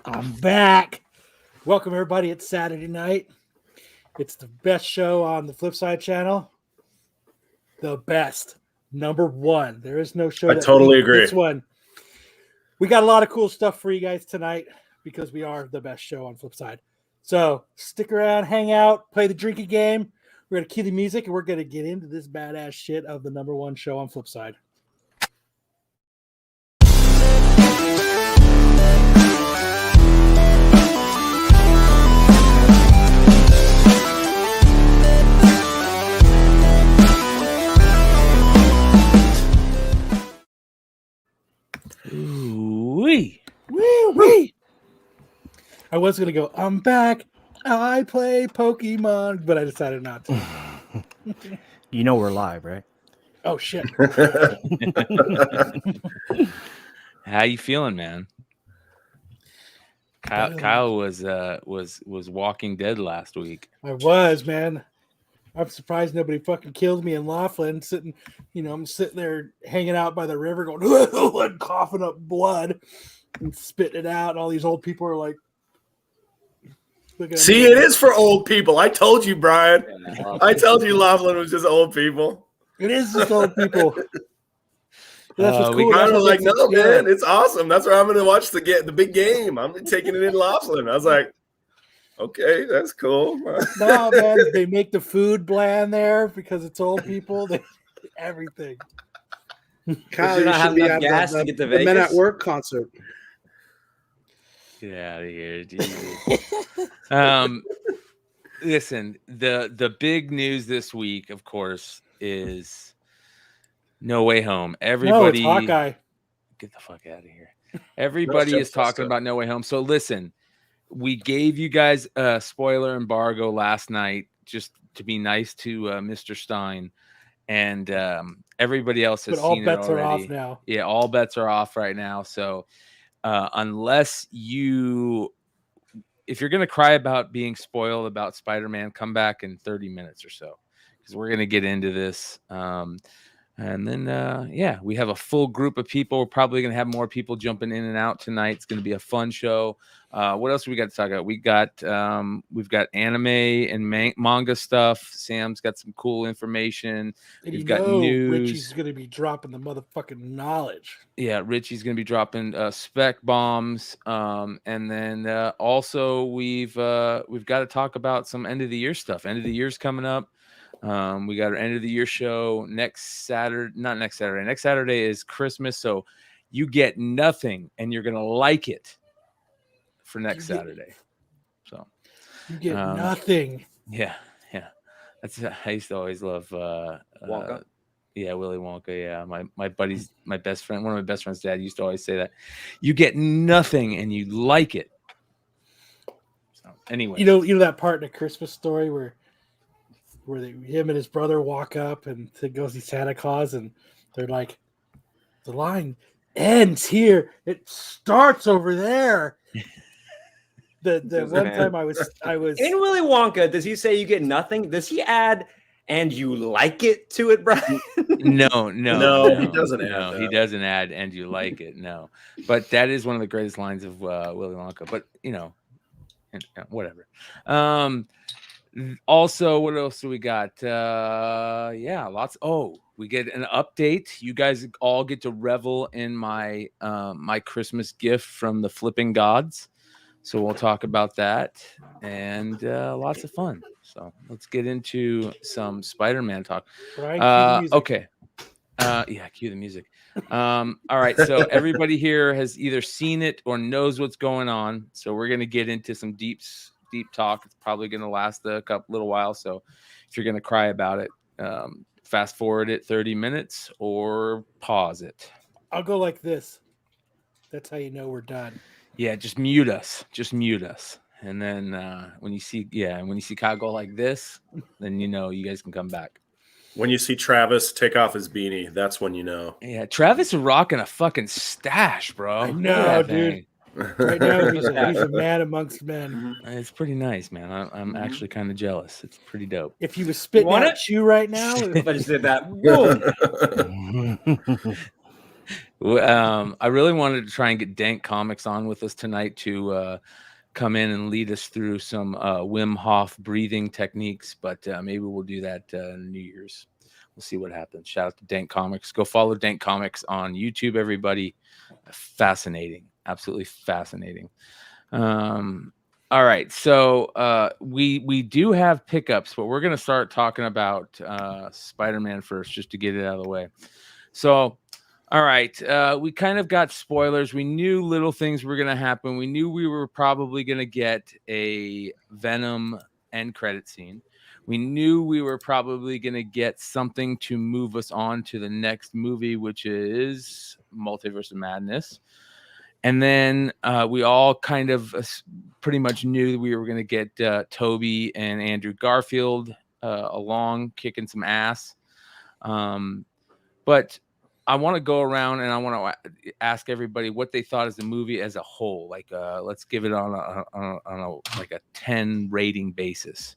I'm back. Welcome, everybody. It's Saturday night. It's the best show on the Flipside channel. The best. Number one. There is no show I that totally beats agree. this one. We got a lot of cool stuff for you guys tonight because we are the best show on Flipside. So stick around, hang out, play the drinking game. We're going to cue the music and we're going to get into this badass shit of the number one show on Flipside. Wee. Wee. I was going to go, I'm back. I play Pokemon, but I decided not to. You know we're live, right? Oh, shit. How you feeling, man? Kyle was Walking Dead last week. I was, man. I'm surprised nobody fucking killed me in Laughlin. Sitting, I'm sitting there hanging out by the river going, and coughing up blood and spitting it out. And all these old people are like, looking at See, me. it is for old people. I told you, Brian. I told you Laughlin was just old people. It is just old people. That's what's cool. Brian was like, no, Yeah. man, it's awesome. That's where I'm going to watch the big game. I'm taking it in Laughlin. I was like, okay, that's cool. No, man, they make the food bland there because it's old people. They everything. Kyle, you should be at gas the to get to Men Vegas? at Work concert. Get out of here, Jesus. Listen, the big news this week, of course, is No Way Home. Everybody, No, it's Hawkeye. get the fuck out of here. Everybody No, is talking about No Way Home. So listen, we gave you guys a spoiler embargo last night just to be nice to Mr. Stein, and everybody else has But all seen bets it are already. off now. Yeah, all bets are off right now. So unless if you're going to cry about being spoiled about Spider-Man, come back in 30 minutes or so, because we're going to get into this. And then, we have a full group of people. We're probably going to have more people jumping in and out tonight. It's going to be a fun show. What else we got to talk about? We've got anime and manga stuff. Sam's got some cool information. And We've got news. Richie's going to be dropping the motherfucking knowledge. Yeah, Richie's going to be dropping spec bombs. And then also we've got to talk about some end of the year stuff. End of the year's coming up. We got our end of the year show next Saturday. Not next Saturday. Next Saturday is Christmas. So you get nothing and you're going to like it for next Saturday. So You get nothing. yeah. That's I used to always love Wonka. Yeah, Willy Wonka. Yeah, my buddy's my best friend. One of my best friend's dad used to always say that. You get nothing and you like it. So anyway, You know that part in A Christmas Story where him and his brother walk up and to go see Santa Claus, and they're like, the line ends here. It starts over there. The one time I was In Willy Wonka, does he say you get nothing? Does he add and you like it to it, Brian? No, he doesn't add No, that. he doesn't add and you like it. No, but that is one of the greatest lines of Willy Wonka. But whatever. Also, what else do we got? Lots. Oh, we get an update. You guys all get to revel in my my Christmas gift from the Flipping Gods. So we'll talk about that and lots of fun. So let's get into some Spider-Man talk. Brian, cue the music. Okay. Cue the music. All right. So everybody here has either seen it or knows what's going on. So we're going to get into some deep talk. It's probably going to last a little while. So if you're going to cry about it, fast forward it 30 minutes or pause it. I'll go like this. That's how you know we're done. Yeah, just mute us. And then when you see Kyle go like this, then you know you guys can come back. When you see Travis take off his beanie, that's when you know. Yeah, Travis is rocking a fucking stash, bro. I know, dude. Right now he's a man amongst men. It's pretty nice, man. I'm actually kind of jealous. It's pretty dope. If he was spitting Want out it? chew right now, If I just did that, boom. I really wanted to try and get Dank Comics on with us tonight to come in and lead us through some Wim Hof breathing techniques, but maybe we'll do that New Year's. We'll see what happens. Shout out to Dank Comics. Go follow Dank Comics on YouTube, everybody. Fascinating. Absolutely fascinating. All right. So we do have pickups, but we're going to start talking about Spider-Man first, just to get it out of the way. So, all right. We kind of got spoilers. We knew little things were going to happen. We knew we were probably going to get a Venom end credit scene. We knew we were probably going to get something to move us on to the next movie, which is Multiverse of Madness. And then we all kind of pretty much knew that we were going to get Toby and Andrew Garfield along, kicking some ass. But I want to go around and I want to ask everybody what they thought of the movie as a whole. Like, let's give it on a 10 rating basis.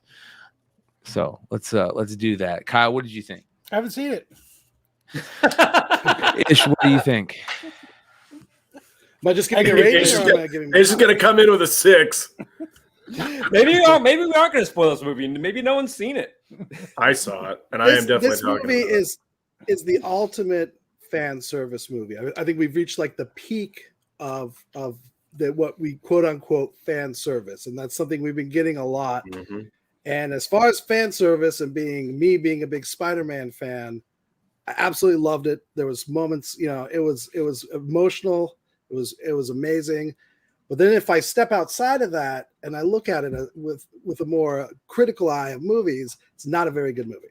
So let's do that. Kyle, what did you think? I haven't seen it. Ish, what do you think? Am I just giving a rating? It's just going to come in with a 6. Maybe we aren't going to spoil this movie. Maybe no one's seen it. I saw it, and I am definitely this talking movie about it. is the ultimate fan service movie. I think we've reached like the peak of what we quote unquote fan service, and that's something we've been getting a lot. Mm-hmm. And as far as fan service and being a big Spider-Man fan, I absolutely loved it. There was moments, it was emotional. It was amazing. But then if I step outside of that and I look at it with a more critical eye of movies, it's not a very good movie.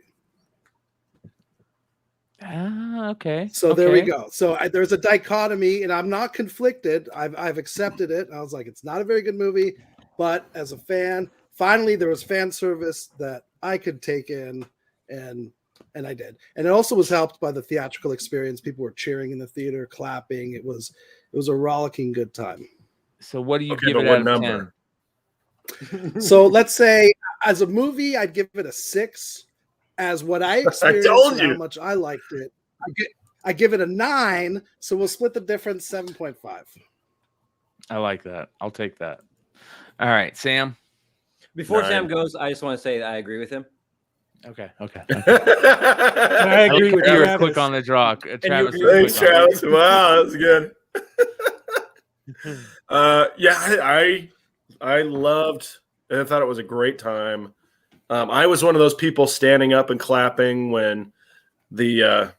Okay. So there we go. So there's a dichotomy, and I'm not conflicted. I've accepted it. I was like, it's not a very good movie, but as a fan, finally there was fan service that I could take in, and I did. And it also was helped by the theatrical experience. People were cheering in the theater, clapping. It was a rollicking good time. So what do you give it out of 10? So let's say as a movie, I'd give it a 6. As what I experienced and how much I liked it, I give it a 9. So we'll split the difference, 7.5. I like that. I'll take that. All right, Sam. Before Sam goes, I just want to say that I agree with him. Okay. I agree with you. you. Were quick on the draw. Travis. Thanks, Travis. Wow, that's good. I loved it. I thought it was a great time. I was one of those people standing up and clapping when the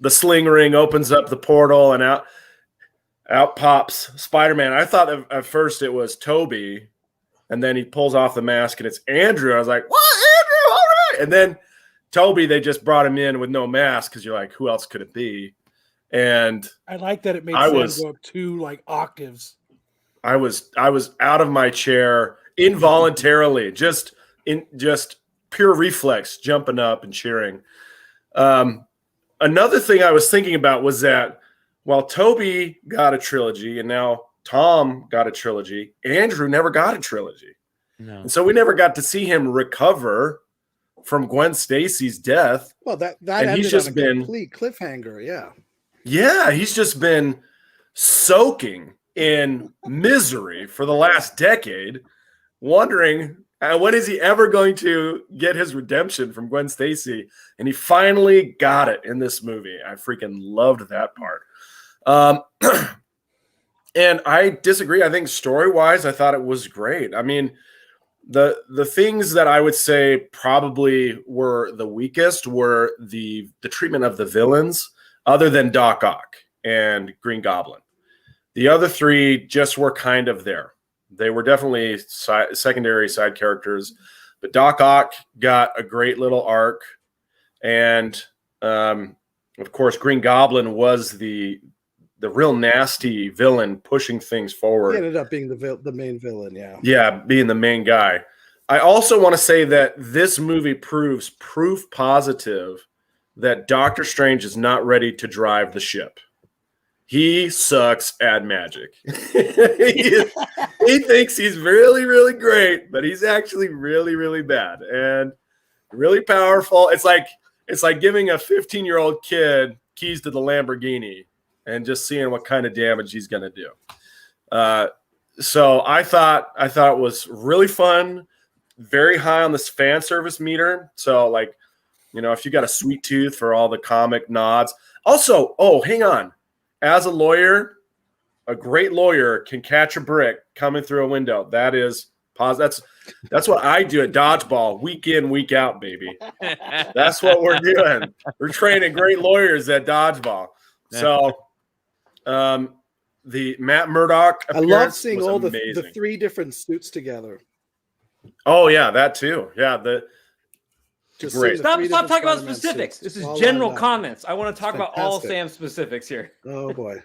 sling ring opens up the portal and out pops Spider-Man. I thought at first it was Toby, and then he pulls off the mask and it's Andrew. I was like, "What, Andrew? All right!" And then Toby, they just brought him in with no mask because you're like, "Who else could it be?" And I like that it made Sam go up 2 octaves. I was out of my chair involuntarily, just pure reflex, jumping up and cheering. Another thing I was thinking about was that while Toby got a trilogy and now Tom got a trilogy, Andrew never got a trilogy. No. And so we never got to see him recover from Gwen Stacy's death. Well, that ended on a complete cliffhanger, yeah. Yeah, he's just been soaking in misery for the last decade, wondering when is he ever going to get his redemption from Gwen Stacy? And he finally got it in this movie. I freaking loved that part. And I disagree. I think story-wise, I thought it was great. I mean, the things that I would say probably were the weakest were the treatment of the villains, other than Doc Ock and Green Goblin. The other 3 just were kind of there. They were definitely secondary side characters, but Doc Ock got a great little arc. And, of course, Green Goblin was the real nasty villain pushing things forward. He ended up being the main villain, yeah. Yeah, being the main guy. I also want to say that this movie proves proof positive that Doctor Strange is not ready to drive the ship. He sucks at magic. He thinks he's really, really great, but he's actually really, really bad and really powerful. It's like giving a 15-year-old kid keys to the Lamborghini and just seeing what kind of damage he's going to do. So I thought it was really fun, very high on this fan service meter. So like, you know, if you got a sweet tooth for all the comic nods. Also, oh, hang on. As a lawyer, a great lawyer can catch a brick coming through a window. That is positive. That's what I do at Dodgeball, week in, week out, baby. That's what we're doing. We're training great lawyers at Dodgeball. So, the Matt Murdock. I love seeing all the amazing. 3 different suits together. Oh yeah, that too. Yeah, Just great. seeing the 3 Stop different talking about Spider-Man specifics. suits This is all general lined up. comments. I want to talk about all Fantastic. Sam's specifics here. Oh boy.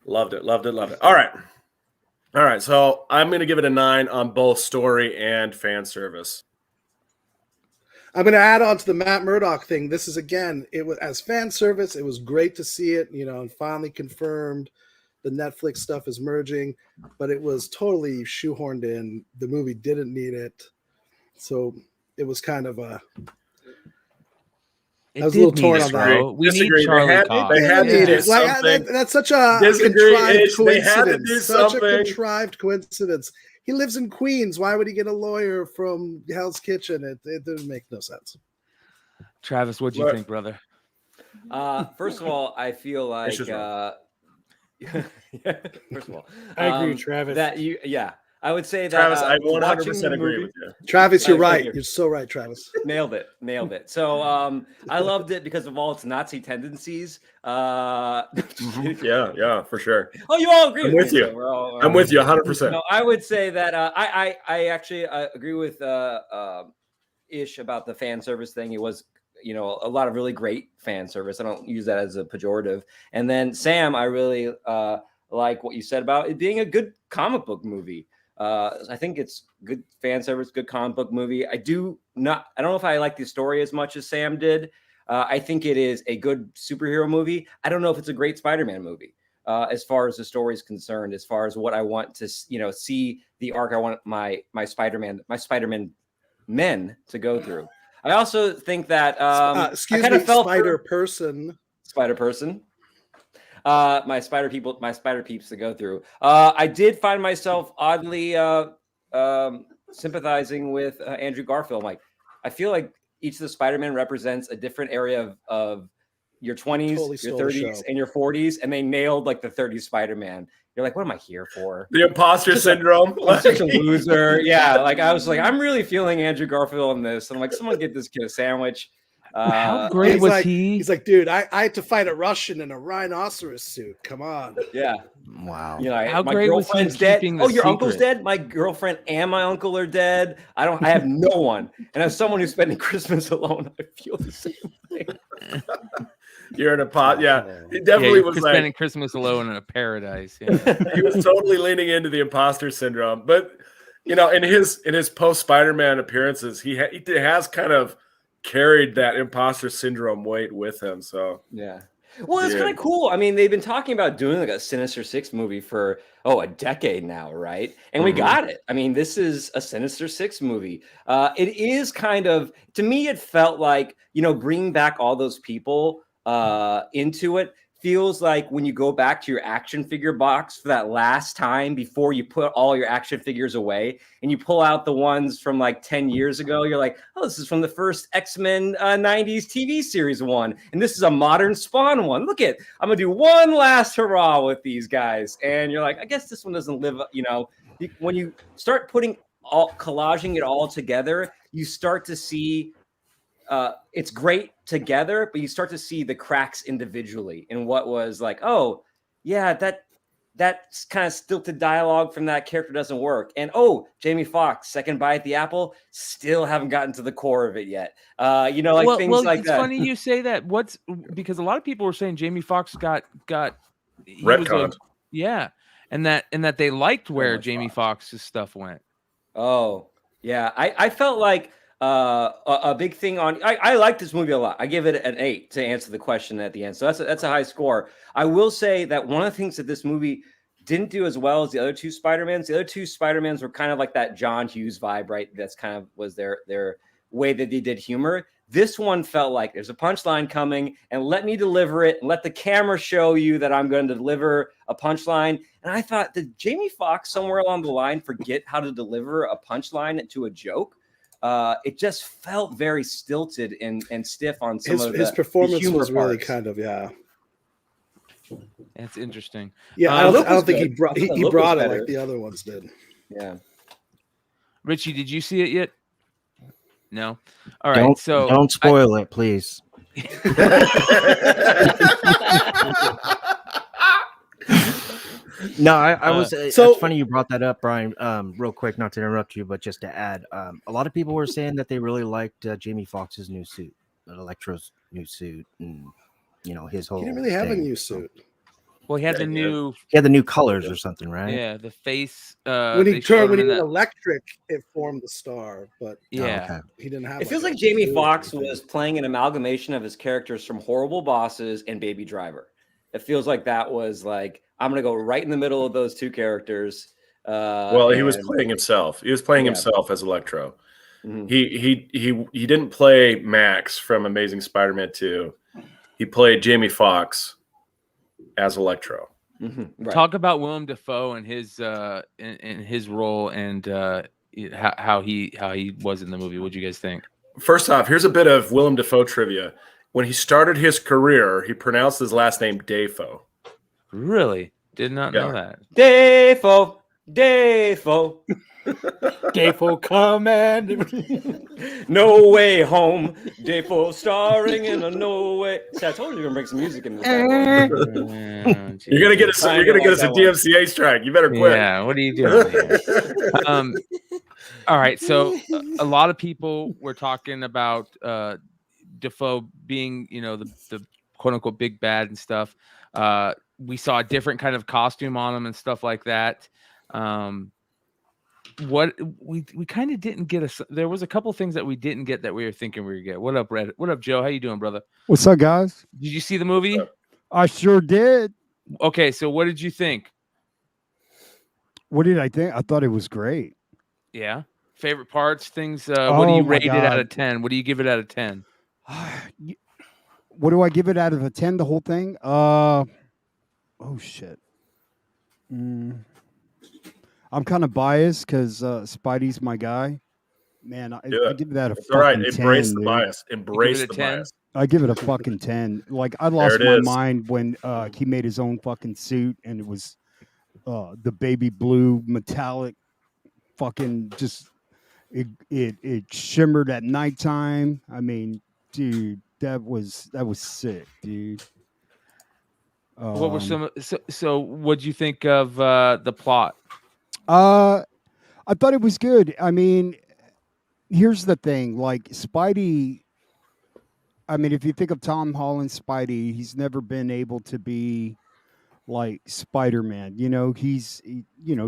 Loved it. All right. So I'm going to give it a 9 on both story and fan service. I'm going to add on to the Matt Murdock thing. This is, again, it was as fan service. It was great to see it, you know, and finally confirmed the Netflix stuff is merging, but it was totally shoehorned in. The movie didn't need it. So it was kind of a... I was a little torn on that. bro. We Disagree. need Charlie They had- Cox. they had to Need do it. Like, something. that's such a Disagree, contrived Ish. They had to coincidence. do Such a something. contrived coincidence. He lives in Queens. Why would he get a lawyer from Hell's Kitchen? It didn't make no sense. Travis, what do you What? think, brother? First of all, I feel like Ish is wrong. first of all, I agree with Travis. I would say that Travis, I watching 100% the agree movie- with you. Travis, you're Thank right. you. You're so right, Travis. Nailed it. So I loved it because of all its Nazi tendencies. Yeah, for sure. Oh, you all agree I'm with with me, you. so we're all- I'm with you 100%. No, I would say that I actually agree with Ish about the fan service thing. It was, you know, a lot of really great fan service. I don't use that as a pejorative. And then Sam, I really like what you said about it being a good comic book movie. I think it's good fan service, good comic book movie. I don't know if I like the story as much as Sam did. I think it is a good superhero movie. I don't know if it's a great Spider-Man movie. As far as the story is concerned, as far as what I want to, you know, see the arc I want my Spider-Man men to go through. I also think that Excuse I kinda me, fell Spider for Person. my spider peeps to go through. I did find myself oddly sympathizing with Andrew Garfield. Like, I feel like each of the Spider-Man represents a different area of your 20s, Totally your stole the 30s, show. and your 40s, and they nailed like the 30s Spider-Man. You're like, what am I here for? The imposter syndrome. I'm such a loser. Yeah, like I was like, I'm really feeling Andrew Garfield in this. And I'm like, someone get this kid a sandwich. How great He's was like, he? He's like, dude, I had to fight a Russian in a rhinoceros suit. Come on. Yeah. Wow. You know, How my great was he girlfriend's dead. keeping the Oh, your uncle's secret? dead? My girlfriend and my uncle are dead. I have no one. And as someone who's spending Christmas alone, I feel the same thing. You're in a pot. Yeah, he definitely was spending like, Christmas alone in a paradise. Yeah. he was totally leaning into the imposter syndrome. But you know, in his post Spider-Man appearances, he has kind of carried that imposter syndrome weight with him. So Yeah. Well, it's Dude. kind of cool. I mean, they've been talking about doing like a Sinister Six movie for a decade now, right? And we Mhm. got it. I mean, this is a Sinister Six movie. It is kind of, to me, it felt like, you know, bringing back all those people into it feels like when you go back to your action figure box for that last time before you put all your action figures away and you pull out the ones from like 10 years ago. You're like, oh, this is from the first X-Men 90s TV series one. And this is a modern Spawn one. Look at, I'm going to do one last hurrah with these guys. And you're like, I guess this one doesn't live, you know, when you start collaging it all together, you start to see it's great together, but you start to see the cracks individually in what was like, oh, yeah, that's kind of stilted dialogue from that character doesn't work. And oh, Jamie Foxx, second bite at the apple, still haven't gotten to the core of it yet. You know, like things like it's that. funny you say that. Because a lot of people were saying Jamie Foxx got he was retconned. yeah, and that they liked where much Jamie Foxx's stuff went. Oh, yeah. I felt like a big thing on. I like this movie a lot. I give it an 8 to answer the question at the end. So that's a high score. I will say that one of the things that this movie didn't do as well as the other two Spider-Mans. The other two Spider-Mans were kind of like that John Hughes vibe, right? That's kind of was their way that they did humor. This one felt like there's a punchline coming, and let me deliver it, and let the camera show you that I'm going to deliver a punchline. And I thought, did Jamie Foxx somewhere along the line forget how to deliver a punchline to a joke? It just felt very stilted and stiff on some of his the performance humor was really parts. kind of That's interesting. Yeah, I look don't was think he good. brought The he look brought was it better. like the other ones did. Yeah. Richie, did you see it yet? No. All right. Don't spoil it, please. No, I was. So- It's funny you brought that up, Brian. Real quick, not to interrupt you, but just to add, a lot of people were saying that they really liked Jamie Foxx's new suit, Electro's new suit, and his whole. He didn't really have a thing. new suit. Well, he had the Yeah, new, He had the new colors or something, right? yeah, the face. When they he showed when him he in went that- electric, it formed the star, but Oh, yeah. okay. he didn't have. It feels a like Jamie suit or Foxx anything. was playing an amalgamation of his characters from Horrible Bosses and Baby Driver. It feels like that was like, I'm going to go right in the middle of those two characters. Well, he was and- playing himself. He was playing Yeah. himself as Electro. Mhm. He didn't play Max from Amazing Spider-Man 2. He played Jamie Foxx as Electro. Mhm. Right. Talk about Willem Dafoe and his in his role and how he was in the movie. What do you guys think? First off, here's a bit of Willem Dafoe trivia. When he started his career, he pronounced his last name Dafoe. Really? Did not know that. Defoe. Dafo command. No Way Home. Defoe starring in a No Way. See, I told you you're gonna bring some music in this. bad boy. You're gonna get us. You're gonna get us a DMCA strike. You better quit. Yeah, what are you doing here? All right, so a lot of people were talking about Defoe being, the quote unquote big bad and stuff. We saw a different kind of costume on him and stuff like that. What we kind of didn't get there was a couple things that we didn't get that we were thinking we would get. What up, Red? What up, Joe? How you doing, brother? What's up, guys? Did you see the movie? I sure did. Okay, so what did you think? What did I think? I thought it was great. Yeah. Favorite parts, things. What do Oh you my rate it out God. of 10? What do you give it out of 10? What do I give it out of a 10? The whole thing? Oh shit. I'm kind of biased because Spidey's my guy. Man, I give that a It's all right. fucking 10. Embrace the dude. bias. Embrace it a the 10? bias. I give it a fucking 10. Like I lost it my is. mind when he made his own fucking suit and it was the baby blue metallic fucking just it shimmered at nighttime. I mean, dude, that was sick, dude. What were some? So what do you think of the plot? I thought it was good. I mean, here's the thing, like Spidey. I mean, if you think of Tom Holland's Spidey, he's never been able to be like Spider-Man.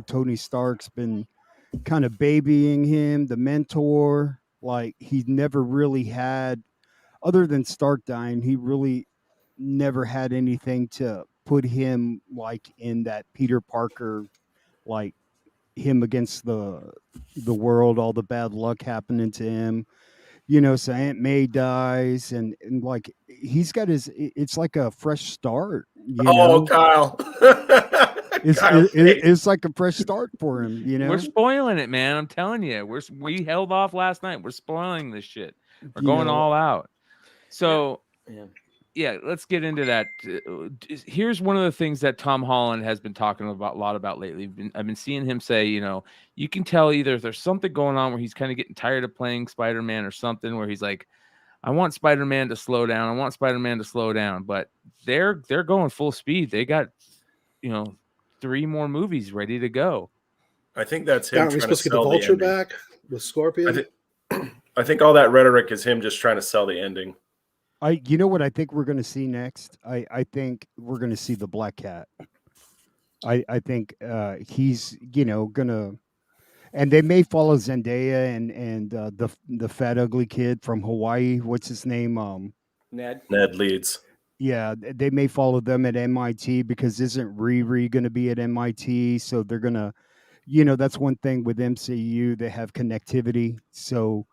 Tony Stark's been kind of babying him, the mentor. Like he never really had, other than Stark dying, he really never had anything to put him like in that Peter Parker, like him against the world, all the bad luck happening to him. So Aunt May dies, and like he's got it's like a fresh start. Kyle. It's like a fresh start for him. We're spoiling it, man. I'm telling you, we held off last night. We're spoiling this shit. We're going all out. So yeah, let's get into that. Here's one of the things that Tom Holland has been talking about a lot about lately. I've been seeing him say, you can tell either there's something going on where he's kind of getting tired of playing Spider-Man or something where he's like, I want Spider-Man to slow down. I want Spider-Man to slow down. But they're going full speed. They got, 3 more movies ready to go. I think that's him. Aren't we supposed to get the Vulture back with Scorpion? I think all that rhetoric is him just trying to sell the ending. You know what I think we're going to see next? I think we're going to see the Black Cat. I think he's gonna, and they may follow Zendaya and the fat ugly kid from Hawaii. What's his name? Ned Leeds. Yeah, they may follow them at MIT because isn't Riri going to be at MIT? So they're gonna, that's one thing with MCU. They have connectivity. So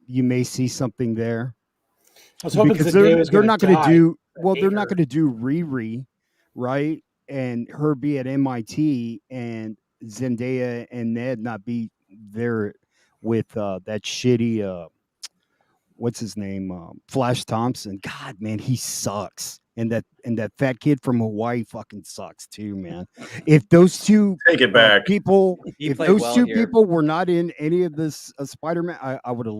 you may see something there. I was hoping Because Zendaya was they're gonna not going to die. do I well. hate They're not her. going to do Riri, right? And her be at MIT, and Zendaya and Ned not be there with that shitty what's his name, Flash Thompson. God, man, he sucks. And that fat kid from Hawaii fucking sucks too, man. If those two Take it back. people, He if played those well two here. people were not in any of this Spider-Man, I would have.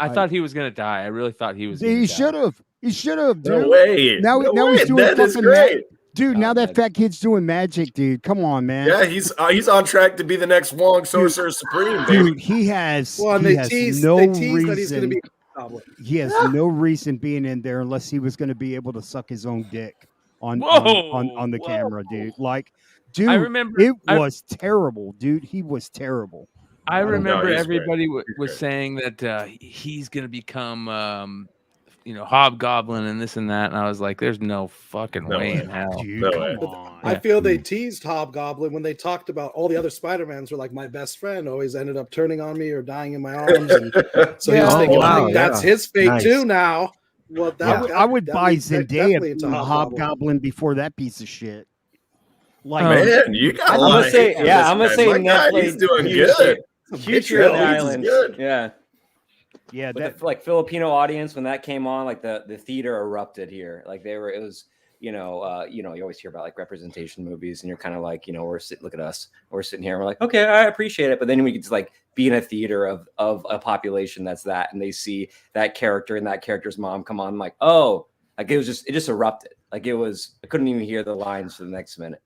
I thought he was gonna die. I really thought he was. He gonna should die. have. He should have, dude. No way. Now, no now way. he's doing Ned is fucking great. dude. Oh, Now that Ned. fat kid's doing magic, dude. Come on, man. Yeah, he's on track to be the next Wong Sorcerer Supreme, baby. Dude, he has. Well, and he they has tease no that he's going reason. to be Goblin. He has no reason being in there unless he was going to be able to suck his own dick on the Whoa. camera, dude. Like, dude, I remember. it was terrible, dude. He was terrible. I remember he's everybody great. was He's saying that he's gonna become, Hobgoblin and this and that, and I was like, "There's no fucking No way way. in hell." Dude, No come way. on. I feel they teased Hobgoblin when they talked about all the other Spider-Mans were like my best friend always ended up turning on me or dying in my arms. And so he was Yeah. thinking, Oh, wow, that's yeah. his fate Nice. too now. Well, I would buy definitely Zendaya into being a Hobgoblin. Hobgoblin before that piece of shit. Like, Man, you got a I'm lot gonna of say, hate for yeah, this I'm gonna guy. say My Ned guy, played he's doing huge- good. Huge Chill, on the he's island. good. Yeah. yeah, With that the like Filipino audience when that came on, like the theater erupted here. Like it was, you always hear about like representation movies, and you're kind of like, look at us, we're sitting here, and we're like, okay, I appreciate it, but then we get to like be in a theater of a population that's that, and they see that character and that character's mom come on, I'm like, oh, like it just erupted. Like I couldn't even hear the lines for the next minute.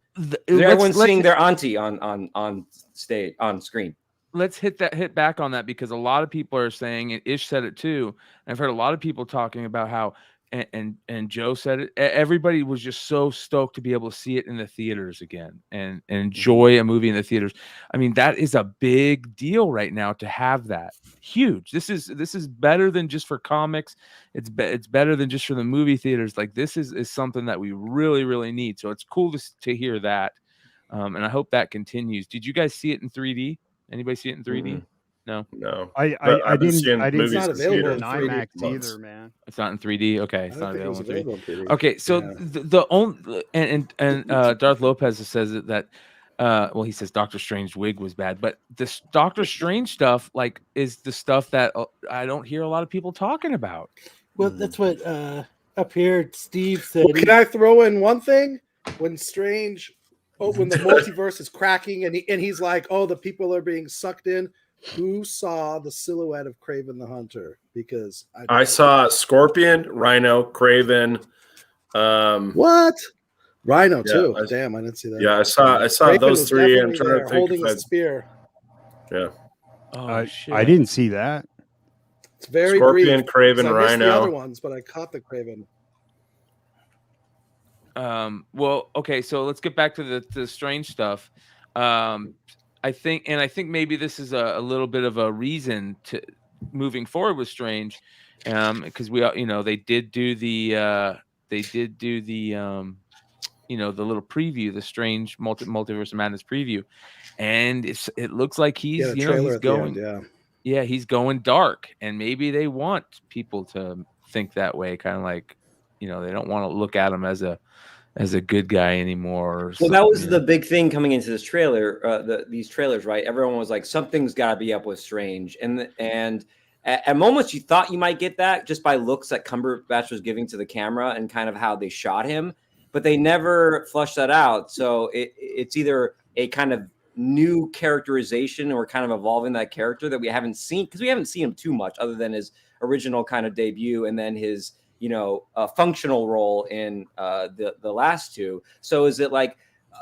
Everyone's seeing their auntie on stage on screen. Let's hit back on that, because a lot of people are saying, and Ish said it too. I've heard a lot of people talking about how, and Joe said it. Everybody was just so stoked to be able to see it in the theaters again and enjoy a movie in the theaters. I mean, that is a big deal right now to have that. Huge. This is better than just for comics. It's better than just for the movie theaters. Like, this is something that we really, really need. So it's cool to hear that. And I hope that continues. Did you guys see it in 3D? Anybody see it in 3D? No. I I've been didn't seeing I didn't movies It's not in available theater in in for 3D IMAX months. either, man. It's not in 3D. Okay, I it's don't not think it was available in 3D. available in 3D. Okay, so Yeah. the only and Darth Lopez says that he says Doctor Strange wig was bad, but this Doctor Strange stuff is the stuff that I don't hear a lot of people talking about. Well, that's what up here Steve said. Well, can I throw in one thing? When the multiverse is cracking and he's like, oh, the people are being sucked in. Who saw the silhouette of Kraven the Hunter? Because I saw Scorpion, Rhino, Kraven. What? Rhino Yeah, too. I- Damn, I didn't see that. Yeah, I saw Kraven those was three. I'm definitely trying there, to think holding if a I, spear. yeah. Oh shit! I didn't see that. It's very Scorpion, brief. Kraven, 'cause I missed the other Rhino. ones, but I caught the Kraven. Well, okay, so let's get back to the Strange stuff. I think maybe this is a little bit of a reason to moving forward with Strange, because they did do the the little preview, the Strange Multiverse of Madness preview, and it looks like he's Yeah, trailer he's at the going end, yeah. yeah, he's going dark, and maybe they want people to think that way, kind of like, they don't want to look at him as a good guy anymore. Well, that was the big thing coming into this trailer, these trailers, right? Everyone was like, something's got to be up with Strange. And at moments you thought you might get that just by looks that Cumberbatch was giving to the camera and kind of how they shot him, but they never flushed that out. So it's either a kind of new characterization or kind of evolving that character that we haven't seen, because we haven't seen him too much other than his original kind of debut and then his functional role in the last two. So is it like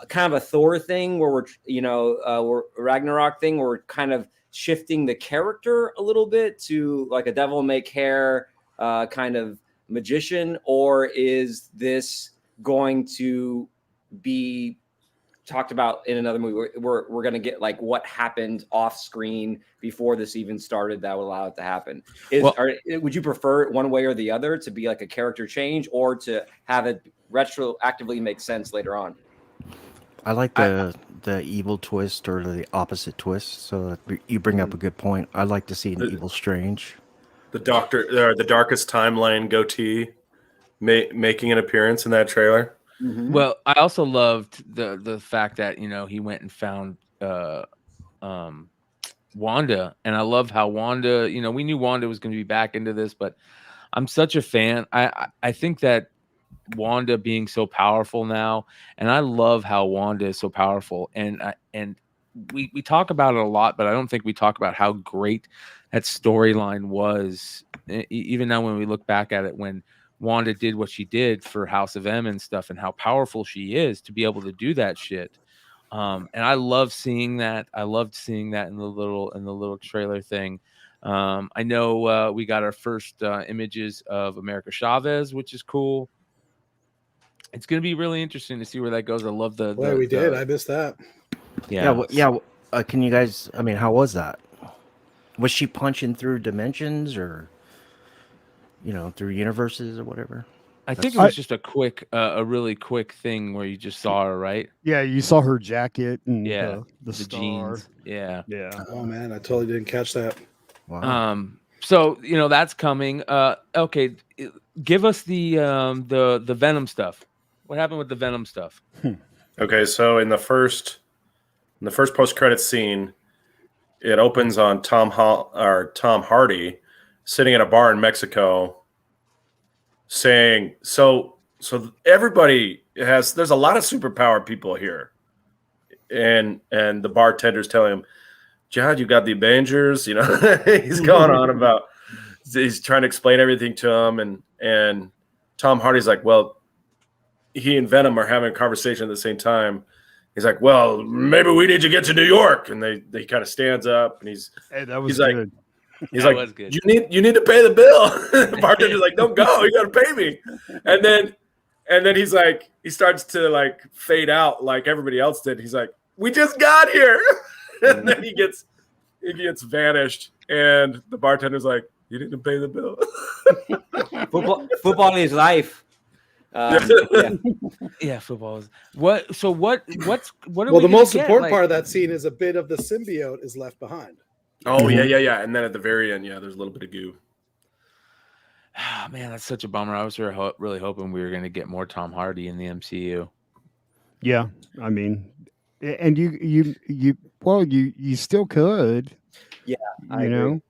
kind of a Thor thing where we're Ragnarok thing where we're kind of shifting the character a little bit to like a devil may care kind of magician, or is this going to be talked about in another movie? We're going to get like what happened off screen before this even started that would allow it to happen. Would you prefer it one way or the other, to be like a character change, or to have it retroactively make sense later on? I like the evil twist or the opposite twist. So you bring up a good point. I'd like to see an evil Strange. the doctor or the darkest timeline goatee making an appearance in that trailer. Mhm. Well, I also loved the fact that he went and found Wanda, and I love how Wanda. We knew Wanda was going to be back into this, but I'm such a fan. I think that Wanda being so powerful now, and I love how Wanda is so powerful, and we talk about it a lot, but I don't think we talk about how great that storyline was. Even now, when we look back at it, when Wanda did what she did for House of M and stuff, and how powerful she is to be able to do that shit. And I love seeing that. I loved seeing that in the little trailer thing. I know we got our first images of America Chavez, which is cool. It's going to be really interesting to see where that goes. I love the. Boy, we did. I missed that. Yeah. Can you guys? I mean, how was that? Was she punching through dimensions, or through universes or whatever? I think it was just a really quick thing where you just saw her, right? Yeah, you saw her jacket and Yeah, the star. jeans. Yeah. Oh man, I totally didn't catch that. Wow. So that's coming. Okay, give us the Venom stuff. What happened with the Venom stuff? Okay, so in the first post-credit scene, it opens on Tom Hardy sitting at a bar in Mexico, saying, "So everybody there's a lot of superpower people here," and the bartender's telling him, "Jad, you got the Avengers," he's going on about, he's trying to explain everything to him, and Tom Hardy's like, well, he and Venom are having a conversation at the same time. He's like, well, maybe we need to get to New York, and they kind of stands up, and he's good. He's like, you need to pay the bill. The bartender's like, don't go, you got to pay me. And then he's like, he starts to like fade out like everybody else did. He's like, we just got here. And then he gets vanished, and the bartender's like, you didn't pay the bill. Football is life. Yeah, football is what. So what are well, the most important part of that scene is a bit of the symbiote is left behind. Oh yeah. And then at the very end, there's a little bit of goo. Oh, man, that's such a bummer. I was really hoping we were going to get more Tom Hardy in the MCU. Yeah, I mean, and you still could. Yeah, I know.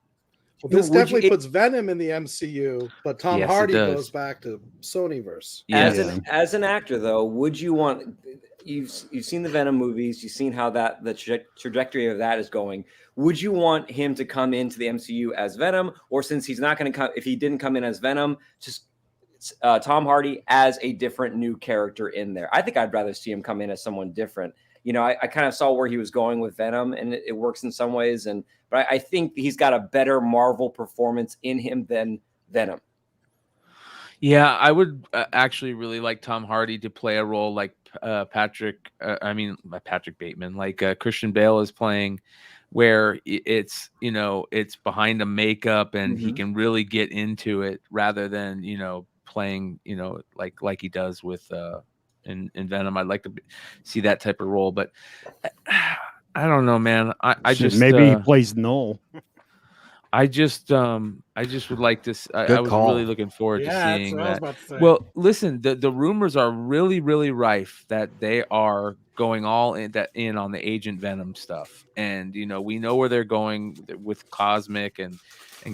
Well, this definitely puts Venom in the MCU, but Tom Hardy goes back to Sonyverse. As an actor, though, would you want? You've seen the Venom movies. You've seen how the trajectory of that is going. Would you want him to come into the MCU as Venom, or since he's not going to come, if he didn't come in as Venom, just Tom Hardy as a different new character in there? I think I'd rather see him come in as someone different. I kind of saw where he was going with Venom, and it works in some ways. But I think he's got a better Marvel performance in him than Venom. Yeah, I would actually really like Tom Hardy to play a role like Patrick Bateman, like Christian Bale is playing, where it's behind a makeup and he can really get into it rather than playing like he does with in Venom. I'd like to see that type of role, but I don't know, man. I just maybe he plays Null. I just would like to. I was really looking forward to seeing that. Well, listen, the rumors are really, really rife that they are going all in on the Agent Venom stuff, and we know where they're going with Cosmic and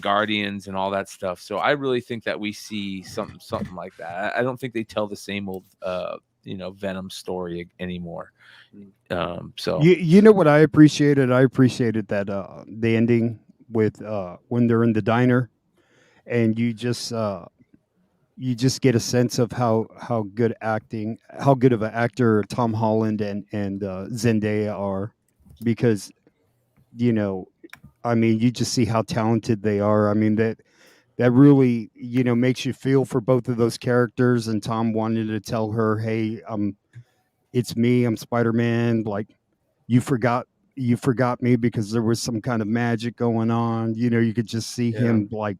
Guardians and all that stuff. So I really think that we see something like that. I don't think they tell the same old Venom story anymore. So what I appreciated? I appreciated that the ending with when they're in the diner, and you just get a sense of how good of an actor Tom Holland and Zendaya are, because I mean, you just see how talented they are. I mean, that really makes you feel for both of those characters. And Tom wanted to tell her, hey, it's me, I'm Spider-Man, like you forgot me because there was some kind of magic going on. You could just see him like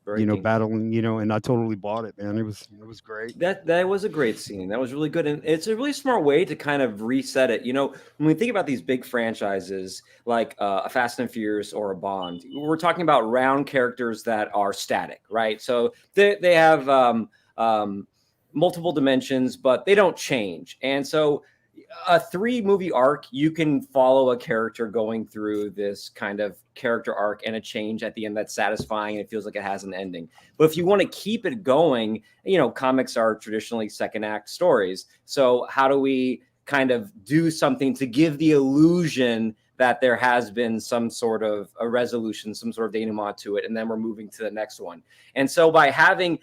Very deep. battling, and I totally bought it, man. It was great. That was a great scene. That was really good, and it's a really smart way to kind of reset it. When we think about these big franchises like a Fast and Furious or a Bond, we're talking about round characters that are static, right? So they have multiple dimensions, but they don't change, and so a 3-movie arc, you can follow a character going through this kind of character arc and a change at the end that's satisfying and it feels like it has an ending. But if you want to keep it going, comics are traditionally second act stories. So how do we kind of do something to give the illusion that there has been some sort of a resolution, some sort of denouement to it, and then we're moving to the next one. And so by having,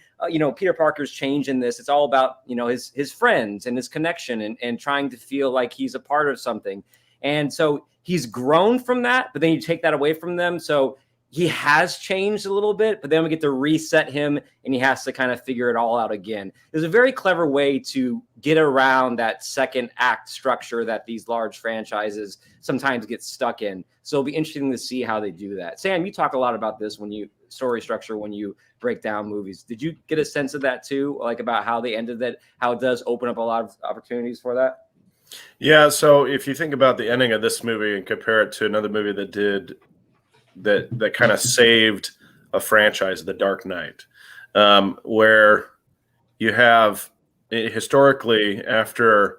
Peter Parker's change in this, it's all about, his friends and his connection and trying to feel like he's a part of something. And so he's grown from that, but then you take that away from them. So he has changed a little bit, but then we get to reset him and he has to kind of figure it all out again. There's a very clever way to get around that second act structure that these large franchises sometimes get stuck in. So it'll be interesting to see how they do that. Sam, you talk a lot about this story structure when you break down movies. Did you get a sense of that too? Like about how they ended it, how it does open up a lot of opportunities for that? Yeah. So if you think about the ending of this movie and compare it to another movie that did that kind of saved a franchise, The Dark Knight, where you have historically after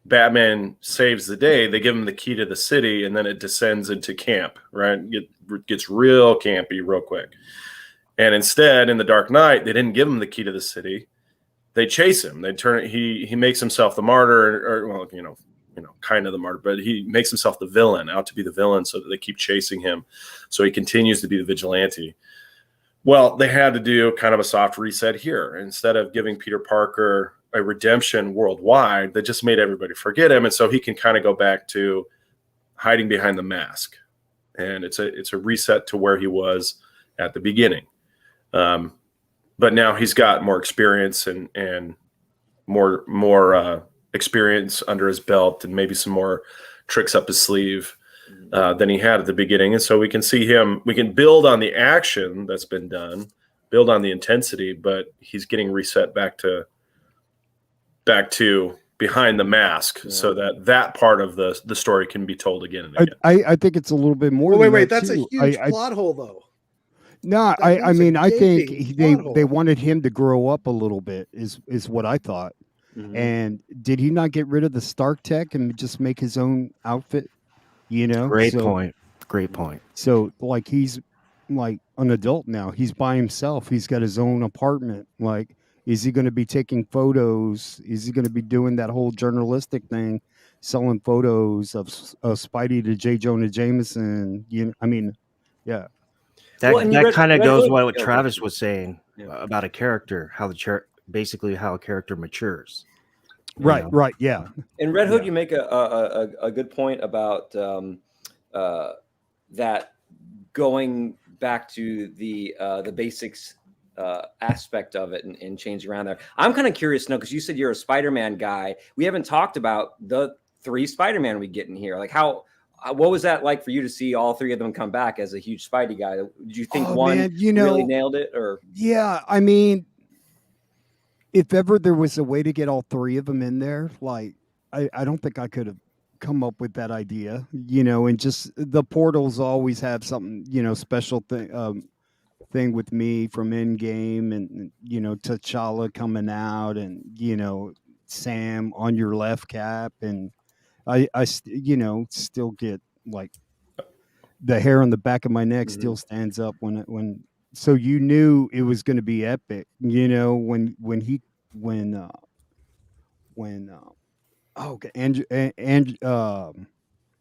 Batman saves the day, they give him the key to the city and then it descends into camp, right? It gets real campy real quick. And instead in The Dark Knight, they didn't give him the key to the city. They chase him. They turn he makes himself the martyr, or kind of the martyr, but he makes himself the villain, out to be the villain, so that they keep chasing him. So he continues to be the vigilante. Well, they had to do kind of a soft reset here. Instead of giving Peter Parker a redemption worldwide, they just made everybody forget him, and so he can kind of go back to hiding behind the mask. And it's a reset to where he was at the beginning. But now he's got more experience and more experience under his belt and maybe some more tricks up his sleeve than he had at the beginning. And so we can see him, we can build on the action that's been done, build on the intensity, but he's getting reset back to behind the mask, so that part of the story can be told again and again. I think it's a little bit more. Wait, that's a huge plot hole though. No, I mean, I think they wanted him to grow up a little bit is what I thought. Mm-hmm. And did he not get rid of the Stark tech and just make his own outfit? Great point. So like he's like an adult now. He's by himself. He's got his own apartment. Like, is he going to be taking photos? Is he going to be doing that whole journalistic thing, selling photos of Spidey to J. Jonah Jameson? Yeah. That kind of goes with what Travis was saying about a character, how how a character matures. Right, yeah. In Red Hood, you make a good point about that going back to the basics aspect of it and changing around there. I'm kind of curious to know, because you said you're a Spider-Man guy. We haven't talked about the 3 Spider-Man we get in here. Like what was that like for you to see all 3 of them come back as a huge Spidey guy? Did you think really nailed it? Or yeah, I mean, if ever there was a way to get all 3 of them in there, like I don't think I could have come up with that idea, and just the portals always have something, special thing with me from Endgame, and T'Challa coming out, and Sam on your left, Cap, and I still get like the hair on the back of my neck still stands up when so you knew it was going to be epic, when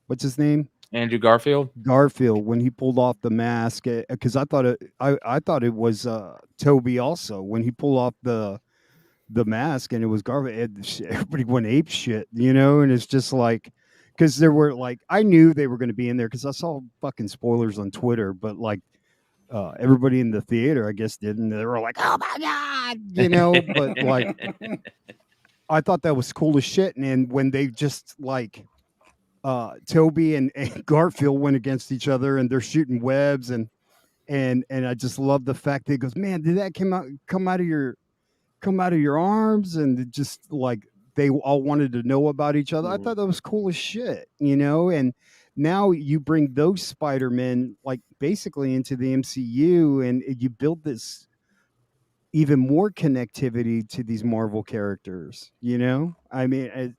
what's his name? Andrew Garfield, when he pulled off the mask, because I thought it was Toby also, when he pulled off the mask and it was Garfield, everybody went ape shit, and it's just like, because there were like, I knew they were going to be in there because I saw fucking spoilers on Twitter, but like everybody in the theater I guess didn't. They were like, oh my god, but like I thought that was cool as shit. And then when they just like Toby and Garfield went against each other and they're shooting webs, and and I just love the fact that he goes, man, did that come out of your arms, and it just like they all wanted to know about each other. I thought that was cool as shit, and now you bring those Spider-Men like basically into the MCU, and you build this even more connectivity to these Marvel characters. I mean,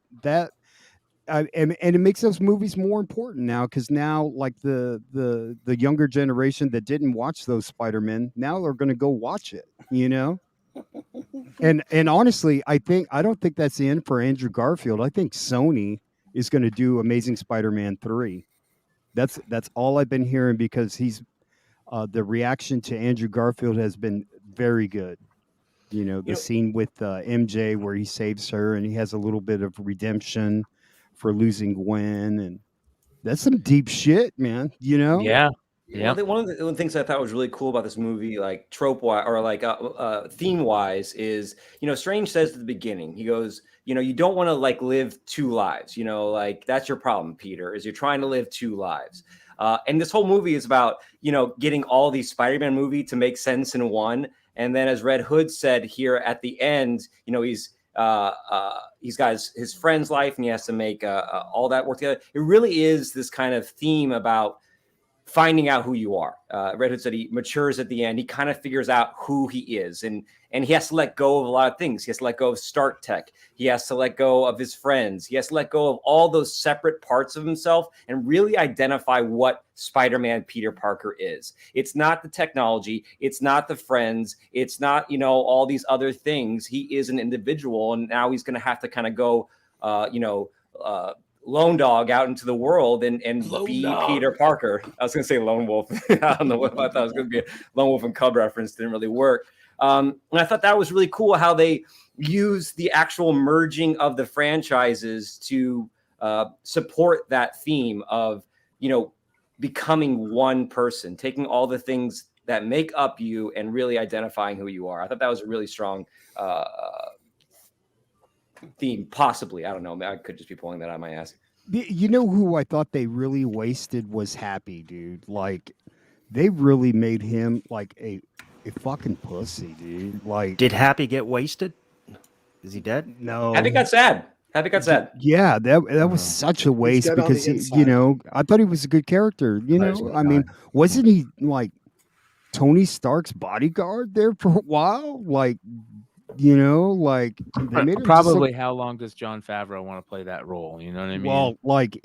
and it makes those movies more important now, because now like the younger generation that didn't watch those Spider-Men now are going to go watch it. And honestly, I don't think that's the end for Andrew Garfield. I think Sony is going to do Amazing Spider-Man 3. That's all I've been hearing, because he's the reaction to Andrew Garfield has been very good. The scene with MJ where he saves her and he has a little bit of redemption for losing Gwen, and that's some deep shit, man. Yeah. Yeah. Well, one of the things I thought was really cool about this movie, like trope wise or like theme wise, is Strange says at the beginning, he goes, you don't want to like live two lives, like that's your problem, Peter, is you're trying to live two lives. And this whole movie is about getting all these Spider-Man movies to make sense in one. And then, as Red Hood said here at the end, he's got his friend's life, and he has to make all that work together. It really is this kind of theme about finding out who you are. Red Hood said he matures at the end. He kind of figures out who he is, and he has to let go of a lot of things. He has to let go of Stark Tech. He has to let go of his friends. He has to let go of all those separate parts of himself and really identify what Spider-Man Peter Parker is. It's not the technology. It's not the friends. It's not, all these other things. He is an individual, and now he's going to have to kind of go, lone dog out into the world and be dog. Peter Parker. I was going to say lone wolf. I don't know what I thought it was going to be a lone wolf and cub reference. Didn't really work. And I thought that was really cool how they use the actual merging of the franchises to support that theme of, becoming one person, taking all the things that make up you and really identifying who you are. I thought that was a really strong theme, possibly. I don't know. I could just be pulling that out of my ass. Who I thought they really wasted was Happy, dude. Like, they really made him like a fucking pussy, dude. Like, Did Happy get wasted? Is he dead? No. Happy got sad. Yeah, that was such a waste, because I thought he was a good character. I mean, wasn't he like Tony Stark's bodyguard there for a while? Like, like they made him probably. How long does Jon Favreau want to play that role? You know what I mean? Well, like,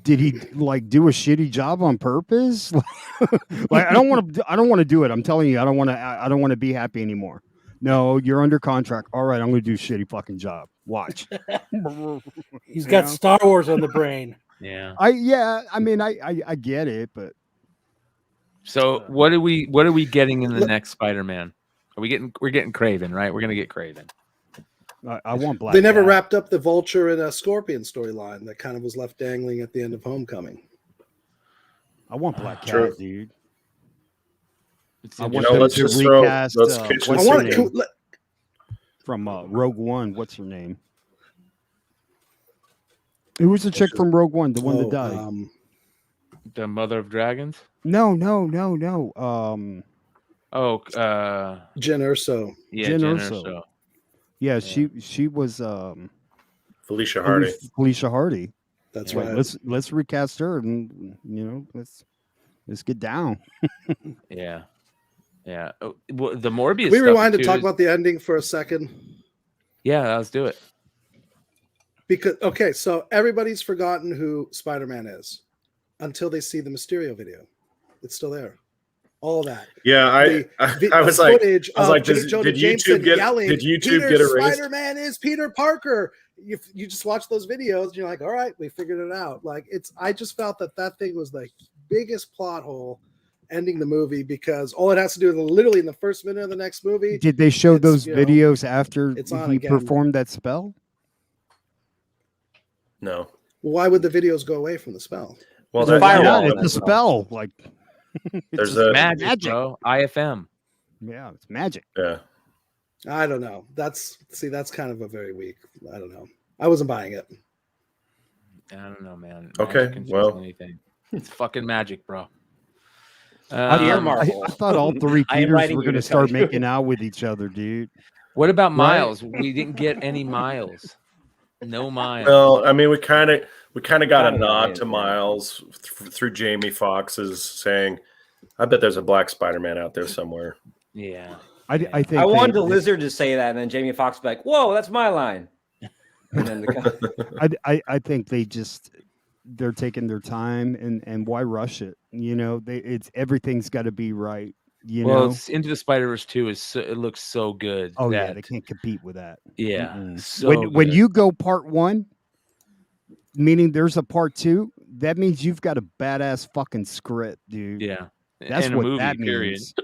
did he like do a shitty job on purpose? Like, I don't want to do it. I'm telling you, I don't want to be Happy anymore. No, you're under contract. All right, I'm going to do a shitty fucking job. Watch. He's got Star Wars on the brain. Yeah. I mean, I get it, but so what are we getting in the next Spider-Man? We're getting Craven, right? We're gonna get Craven. I want Black. They never wrapped up the Vulture and a Scorpion storyline that kind of was left dangling at the end of Homecoming. I want Black Cat, dude. I want them to recast. From Rogue One. What's her name? Who was the chick from Rogue One? The one that died. The Mother of Dragons? No. Jen Erso. Yeah, Jen Erso. Yeah, she was Felicia Hardy. Felicia Hardy. That's right. Let's recast her, and let's get down. Yeah. Well, the Morbius. We rewind to talk about the ending for a second. Yeah, let's do it. Because so everybody's forgotten who Spider-Man is until they see the Mysterio video. It's still there. All that. Yeah, I was like, did YouTube get erased? Spider-Man is Peter Parker. You just watch those videos and you're like, all right, we figured it out. Like, I just felt that thing was the biggest plot hole ending the movie, because all it has to do is literally in the first minute of the next movie. Did they show those videos after he performed that spell? No. Why would the videos go away from the spell? Well, it's a spell. Like, there's a magic, bro. IFM. Yeah, it's magic. Yeah. I don't know. That's kind of a very weak. I don't know. I wasn't buying it. I don't know, man. Okay, well, anything. It's fucking magic, bro. Dear Um, Marvel. I thought all three I am Peters writing were you going to to tell start you. making out with each other, dude. what about Right? Miles? We didn't get any Miles. No Miles. Well, I mean, we kind of got a Kind of nod hint, to yeah. Miles through Jamie Foxx's saying, "I bet there's a black Spider-Man out there somewhere." Yeah. I think I wanted they- the Lizard to say that, and then Jamie Foxx be like, "Whoa, that's my line." And then I think they're taking their time and why rush it? You know, it's everything's got to be right. You Well, know. it's Into the Spider-Verse 2 it looks so good. Oh yeah, that- they can't compete with that. Yeah. Mm-mm. So when good. you go part 1, meaning there's a part 2, that means you've got a badass fucking script, dude. Yeah. That's And a what movie, that period. means.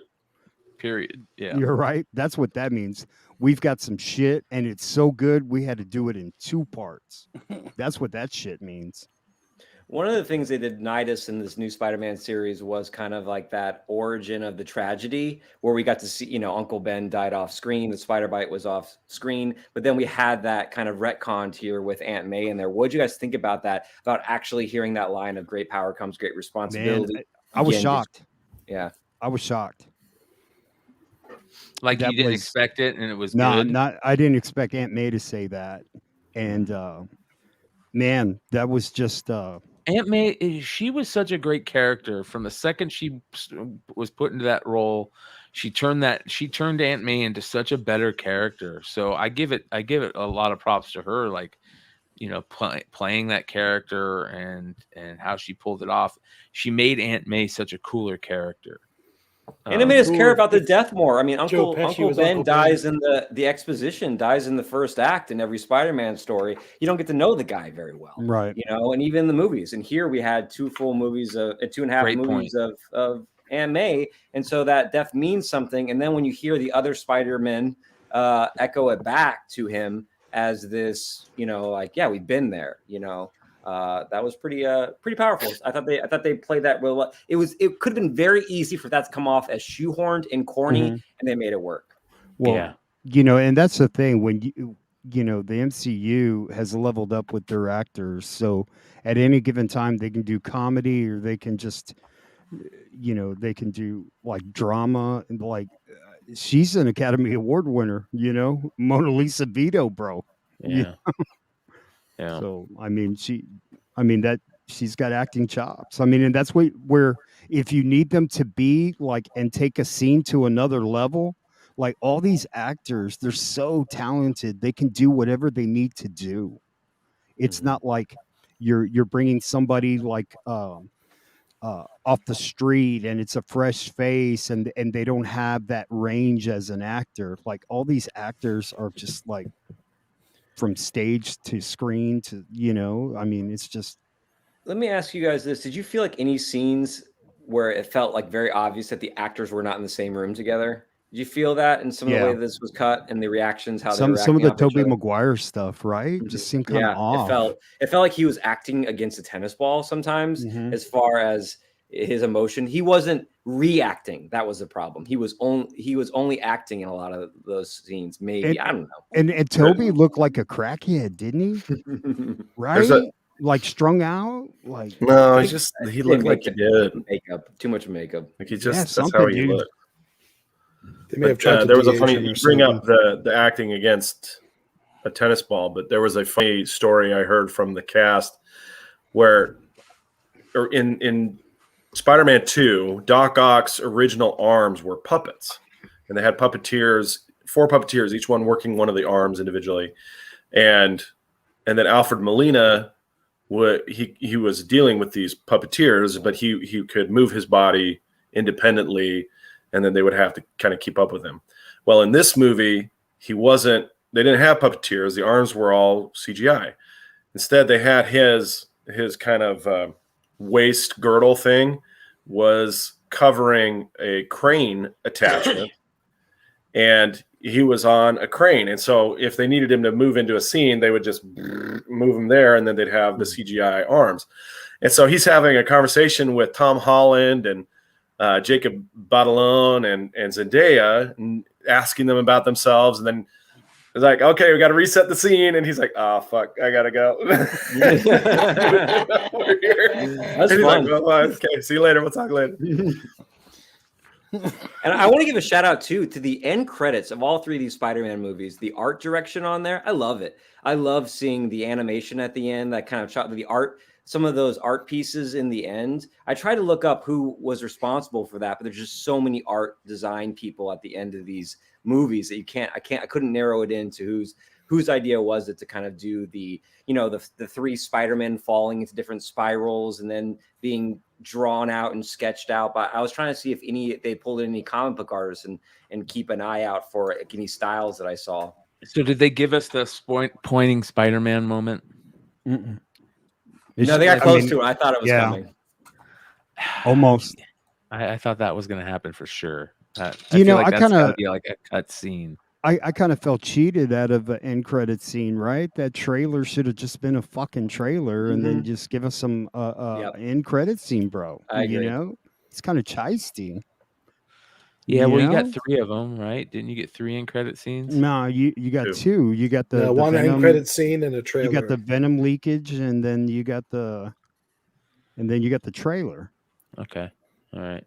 Period. Yeah. You're right. That's what that means. We've got some shit, and it's so good we had to do it in 2 parts. That's what that shit means. one of the things they denied us in this new Spider-Man series was kind of like that origin of the tragedy, where we got to see, Uncle Ben died off screen, the spider bite was off screen, but then we had that kind of retconned here with Aunt May in there. What did you guys think about that? About actually hearing that line of "Great power comes great responsibility"? Man, I was Again, shocked. Yeah. I was shocked. Like That you didn't was- expect it and it was No, good. I didn't expect Aunt May to say that. And man, that was just Aunt May, she was such a great character from the second she was put into that role. She turned Aunt May into such a better character. So I give it a lot of props to her. Like, playing that character and how she pulled it off. She made Aunt May such a cooler character. And it made us care Cooler. about the death more. I mean, Joe Uncle Pesci was Ben Uncle dies Ben. in the exposition, dies in the first act in every Spider-Man story. You don't get to know the guy very well, right. and even the movies. And here we had 2 full movies, 2.5 Great movies of Aunt May, and so that death means something. And then when you hear the other Spider-Men echo it back to him as this, we've been there, that was pretty powerful. I thought they played that real well. It could have been very easy for that to come off as shoehorned and corny, and they made it work. Well, Yeah. and that's the thing when the MCU has leveled up with their actors, so at any given time they can do comedy or they can just they can do like drama, and like she's an Academy Award winner, Mona Lisa Vito, bro. Yeah. Yeah. So that she's got acting chops. And that's where if you need them to be like and take a scene to another level, like all these actors, they're so talented. They can do whatever they need to do. It's not like you're bringing somebody like off the street and it's a fresh face and they don't have that range as an actor. Like all these actors are just like from stage to screen to it's just. Let me ask you guys this: did you feel like any scenes where it felt like very obvious that the actors were not in the same room together? Did you feel that in some of the way this was cut and the reactions, how some they were of the acting off each Tobey other? Maguire stuff, right? Just seemed kind of off. It felt like he was acting against a tennis ball sometimes, as far as his emotion. He wasn't reacting. That was the problem. He was only acting in a lot of those scenes. Maybe I don't know. And Toby looked like a crackhead, didn't he? Right? Like strung out. Like no, he looked like he did makeup. Too much makeup. Like he just Yeah, that's how he dude. looked. They may have tried to There was a de-age funny him or you bring up something. the acting against a tennis ball, but there was a funny story I heard from the cast where in Spider-Man 2, Doc Ock's original arms were puppets, and they had puppeteers, 4 puppeteers, each one working one of the arms individually, and then Alfred Molina he was dealing with these puppeteers, but he could move his body independently, and then they would have to kind of keep up with him. Well, in this movie, they didn't have puppeteers. The arms were all CGI. Instead, they had his kind of waist girdle thing was covering a crane attachment, and he was on a crane. And so if they needed him to move into a scene, they would just move him there, and then they'd have the CGI arms. And so he's having a conversation with Tom Holland and Jacob Batalon and Zendaya, and asking them about themselves. And then it's like, okay, we got to reset the scene. And he's like, oh, fuck, I got to go. That's and he's fun. like, well, okay, see you later. We'll talk later. And I want to give a shout out too to the end credits of all three of these Spider-Man movies. The art direction on there, I love it. I love seeing the animation at the end, that kind of shot, the art, some of those art pieces in the end. I tried to look up who was responsible for that, but there's just so many art design people at the end of these movies that I couldn't narrow it into whose idea was it to kind of do the, you know, the three Spider-Men falling into different spirals and then being drawn out and sketched out. But I was trying to see if they pulled in any comic book artists and keep an eye out for any styles that I saw. So did they give us the pointing Spider-Man moment? Mm-mm. No, they got close to it. I thought it was coming. Almost. I thought that was going to happen for sure. I kind of be like a cut scene. I kind of felt cheated out of the end credit scene, right? That trailer should have just been a fucking trailer and then just give us some end credit scene, bro. I agree. You know, it's kind of cheisty. Yeah, well, you got know? 3 of them, right? Didn't you get 3 end credit scenes? No, you got 2. You got the one Venom, end credit scene and a trailer. You got the Venom leakage, and then you got the trailer. Okay, all right.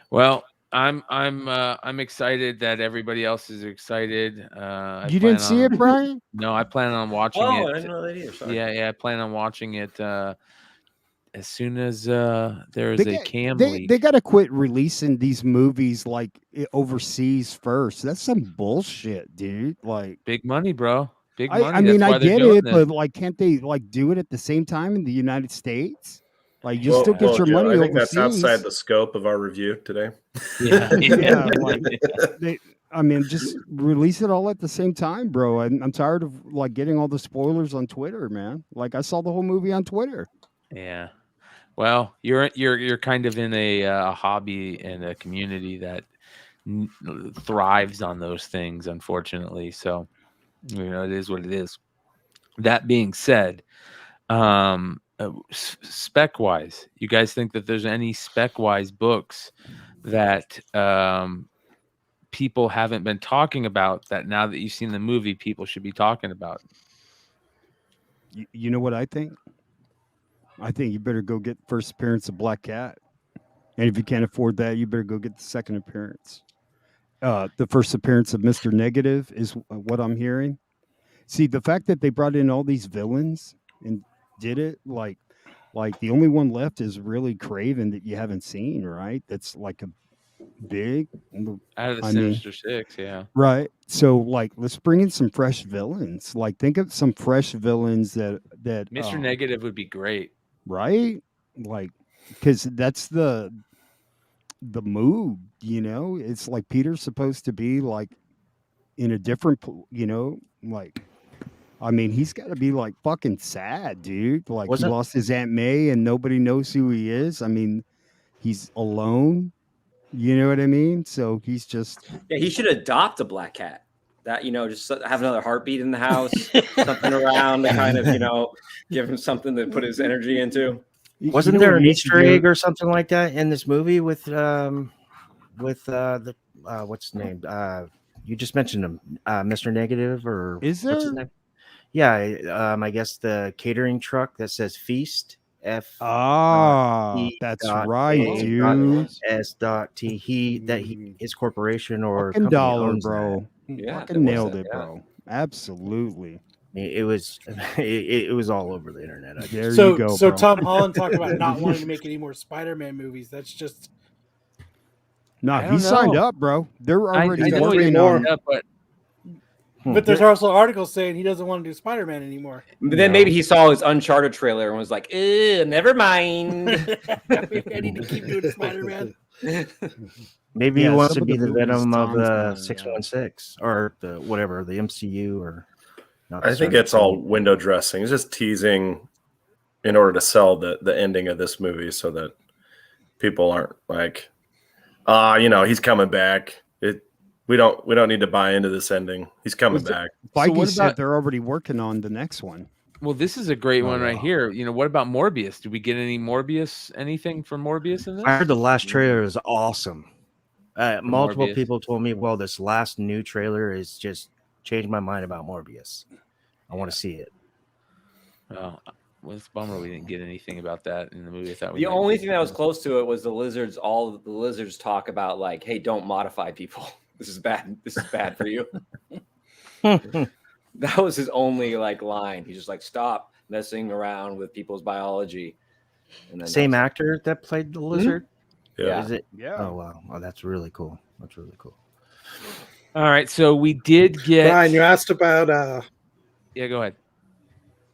Well, I'm excited that everybody else is excited. You didn't see it, Brian? No, I plan on watching it. Oh, I didn't know that either. Sorry. Yeah, I plan on watching it as soon as there is a cam leak. They got to quit releasing these movies like overseas first. That's some bullshit, dude. Like big money, bro. Big money. I mean, That's why I they're get doing it, this. but like, can't they like do it at the same time in the United States? Like, you still get your Joe, money I think overseas. that's outside the scope of our review today. Yeah, Yeah, like just release it all at the same time, bro. I'm tired of like getting all the spoilers on Twitter, man. Like, I saw the whole movie on Twitter. Yeah. Well, you're kind of in a hobby and a community that thrives on those things, unfortunately. So, you know, it is what it is. That being said, spec wise, you guys think that there's any spec wise books that people haven't been talking about that now that you've seen the movie, people should be talking about? You know what I think? I think you better go get first appearance of Black Cat. And if you can't afford that, you better go get the second appearance. The first appearance of Mr. Negative is what I'm hearing. See, the fact that they brought in all these villains and did it, like the only one left is really Craven that you haven't seen, right? That's like a big Out of the Sinister Six, yeah. Right. So like let's bring in some fresh villains. Like think of some fresh villains that Mr. Negative would be great. Right? Like because that's the mood, you know? It's like Peter's supposed to be like in a different, you know, like I mean, he's got to be like fucking sad, dude. Like he lost his Aunt May and nobody knows who he is. I mean, he's alone. You know what I mean? So he's just he should adopt a black cat. That, you know, just have another heartbeat in the house, something around to kind of, you know, give him something to put his energy into. Wasn't there an Easter egg or something like that in this movie with the what's his name? You just mentioned him, Mr. Negative, or is there? What's his name? Yeah, I guess the catering truck that says Feast. That's right, dude. S.T. His corporation or fucking company dollar, owns bro. Yeah, fucking nailed it, bro. Absolutely. It was all over the internet. There you go. So bro. Tom Holland talked about not wanting to make any more Spider-Man movies. That's just he signed up, bro. They're already working on it, but there's also articles saying he doesn't want to do Spider-Man anymore. But then maybe he saw his Uncharted trailer and was like, never mind. I need to keep doing Spider-Man. Maybe he wants to be the Venom of the 616 or the whatever, the MCU or not. I think it's all window dressing. It's just teasing in order to sell the ending of this movie so that people aren't like, you know, he's coming back. We don't need to buy into this ending. He's coming back. Feige said they're already working on the next one. Well, this is a great one right here. You know, what about Morbius? Did we get anything from Morbius in this? I heard the last trailer is awesome. Multiple Morbius. people told me, well, this last new trailer is just changed my mind about Morbius. I want to see it. Well, it's a bummer we didn't get anything about that in the movie. I thought we The might only get thing that was something. close to it was the lizards. All of the lizards talk about like, "Hey, don't modify people. This is bad. This is bad for you." That was his only like line. He's just like, "Stop messing around with people's biology." And then Same that's- actor that played the lizard. Yeah. Is it? Yeah. Oh wow. Oh, that's really cool. That's really cool. All right, so we did get. Brian, you asked about Yeah, go ahead.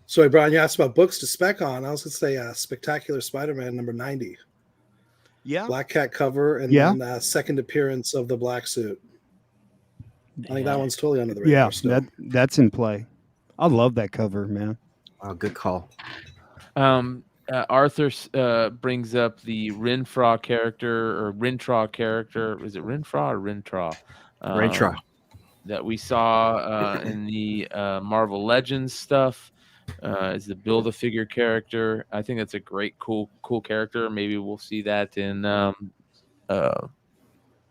sorry, Brian, you asked about books to spec on. I was gonna say Spectacular Spider-Man number 90. Yeah. Black Cat cover, and Yeah. then second appearance of the black suit. I think that one's totally under the radar. Yeah. Still. That's in play. I love that cover, man. Oh, good call. Arthur brings up the Rinfraw character or Rintraw character. Is it Rinfraw or Rintraw? Rintraw. That we saw in the Marvel Legends stuff. Is the Build-A-Figure character. I think that's a great, cool character. Maybe we'll see that in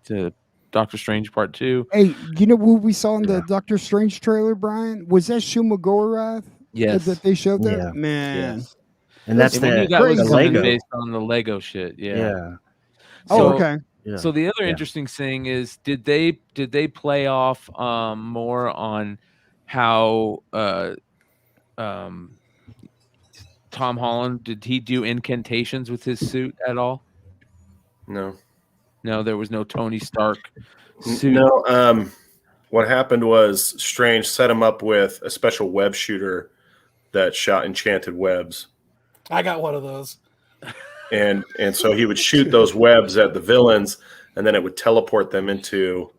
to Doctor Strange Part 2. Hey, you know what we saw in the Doctor Strange trailer, Brian? Was that Shuma Gorath Yes. that they showed there? Yeah. Man. Yes. And that's And we knew the that was crazy. something Lego. based on the Lego shit. Yeah. Yeah. Oh, So- okay. Yeah. So the other Yeah. interesting thing is, did they play off more on how Tom Holland, did he do incantations with his suit at all? No. No, there was no Tony Stark suit. No. What happened was Strange set him up with a special web shooter that shot enchanted webs. I got one of those. And so he would shoot those webs at the villains, and then it would teleport them into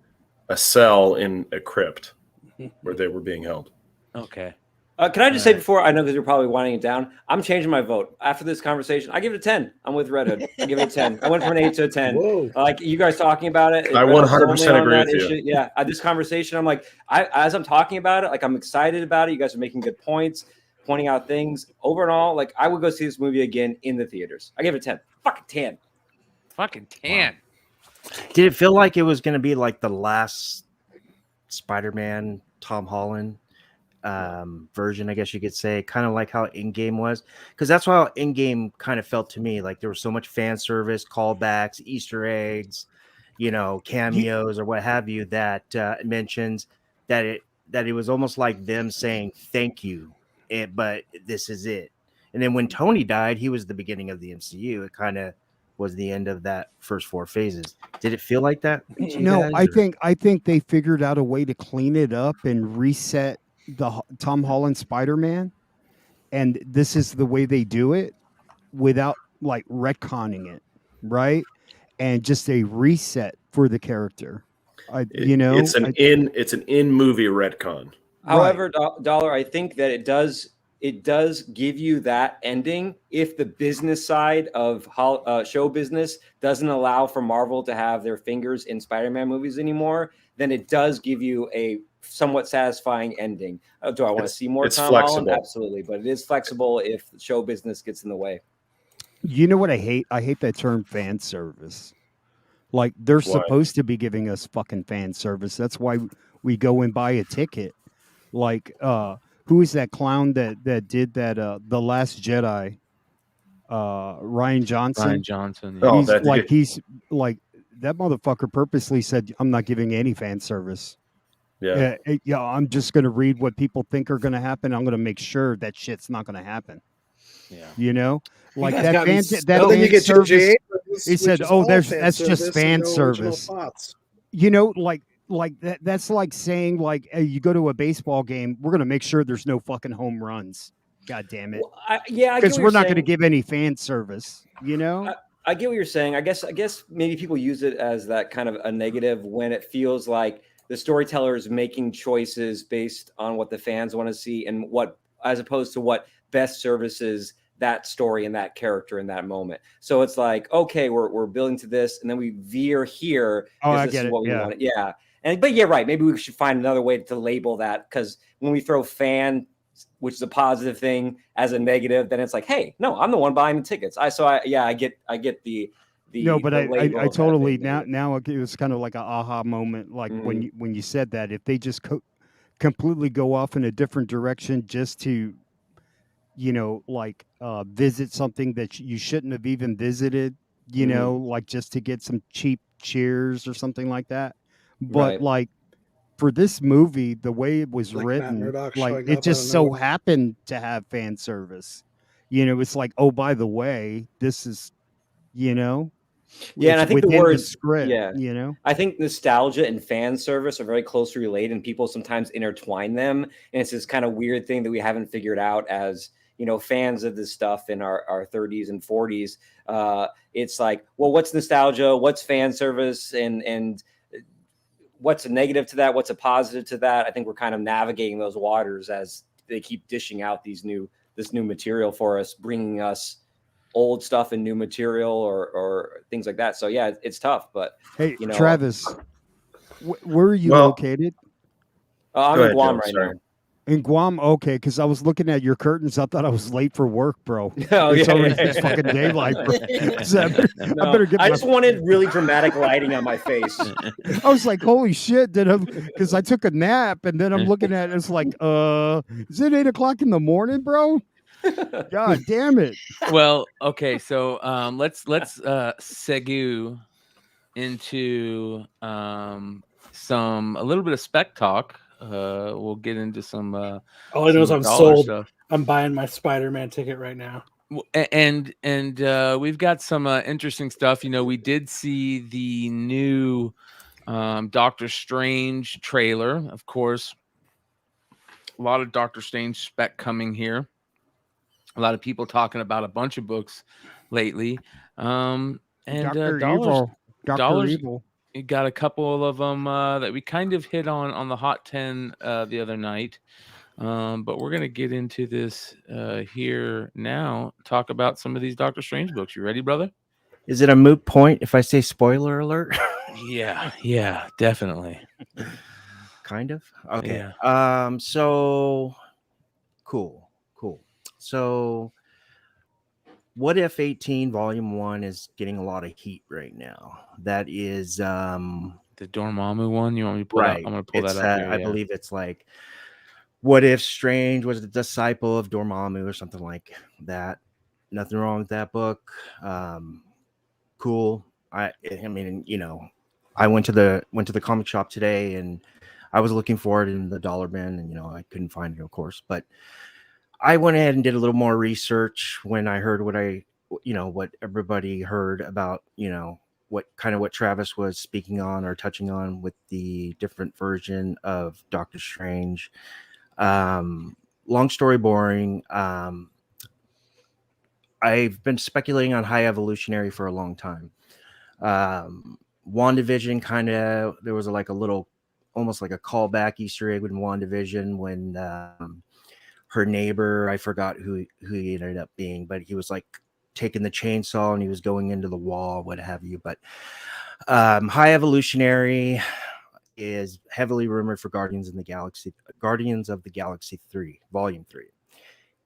a cell in a crypt where they were being held. Okay. Can I just say before, I know because you're probably winding it down, I'm changing my vote. After this conversation, I give it a 10. I'm with Red Hood. I give it a 10. I went from an 8 to a 10. Whoa. Like you guys talking about it. I 100% agree with you. Yeah, this conversation, I'm like, as I'm talking about it, like I'm excited about it. You guys are making good points, pointing out things. Overall, like I would go see this movie again in the theaters. I give it a 10. Fucking 10. Fucking 10. Did it feel like it was going to be like the last Spider-Man Tom Holland version, I guess you could say, kind of like how In-Game was? Because that's how In-Game kind of felt to me. Like there was so much fan service, callbacks, Easter eggs, cameos or what have you that mentions that it was almost like them saying thank you, but this is it. And then when Tony died, he was the beginning of the MCU. It kind of was the end of that first 4 phases. Did it feel like that to you No, guys, or- I think they figured out a way to clean it up and reset the Tom Holland Spider-Man, and this is the way they do it without like retconning it, right? And just a reset for the character. It's an in-movie retcon. However, Dollar, I think that it does give you that ending if the business side of show business doesn't allow for Marvel to have their fingers in Spider-Man movies anymore. Then it does give you a somewhat satisfying ending. Do I want to see more it's Tom flexible. Holland? Absolutely, but it is flexible if show business gets in the way. You know what I hate? I hate that term fan service. Like they're Why? supposed to be giving us fucking fan service. That's why we go and buy a ticket. Like who is that clown that did that The Last Jedi? Ryan Johnson. Ryan Johnson. Oh, He's like that motherfucker purposely said, I'm not giving any fan service. Yeah. I'm just going to read what people think are going to happen. I'm going to make sure that shit's not going to happen. Yeah. Like guys that got me fan, so- that Well, then you fan get service. J.J. Abrams, He which said, is "Oh, all that's just fan and no original service." thoughts. Like that. That's like saying like hey, you go to a baseball game. We're going to make sure there's no fucking home runs. God damn it. Well, I get Because what we're you're not going to saying. give any fan service. I get what you're saying. I guess maybe people use it as that kind of a negative when it feels like the storyteller is making choices based on what the fans want to see and what, as opposed to what best services that story and that character in that moment. So it's like, okay, we're building to this, and then we veer here. Oh, I this get is it. what we Yeah. want. Yeah. But yeah, right. Maybe we should find another way to label that, because when we throw fan, which is a positive thing, as a negative, then it's like, hey, no, I'm the one buying the tickets. I get the No, but the label I of that totally being now it was kind of like an aha moment. Like Mhm. when you said that, if they just completely go off in a different direction just to like visit something that you shouldn't have even visited, like just to get some cheap cheers or something like that. But Right. like for this movie, the way it was Like Matt written, Murdock like showing it up out of just so nowhere. happened to have fan service. It's like, oh, by the way, this is, you know, Yeah, and it's I think the within the words, script, yeah, I think nostalgia and fan service are very closely related, and people sometimes intertwine them. And it's this kind of weird thing that we haven't figured out as, fans of this stuff in our 30s and 40s. It's like, well, what's nostalgia? What's fan service? And what's a negative to that? What's a positive to that? I think we're kind of navigating those waters as they keep dishing out this new material for us, bringing us old stuff and new material or things like that. So yeah, it's tough, but Hey, Travis, where are you Well, located? I'm Go in ahead, Guam Joe, right sorry. now. In Guam? Okay, because I was looking at your curtains. I thought I was late for work, bro. Oh, It's yeah, already yeah. fucking daylight, bro. So I No, better get I my. just wanted really dramatic lighting on my face. I was like, holy shit! Because I took a nap and then I'm looking at it, it's like, is it 8 o'clock in the morning, bro? God damn it! Well, okay, so let's segue into a little bit of spec talk. We'll get into some All I know is I'm dollar sold. stuff. I'm buying my Spider-Man ticket right now. And we've got some interesting stuff. We did see the new Doctor Strange trailer. Of course, a lot of Doctor Strange spec coming here. A lot of people talking about a bunch of books lately. And Doctor dollars, Evil, Doctor dollars. Evil. You got a couple of them that we kind of hit on the Hot 10 the other night. But we're going to get into this here now, talk about some of these Doctor Strange books. You ready, brother? Is it a moot point if I say spoiler alert? Yeah, definitely. Kind of. Okay. Yeah. So cool. So What If 18 Volume 1 is getting a lot of heat right now. That is The Dormammu one. You want me to pull right. that? I'm going to pull It's, that up here. I believe it's like, what if Strange was a disciple of Dormammu or something like that. Nothing wrong with that book. Cool. I mean, I went to the comic shop today and I was looking for it in the dollar bin, and I couldn't find it, of course. But I went ahead and did a little more research when I heard what everybody heard about, what Travis was speaking on or touching on with the different version of Doctor Strange. Long story boring. I've been speculating on High Evolutionary for a long time. WandaVision there was like a little, almost like a callback Easter egg with WandaVision when her neighbor, I forgot who he ended up being, but he was like taking the chainsaw and he was going into the wall, what have you. But High Evolutionary is heavily rumored for Guardians of the Galaxy 3, Volume 3.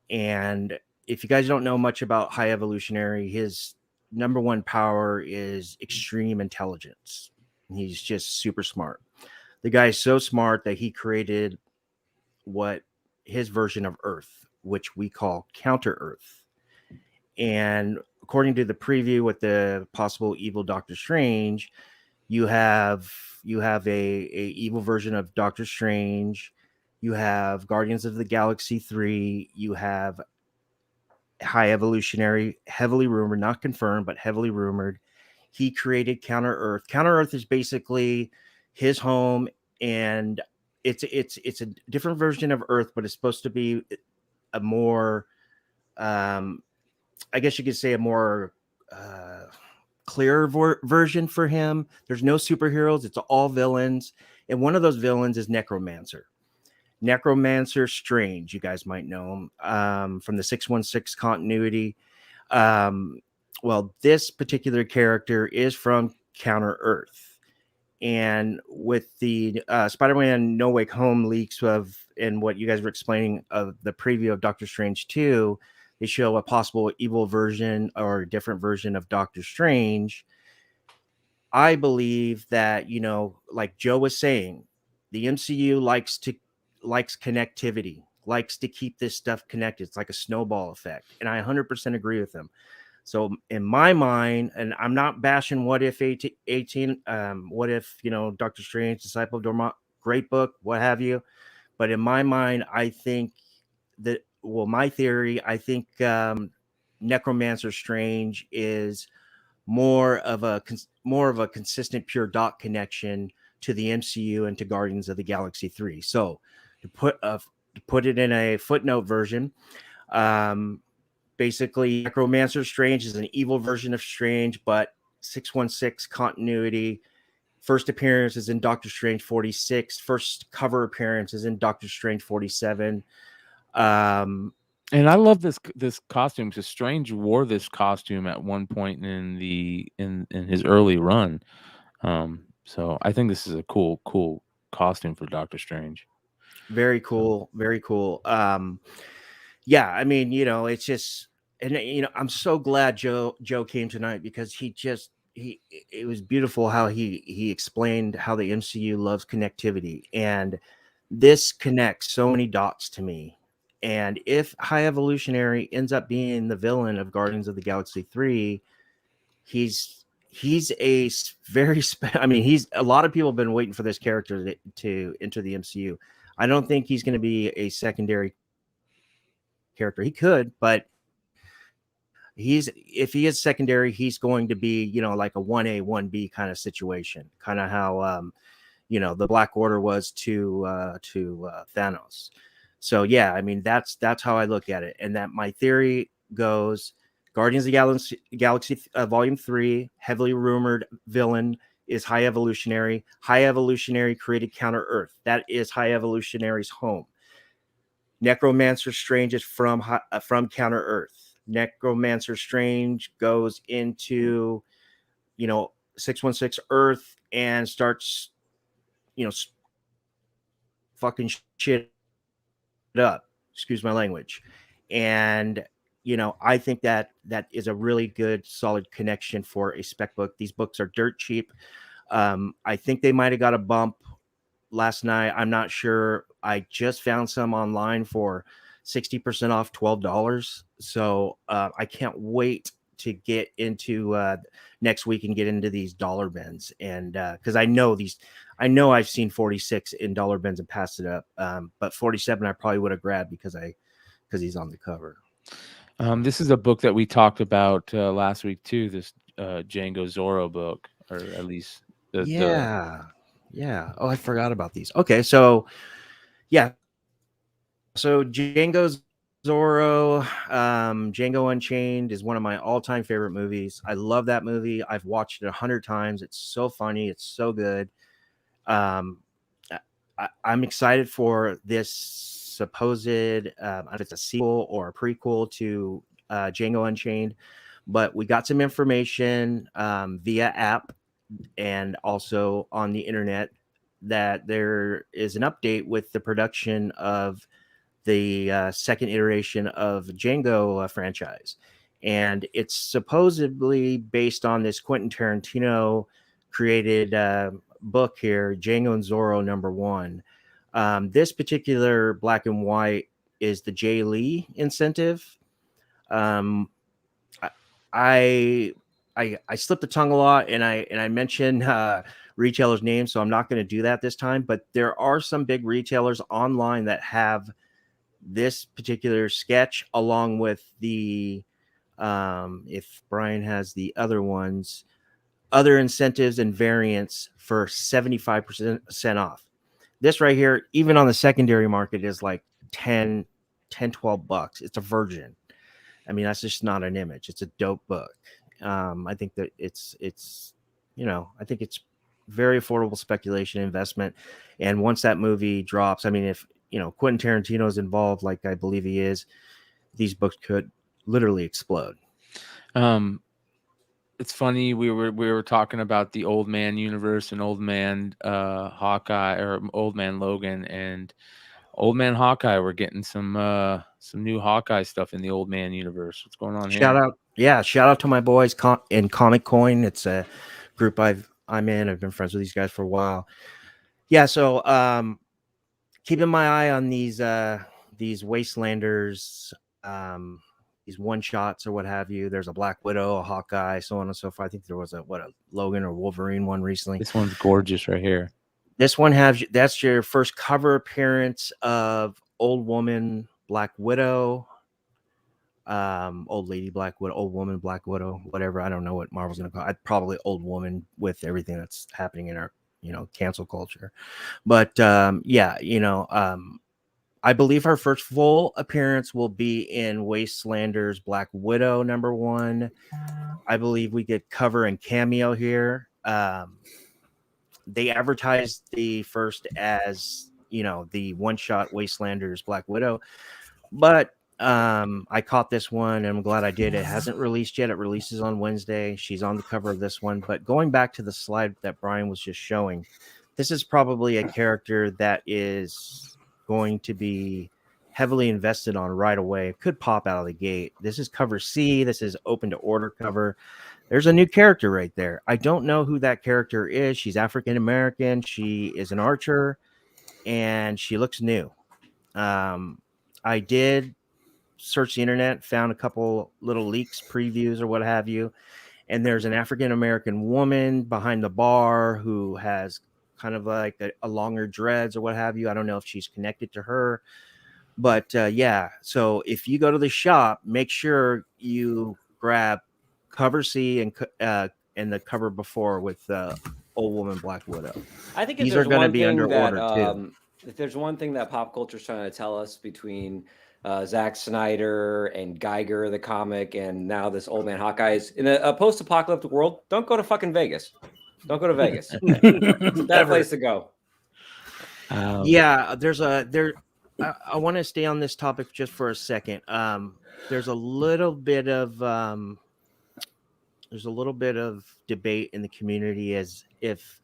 And if you guys don't know much about High Evolutionary, his number one power is extreme intelligence. He's just super smart. The guy is so smart that he created what his version of Earth, which we call Counter Earth. And according to the preview with the possible evil Doctor Strange, you have a evil version of Doctor Strange. You have Guardians of the Galaxy 3. You have High Evolutionary, heavily rumored, not confirmed, but heavily rumored. He created Counter Earth. Counter Earth is basically his home, and it's a different version of Earth, but it's supposed to be a more, I guess you could say, a more clearer version for him. There's no superheroes; it's all villains, and one of those villains is Necromancer. Necromancer Strange, you guys might know him from the 616 continuity. Well, this particular character is from Counter Earth, and with the Spider-Man No Way Home leaks and what you guys were explaining of the preview of Doctor Strange 2, they show a possible evil version or a different version of Doctor Strange. I believe that, like Joe was saying, the MCU likes connectivity. likes to keep this stuff connected. It's like a snowball effect, and I 100% agree with him. So in my mind, and I'm not bashing What If 18, What If, Doctor Strange, Disciple of Dormont, great book, what have you. But in my mind, I think that, well, my theory, I think Necromancer Strange is more of a consistent pure dot connection to the MCU and to Guardians of the Galaxy 3. So to put it in a footnote version, basically Necromancer Strange is an evil version of Strange, but 616 continuity. First appearance is in Doctor Strange 46. First cover appearance is in Doctor Strange 47. And I love this costume because Strange wore this costume at one point in his early run. So I think this is a cool costume for Doctor Strange. Very cool, very cool. Yeah, I mean, it's just, and I'm so glad Joe came tonight, because it was beautiful how he explained how the MCU loves connectivity, and this connects so many dots to me. And if High Evolutionary ends up being the villain of Guardians of the Galaxy 3, he's a very I mean, a lot of people have been waiting for this character to enter the MCU. I don't think he's going to be a secondary character. He could, but if he is secondary, he's going to be, like a 1A, 1B kind of situation, kind of how the Black Order was to Thanos. So yeah, I mean, that's how I look at it. And that my theory goes, Guardians of the Galaxy Volume 3, heavily rumored villain is High Evolutionary. High Evolutionary created Counter Earth. That is High Evolutionary's home. Necromancer Strange is from Counter Earth. Necromancer Strange goes into 616 Earth and starts fucking shit up, excuse my language. And I think that is a really good solid connection for a spec book. These books are dirt cheap. I think they might have got a bump last night. I'm not sure. I just found some online for 60% off, $12. So I can't wait to get into next week and get into these dollar bins. And because I know I've seen 46 in dollar bins and passed it up. But 47 I probably would have grabbed because he's on the cover. This is a book that we talked about last week too. This Django Zorro book, or at least yeah. Oh, I forgot about these. Okay, so yeah, so Django Zorro, Django Unchained is one of my all-time favorite movies. I love that movie. I've watched it 100 times. It's so funny. It's so good. I'm excited for this supposed, if it's a sequel or a prequel to Django Unchained, but we got some information via app and also on the internet that there is an update with the production of the second iteration of Django franchise. And it's supposedly based on this Quentin Tarantino created book here, Django and Zorro #1. This particular black and white is the Jay Lee incentive. I slipped the tongue a lot, and I mentioned retailers' names, so I'm not going to do that this time. But there are some big retailers online that have this particular sketch, along with the if Brian has the other ones, other incentives and variants for 75% off. This right here, even on the secondary market, is like 10, $12. It's a virgin. I mean, that's just not an image. It's a dope book. I think that it's I think it's very affordable speculation investment. And once that movie drops, I mean, if Quentin Tarantino is involved, like I believe he is, these books could literally explode. It's funny, we were talking about the Old Man universe and Old Man Hawkeye, or Old Man Logan and Old Man Hawkeye. We're getting some new Hawkeye stuff in the Old Man universe. What's going on here? Shout out to my boys in Comic Coin. It's a group I'm in. I've been friends with these guys for a while. Yeah, so keeping my eye on these these Wastelanders, these one shots or what have you. There's a Black Widow, a Hawkeye, so on and so forth. I think there was a Logan or Wolverine one recently. This one's gorgeous right here. This one that's your first cover appearance of Old Woman Black Widow, Old Lady Black Widow, Old Woman Black Widow, whatever. I don't know what Marvel's gonna call it. Probably Old Woman with everything that's happening in our cancel culture. But I believe her first full appearance will be in Wastelanders Black Widow #1. I believe we get cover and cameo here. They advertised the first as, the one-shot Wastelanders Black Widow. But I caught this one, and I'm glad I did. It hasn't released yet. It releases on Wednesday. She's on the cover of this one. But going back to the slide that Brian was just showing, this is probably a character that is going to be heavily invested on right away. It could pop out of the gate. This is cover C. This is open to order cover. There's a new character right there. I don't know who that character is. She's African American. She is an archer, and she looks new. I did search the internet, found a couple little leaks, previews, or what have you, and there's an African American woman behind the bar who has kind of like a longer dreads or what have you. I don't know if she's connected to her, but so if you go to the shop, make sure you grab cover C and the cover before with Old Woman Black Widow. I think these are going to be under order too. If there's one thing that pop culture is trying to tell us between Zack Snyder and Geiger, the comic, and now this Old Man Hawkeye, is in a post-apocalyptic world, don't go to fucking Vegas. Don't go to Vegas. It's a bad place to go. I want to stay on this topic just for a second. There's a little bit of debate in the community as if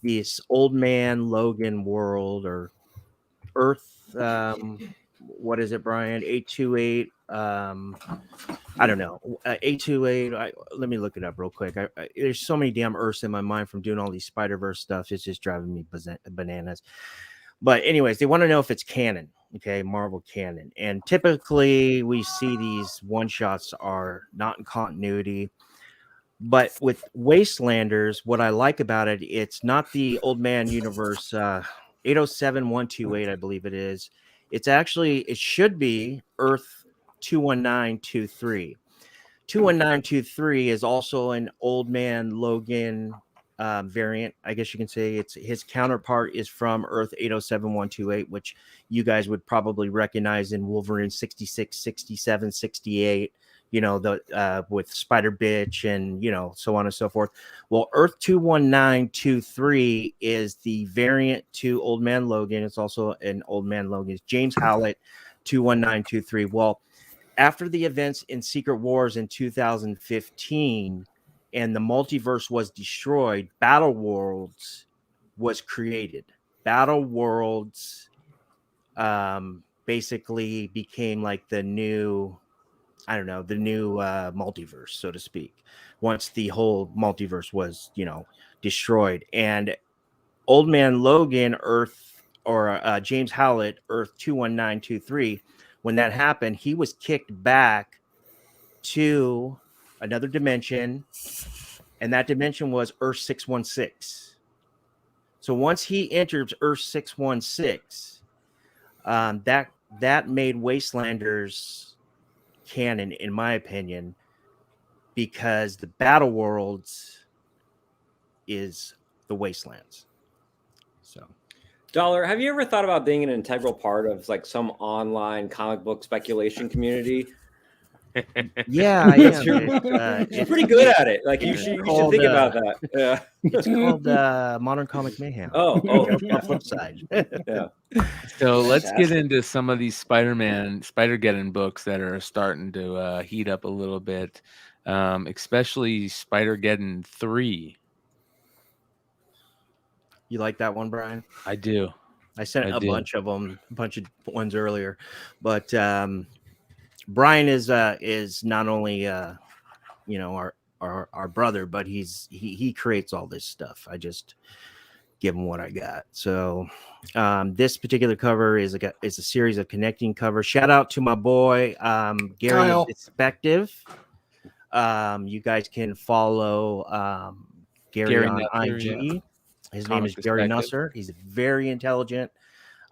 this Old Man Logan world or Earth, what is it, Brian? 828. I don't know. 828. Let me look it up real quick. There's so many damn Earths in my mind from doing all these Spider-Verse stuff. It's just driving me bananas. But anyways, they want to know if it's canon. Okay, Marvel canon. And typically we see these one-shots are not in continuity. But with Wastelanders, what I like about it, it's not the Old Man universe 807128, I believe it is. It should be Earth 21923. 21923 is also an Old Man Logan variant. I guess you can say it's his counterpart is from Earth 807128, which you guys would probably recognize in Wolverine 66, 67, 68. With Spider Bitch and, so on and so forth. Well, Earth 21923 is the variant to Old Man Logan. It's also an Old Man Logan. It's James Howlett 21923. Well, after the events in Secret Wars in 2015 and the multiverse was destroyed, Battle Worlds was created. Battle Worlds basically became like the new multiverse, so to speak, once the whole multiverse was, destroyed. And Old Man Logan, Earth, or James Howlett, Earth 21923, when that happened, he was kicked back to another dimension, and that dimension was Earth 616. So once he enters Earth 616, that made Wastelanders canon, in my opinion, because the Battle Worlds is the Wastelands. So, Dollar, have you ever thought about being an integral part of like some online comic book speculation community? Yeah, I am. You're pretty good at it. Like you should think about that. Yeah, it's called Modern Comic Mayhem. Oh, the flip side. Yeah. So let's get into some of these Spider-Geddon books that are starting to heat up a little bit, especially Spider-Geddon 3. You like that one, Brian? I do. I sent a bunch of ones earlier, but Brian is not only our brother, but he creates all this stuff. give him what I got. So this particular cover is a series of connecting covers. Shout out to my boy Gary Kyle. Perspective. You guys can follow Gary on Nusser, IG. yeah. His Comic name is Gary Perspective. Nusser. He's very intelligent.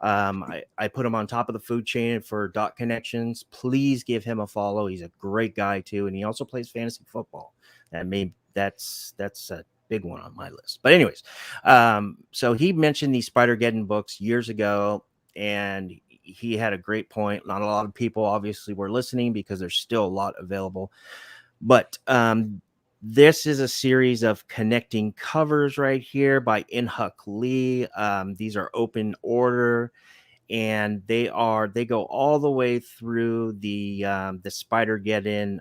I put him on top of the food chain for dot connections. Please give him a follow. He's a great guy too, and he also plays fantasy football. That's a big one on my list. But anyways, so he mentioned these Spider-Geddon books years ago, and he had a great point. Not a lot of people obviously were listening because there's still a lot available. But this is a series of connecting covers right here by Inhuck Lee. These are open order, and they go all the way through the Spider-Geddon,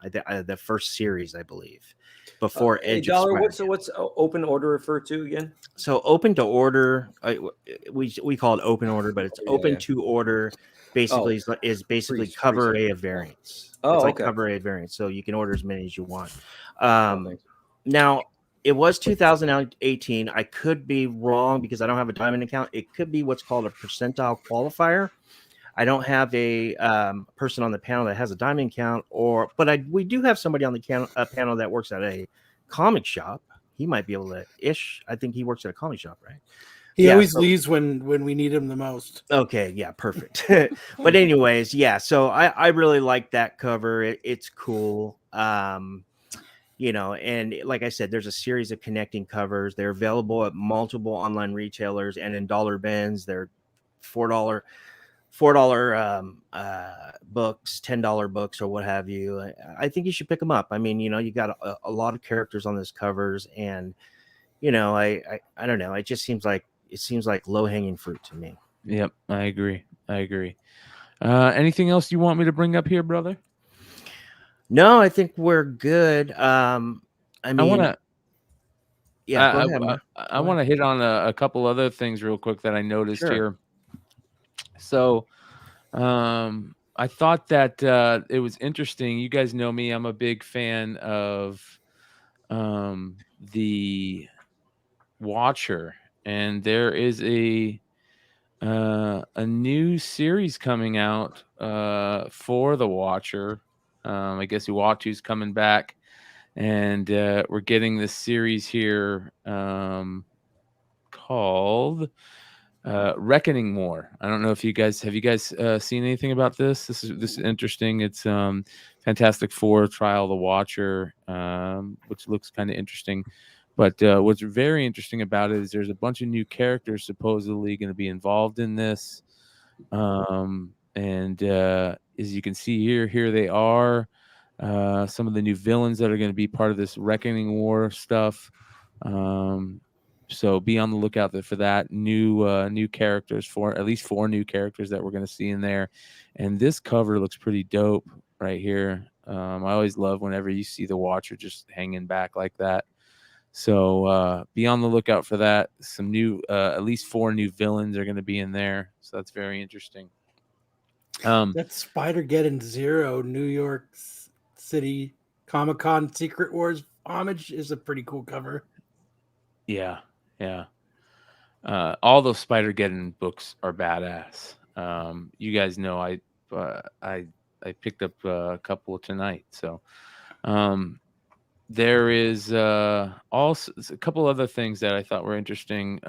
the first series, I believe, before Edge of Dollar, Spider-Geddon. what's open order refer to again? So open to order, we call it open order, but it's open yeah. to order. Basically, is basically cover A of variants. It's like cover A of variants, so you can order as many as you want. Now it was 2018. I could be wrong because I don't have a diamond account. It could be what's called a percentile qualifier. I don't have a person on the panel that has a diamond account, but we do have somebody on the panel that works at a comic shop. He might be able to I think he works at a comic shop, right? He always leaves when we need him the most. Okay, yeah, perfect. But anyways, yeah, so I really like that cover. It's cool. You know, and like I said, there's a series of connecting covers. They're available at multiple online retailers and in dollar bins. They're $4 books, $10 books, or what have you. I think you should pick them up. I mean, you know, you got a lot of characters on this covers, and you know, I don't know. It seems like low hanging fruit to me. Yep, I agree. Anything else you want me to bring up here, brother? No, I think we're good. I want to. Yeah, go ahead. I want to hit on a couple other things real quick that I noticed here. So, I thought that it was interesting. You guys know me; I'm a big fan of the Watcher, and there is a new series coming out for the Watcher. I guess Uatu's coming back, and we're getting this series here called Reckoning War. I don't know if you guys seen anything about this. This is interesting. It's Fantastic Four Trial of the Watcher, which looks kind of interesting. But what's very interesting about it is there's a bunch of new characters supposedly going to be involved in this. And as you can see here they are. Some of the new villains that are going to be part of this Reckoning War stuff. So be on the lookout for that. New characters, at least 4 new characters that we're going to see in there. And this cover looks pretty dope right here. I always love whenever you see the Watcher just hanging back like that. So be on the lookout for that. Some new, at least 4 new villains are going to be in there. So that's very interesting. That's Spider-Geddon Zero, New York City Comic-Con Secret Wars homage is a pretty cool cover. Yeah. All those Spider-Geddon books are badass. You guys know I picked up a couple tonight. So there is also a couple other things that I thought were interesting.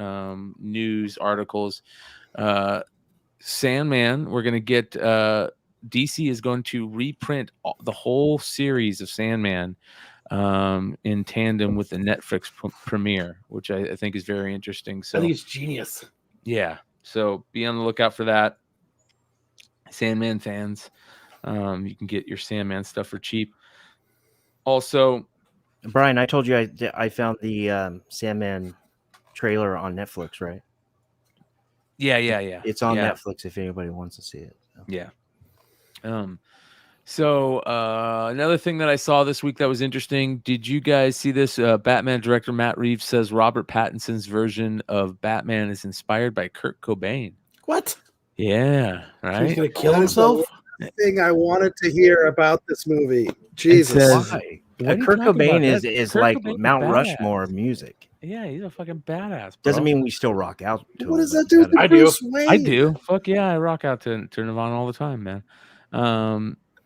News articles. Sandman, we're going to get DC is going to reprint the whole series of Sandman in tandem with the Netflix premiere, which I think is very interesting. So I think it's genius. Yeah. So be on the lookout for that. Sandman fans, you can get your Sandman stuff for cheap. Also, Brian, I told you I found the Sandman trailer on Netflix, right? Yeah. It's on Netflix if anybody wants to see it. So. Yeah. So another thing that I saw this week that was interesting. Did you guys see this? Batman director Matt Reeves says Robert Pattinson's version of Batman is inspired by Kurt Cobain. What? Yeah. Right. He's gonna kill himself. Thing I wanted to hear about this movie. Jesus. Why? Kurt Cobain is like Mount Rushmore of music. Yeah, he's a fucking badass. Bro. Doesn't mean we still rock out to What him, does but that do? we gotta- I do. Bruce Wayne? I do. Fuck yeah, I rock out to Nirvana all the time, man.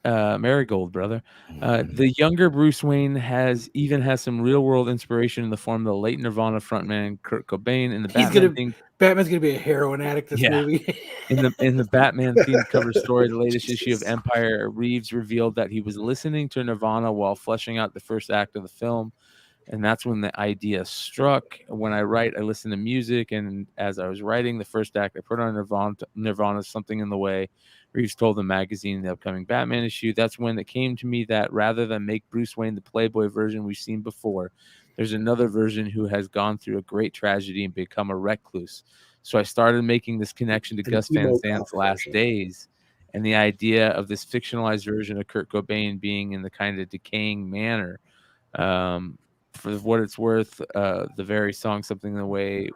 Marigold, brother. The younger Bruce Wayne has some real world inspiration in the form of the late Nirvana frontman Kurt Cobain in the Batman's gonna be a heroin addict this Yeah. movie. in the Batman themed cover story, the latest issue of Empire, Reeves revealed that he was listening to Nirvana while fleshing out the first act of the film. And that's when the idea struck. When I write, I listen to music. And as I was writing the first act, I put on Nirvana's Something in the Way. Reeves told the magazine in the upcoming Batman issue. That's when it came to me that rather than make Bruce Wayne the Playboy version we've seen before, there's another version who has gone through a great tragedy and become a recluse. So I started making this connection to Gus Van Sant's last days and the idea of this fictionalized version of Kurt Cobain being in the kind of decaying manner. For what it's worth, the very song "Something in the Way"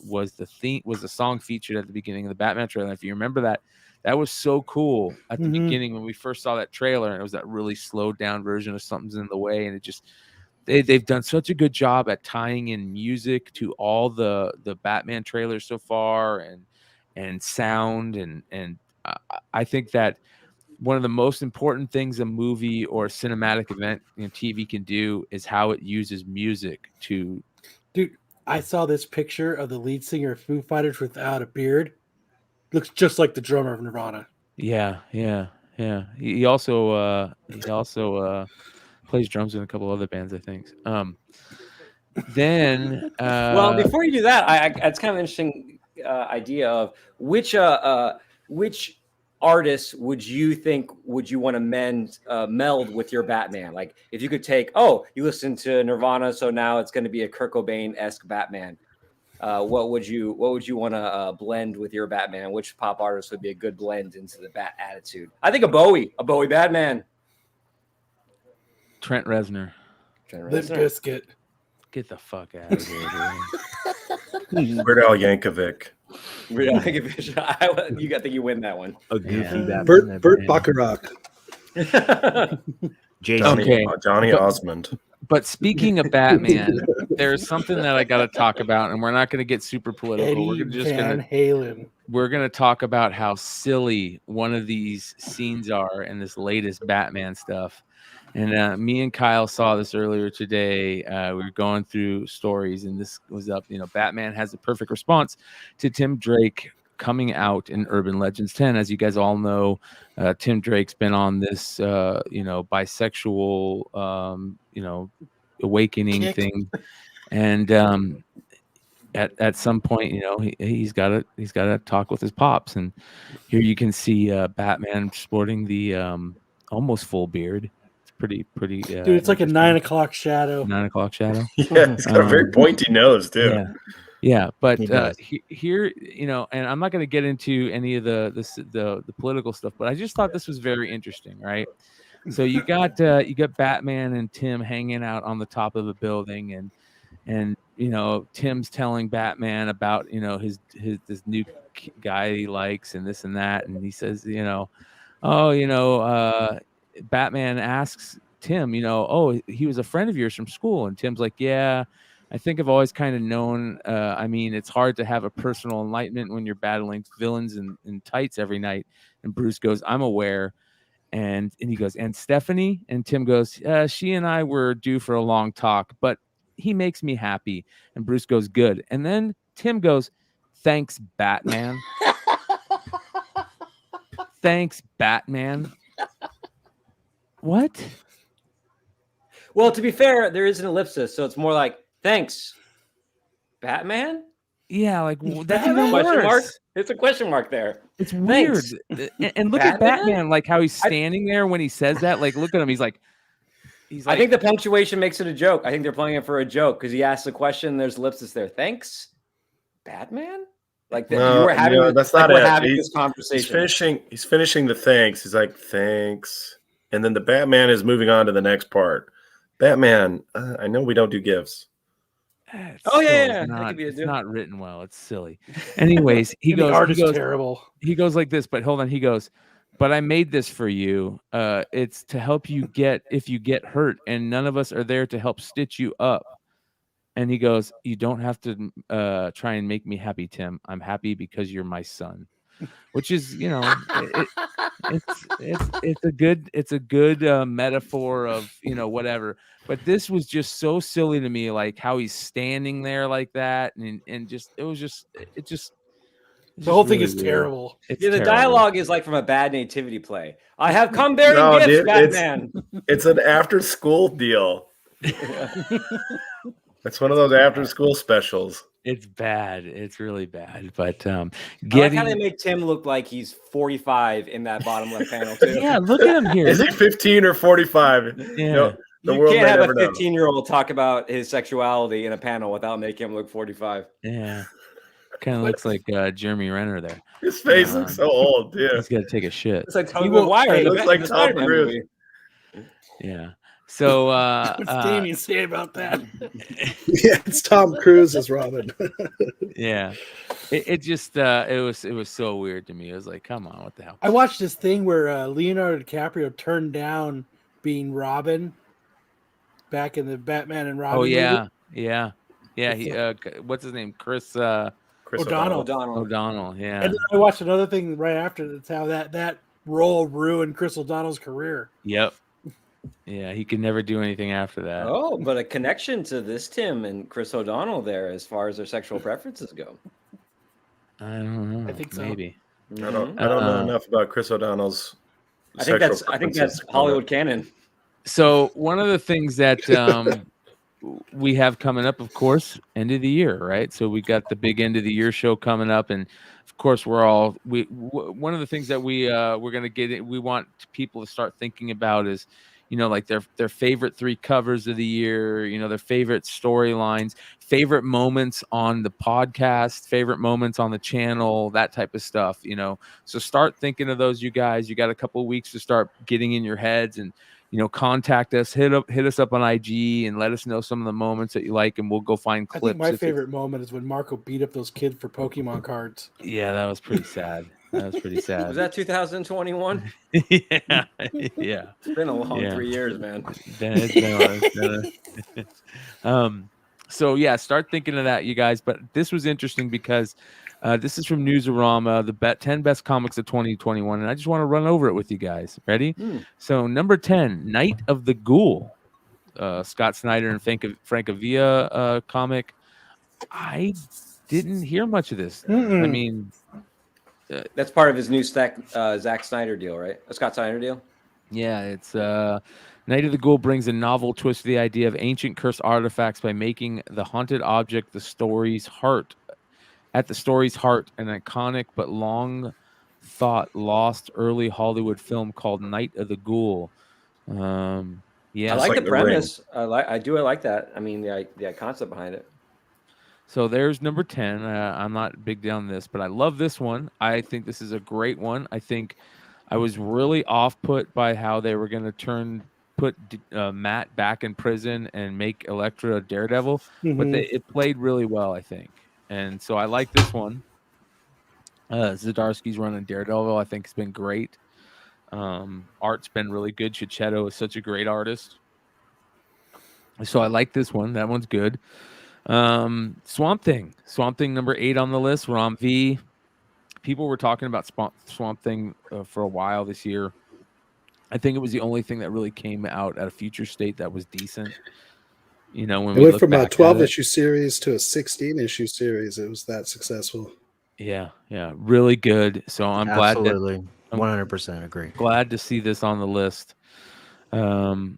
was the song featured at the beginning of the Batman trailer. And if you remember that was so cool at the beginning when we first saw that trailer, and it was that really slowed down version of "Something's in the Way," and it just they've done such a good job at tying in music to all the Batman trailers so far, and sound, and I think that one of the most important things a movie or a cinematic event in TV can do is how it uses music to. Dude, I saw this picture of the lead singer of Foo Fighters without a beard. Looks just like the drummer of Nirvana. Yeah. He also plays drums in a couple other bands, I think. Then, well, before you do that, it's kind of an interesting idea of which artists would you want to meld with your Batman? Like, if you could take, you listen to Nirvana, so now it's going to be a Kurt Cobain-esque Batman. What would you want to blend with your Batman? Which pop artist would be a good blend into the Bat attitude? I think a Bowie Batman. Trent Reznor. Limp Bizkit. Get the fuck out of here, dude. Weird Al Yankovic. You got to think you win that one. A goofy Batman. Burt Bacharach. Johnny Osmond. But speaking of Batman, there's something that I got to talk about, and we're not going to get super political. We're going to talk about how silly one of these scenes are in this latest Batman stuff. And me and Kyle saw this earlier today. We were going through stories, and this was up. Batman has a perfect response to Tim Drake coming out in Urban Legends 10. As you guys all know, Tim Drake's been on this, bisexual, awakening thing, and at some point, he's got to talk with his pops. And here you can see Batman sporting the almost full beard. Pretty dude, it's like a 9 o'clock shadow. 9 o'clock shadow. Yeah, it's got a very pointy nose too. Yeah, but here, and I'm not going to get into any of the political stuff, but I just thought this was very interesting, right? So you got Batman and Tim hanging out on the top of a building, and Tim's telling Batman about his this new guy he likes and this and that, and he says Batman asks Tim, he was a friend of yours from school. And Tim's like, yeah, I think I've always kind of known. It's hard to have a personal enlightenment when you're battling villains in tights every night. And Bruce goes, I'm aware. And he goes, and Stephanie? And Tim goes, she and I were due for a long talk, but he makes me happy. And Bruce goes, good. And then Tim goes, thanks, Batman. Thanks, Batman. What? Well, to be fair, there is an ellipsis, so it's more like, thanks, Batman? Yeah, like that's even worse. It's a question mark there. It's weird. And look at Batman, like how he's standing there when he says that. Like, look at him. He's like, I think the punctuation makes it a joke. I think they're playing it for a joke because he asks the question. There's ellipsis there. Thanks, Batman. Like you were having. That's not it. This conversation. He's finishing the thanks. He's like, thanks. And then the Batman is moving on to the next part. Batman, I know we don't do gifts. It's not written well. It's silly. Anyways, he goes terrible. He goes like this, but hold on. He goes, but I made this for you. It's to help you if you get hurt, and none of us are there to help stitch you up. And he goes, "You don't have to try and make me happy, Tim. I'm happy because you're my son," which is, it's a good metaphor of, whatever. But this was just so silly to me, like how he's standing there like that, and just it's just The whole thing really is weird. terrible. It's Yeah, the terrible. dialogue is like from a bad nativity play. I have come bearing No, gifts, dude, Batman. It's an after-school deal. It's one of those after-school specials. It's bad. It's really bad. But I like getting how they make Tim look like he's 45 in that bottom left panel too. yeah, look at him here. Is he 15 or 45? Yeah. No, the You world can't may have a never know. 15-year-old talk about his sexuality in a panel without making him look 45. Yeah. Kind of looks like Jeremy Renner there. His face looks so old. Yeah, He's got to take a shit. It's like Tobey will- Maguire. hey, in looks the like the Tom Spider-Man Cruise. movie. Yeah. So What's Damien say about that? Yeah, it's Tom Cruise as Robin. yeah. It just it was so weird to me. It was like, come on, what the hell? I watched this thing where Leonardo DiCaprio turned down being Robin back in the Batman and Robin. Oh yeah. movie. Yeah. Yeah, he what's his name? Chris O'Donnell. O'Donnell. Yeah. And then I watched another thing right after that's how that role ruined Chris O'Donnell's career. Yep. Yeah, he could never do anything after that. Oh, but a connection to this Tim and Chris O'Donnell there as far as their sexual preferences go. I don't know. I think so. Maybe. I don't know enough about Chris O'Donnell's. I think that's preferences. Hollywood canon. So one of the things that we have coming up, of course, end of the year, right? So we got the big end of the year show coming up, and of course one of the things that we're gonna get we want people to start thinking about is, like their favorite 3 covers of the year, their favorite storylines, favorite moments on the podcast, favorite moments on the channel, that type of stuff, So start thinking of those, you guys. You got a couple of weeks to start getting in your heads, and contact us, hit us up on IG and let us know some of the moments that you like, and we'll go find I clips. think my favorite moment is when Marco beat up those kids for Pokemon cards. Yeah, that was pretty sad. Was that 2021? yeah. Yeah. It's been a long 3 years, man. So yeah, start thinking of that, you guys. But this was interesting because this is from Newsarama, the 10 best comics of 2021, and I just want to run over it with you guys. Ready? So number 10, Night of the Ghoul, Scott Snyder and Frank Avila comic. I didn't hear much of this. I mean, that's part of his new Zack Snyder deal, right? A Scott Snyder deal. Yeah, it's Night of the Ghoul brings a novel twist to the idea of ancient cursed artifacts by making the haunted object the story's heart. At the story's heart, an iconic but long thought lost early Hollywood film called Night of the Ghoul. Yeah, I like the premise. I like that. I mean, the concept behind it. So there's number 10. I'm not big down this, but I love this one. I think this is a great one. I think I was really off put by how they were going to put Matt back in prison and make Elektra a Daredevil, but it played really well, I think. And so I like this one. Zdarsky's running Daredevil. I think it's been great. Art's been really good. Chichetto is such a great artist. So I like this one. That one's good. Swamp Thing number 8 on the list. Rom V. People were talking about Swamp Thing for a while this year. I think it was the only thing that really came out at a future state that was decent. When It we went look from a back at 12-issue series to a 16-issue series. It was that successful. Yeah, really good. So I'm glad that Absolutely, 100% agree. glad to see this on the list. Chainsaw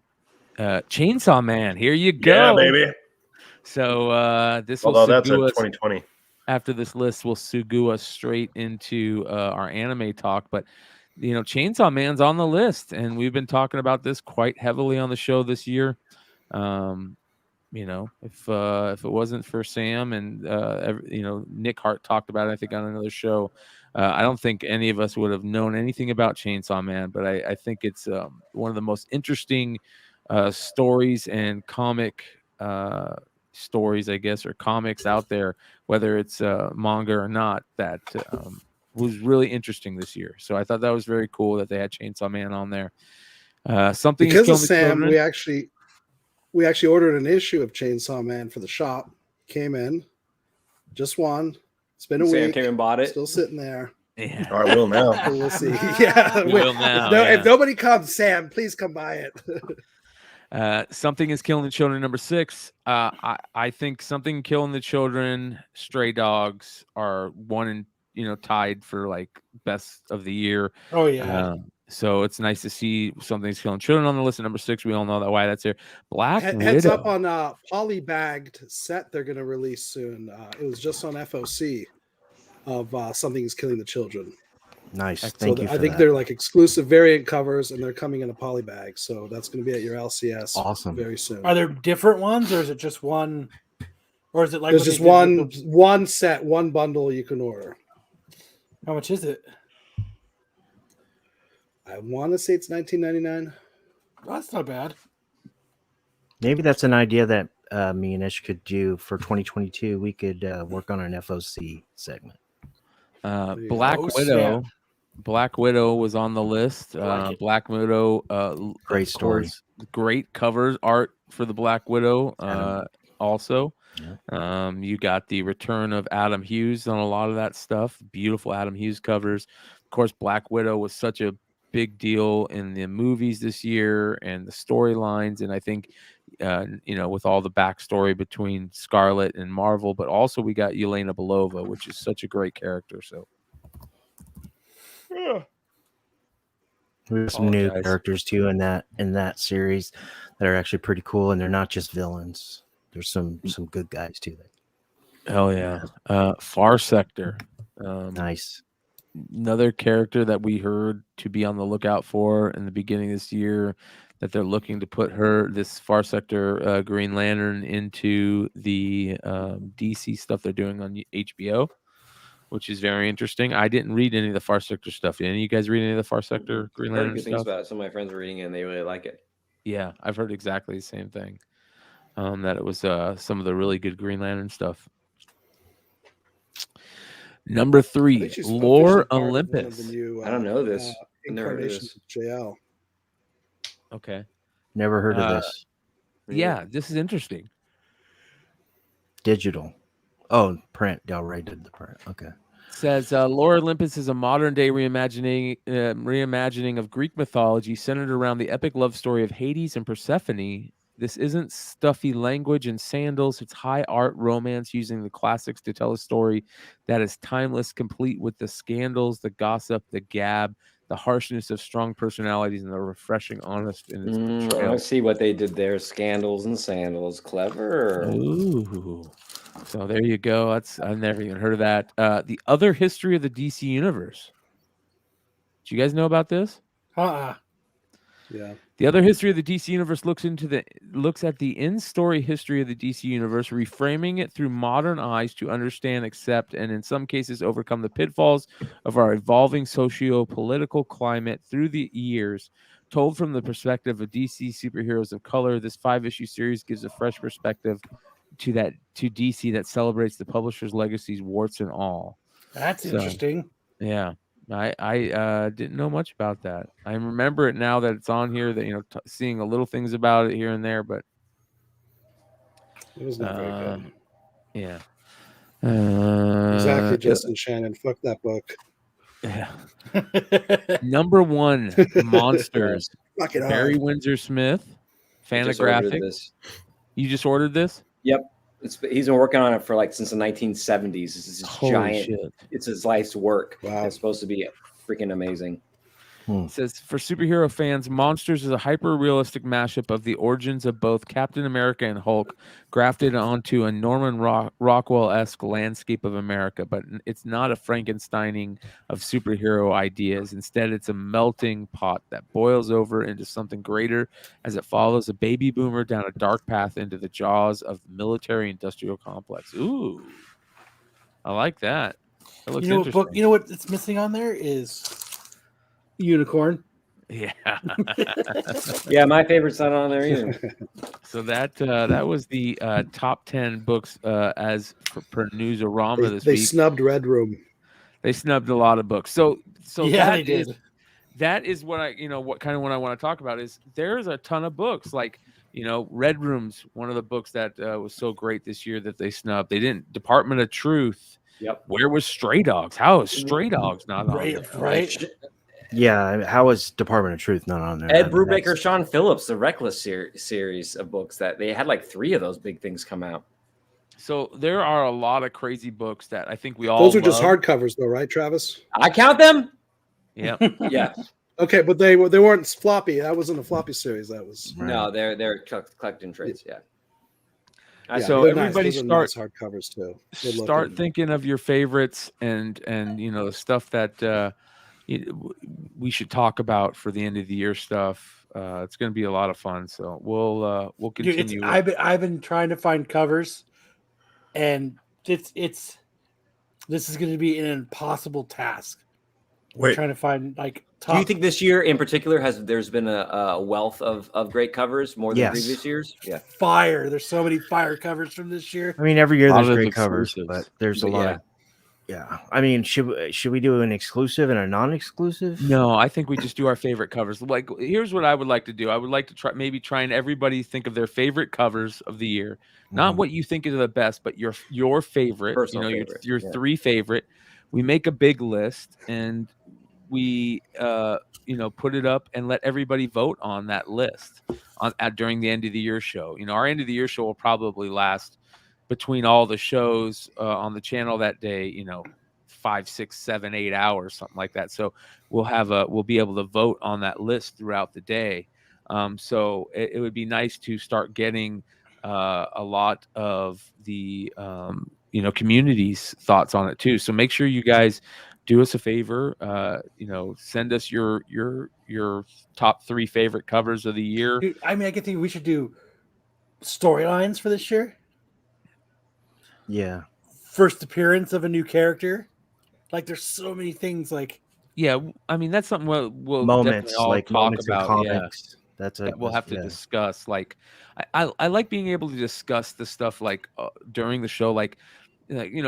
Man, here you go, Yeah, baby. So this will Although that's a segue us 2020. after this list will segue us straight into our anime talk. But Chainsaw Man's on the list, and we've been talking about this quite heavily on the show this year. If it wasn't for Sam and Nick Hart talked about it, I think on another show, I don't think any of us would have known anything about Chainsaw Man. But I think it's one of the most interesting stories and comic stories, I guess, or comics out there, whether it's manga or not, that was really interesting this year. So I thought that was very cool that they had Chainsaw Man on there. Something because of Sam, we we actually ordered an issue of Chainsaw Man for the shop. Came in, just one. It's been a Sam week. came and bought it. Still sitting there. Yeah. I will now. So we'll see. Yeah, We will now, if nobody comes, Sam, please come buy it. Something is Killing the Children, number 6. I think Something Killing the Children, Stray Dogs are one and tied for like best of the year. Oh yeah. So it's nice to see Something's Killing Children on the list at number 6. We all know why that's here. Black Heads Widow. up on polybagged set they're going to release soon. It was just on FOC of Something is Killing the Children. Nice. So Thank you. I think they're like exclusive variant covers, and they're coming in a polybag. So that's going to be at your LCS Awesome. very soon. Are there different ones, or is it just one? Or is it like There's what just they did with one set, one bundle you can order. How much is it? I want to say it's $19.99. Well, that's not bad. Maybe that's an idea that me and Ish could do for 2022. We could work on an FOC segment. Black Oh, Widow. snap. Black Widow was on the list. like it. Black Widow, Great of story. course, great covers art for the Black Widow. Also, you got the return of Adam Hughes on a lot of that stuff. Beautiful Adam Hughes covers. Of course, Black Widow was such a big deal in the movies this year and the storylines, and I think with all the backstory between Scarlet and Marvel, but also we got Yelena Belova, which is such a great character. So We have some new Apologize. characters too in that series that are actually pretty cool, and they're not just villains. There's some good guys too. hell yeah. Far Sector. Nice. Another character that we heard to be on the lookout for in the beginning of this year, that they're looking to put this Far Sector Green Lantern into the DC stuff they're doing on HBO, which is very interesting. I didn't read any of the Far Sector stuff. Did any of you guys read any of the Far Sector Green Heard Lantern good things stuff? about it. Some of my friends are reading it and they really like it. Yeah, I've heard exactly the same thing. That it was some of the really good Green Lantern stuff. Number I 3, think she's Lore officially part of one of Olympus. the new, I don't know this. I've never heard of incarnations this. of JL. Okay. Never heard of this. Yeah, this is interesting. Digital. Oh, print. Del Rey did the print. Okay. Says Lore Olympus is a modern day reimagining of Greek mythology centered around the epic love story of Hades and Persephone. This isn't stuffy language and sandals. It's high art romance using the classics to tell a story that is timeless, complete with the scandals, the gossip, the gab, the harshness of strong personalities, and the refreshing honest in its portrayal. I see what they did there. Scandals and sandals. Clever. Ooh. So there you go. I've never even heard of that. The other history of the DC universe. Do you guys know about this? Yeah. The other history of the DC universe looks at the in-story history of the DC universe, reframing it through modern eyes to understand, accept, and in some cases overcome the pitfalls of our evolving socio-political climate through the years. Told from the perspective of DC superheroes of color, this 5-issue series gives a fresh perspective to DC that celebrates the publisher's legacies, warts and all. That's interesting. Yeah. I didn't know much about that. I remember it now that it's on here, that seeing a little things about it here and there, but It was not very good. yeah. Exactly, Justin Shannon. Fuck that book. Yeah. Number 1, Monsters. Fuck it Barry hard. Windsor Smith, I just ordered Fantagraphic. this. You just ordered this? Yep. He's been working on it for since the 1970s. This is Holy giant. shit. It's his life's work. Wow. It's supposed to be freaking amazing. It says, for superhero fans, Monsters is a hyper-realistic mashup of the origins of both Captain America and Hulk, grafted onto a Norman Rockwell-esque landscape of America. But it's not a Frankensteining of superhero ideas. Instead, it's a melting pot that boils over into something greater as it follows a baby boomer down a dark path into the jaws of the military-industrial complex. Ooh, I like that. That looks interesting. You know what it's missing on there is Unicorn. Yeah. Yeah, my favorite's not on there either. So that was the top 10 books as per Newsarama this They week. snubbed Red Room. They snubbed a lot of books. So Yeah, they did. that is what I what I want to talk about is there's a ton of books. Like, You know, Red Room's one of the books that was so great this year that they snubbed. They didn't. Department of Truth. Yep. Where was Stray Dogs? How is Stray Dogs not on there? Right. Yeah, how is Department of Truth not on there? Ed Brubaker, Sean Phillips, the Reckless series of books that they had like 3 of those big things come out. So there are a lot of crazy books that I think we all Those are just love. hardcovers, though, right, Travis? I count them. Yeah. Yeah. Okay, but they weren't floppy. That wasn't a floppy series. That was No, they're collecting trades. Yeah. So they're nice. everybody Those are start nice hardcovers too. Good start looking. thinking of your favorites and you know, stuff that we should talk about for the end of the year stuff. It's going to be a lot of fun. So we'll Dude, continue. I've been trying to find covers, and this is going to be an impossible task. Wait, Trying to find like. Do you think this year in particular there's been a wealth of great covers more than Yes. previous years? Yeah. fire? There's so many fire covers from this year. I mean, every year A lot there's of great covers, exclusives. but there's a But lot. yeah. Of, yeah, I mean, should we do an exclusive and a non-exclusive? No, I think we just do our favorite covers. Like, here's what I would like to do. I would like to try and everybody think of their favorite covers of the year, not Mhm. what you think is the best, but your favorite. Personal your favorite, your yeah. 3 favorite. We make a big list and we put it up and let everybody vote on that list during the end of the year show. You know, our end of the year show will probably last between all the shows on the channel that day, 5, 6, 7, 8 hours, something like that. So we'll be able to vote on that list throughout the day. So it would be nice to start getting a lot of the community's thoughts on it too. So make sure you guys do us a favor, send us your top 3 favorite covers of the year. Dude, I mean, I can think we should do storylines for this year. Yeah, First appearance of a new character. Like, there's so many things. Like, Yeah, I mean that's something we'll moments definitely all like talk moments in about. Yeah, comics. That's that we'll have to discuss. Like, I like being able to discuss the stuff like during the show. Like,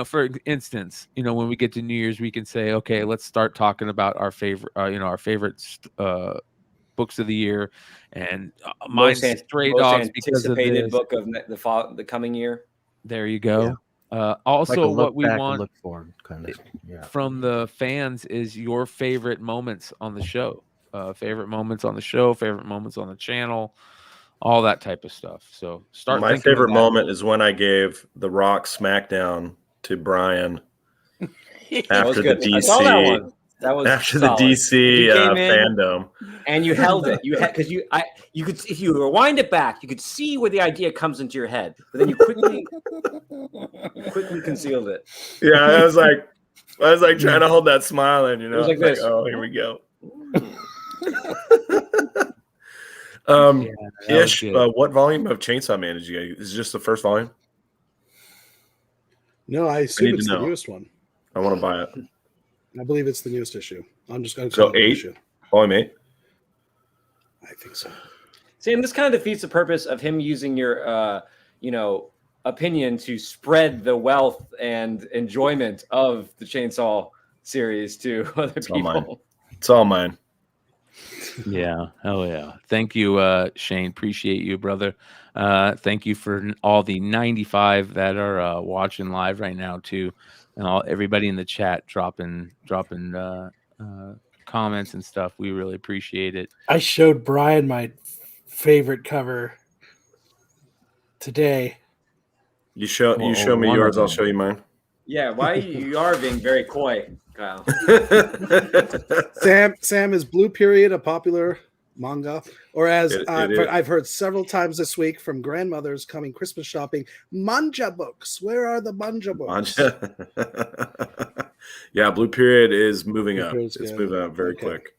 for instance, when we get to New Year's, we can say, okay, let's start talking about our favorite, our favorite books of the year, and mine's Stray Dogs because of anticipated this. book of the coming year. There you go. Like Also, a look what we back and want look forward, kind of. Yeah. from the fans is your favorite moments on the show, favorite moments on the show, favorite moments on the channel, all that type of stuff. So start. my thinking of favorite that. moment is when I gave the Rock SmackDown to Brian That was after the good. I saw that DC. one. That was After solid. the DC He came in, fandom. and you held it. You had because you could, if you rewind it back, you could see where the idea comes into your head, but then you quickly concealed it. Yeah, I was like trying to hold that smile in, It was like this. oh, here we go. Yeah, that was Ish, good. what volume of Chainsaw Man did you get? Is it just the first volume? No, I assume need to it's the know. newest one. I want to buy it. I believe it's the newest issue. I'm just going to So call it 8? issue. Volume 8? I think so. See, and this kind of defeats the purpose of him using your, opinion to spread the wealth and enjoyment of the Chainsaw series to other all mine. people. It's all mine. Yeah. Oh yeah. Thank you, Shane. Appreciate you, brother. Thank you for all the 95 that are watching live right now too, and everybody in the chat dropping comments and stuff. We really appreciate it. I showed Brian my favorite cover today. You show me one yours, of I'll them. show you mine. Yeah, why you are being very coy, Kyle. Sam, is Blue Period a popular manga? Or as It is. I've heard several times this week from grandmothers coming Christmas shopping, manga books. Where are the manga books? Yeah, Blue Period is moving Blue up. Period's It's good. moving up very Okay. quick.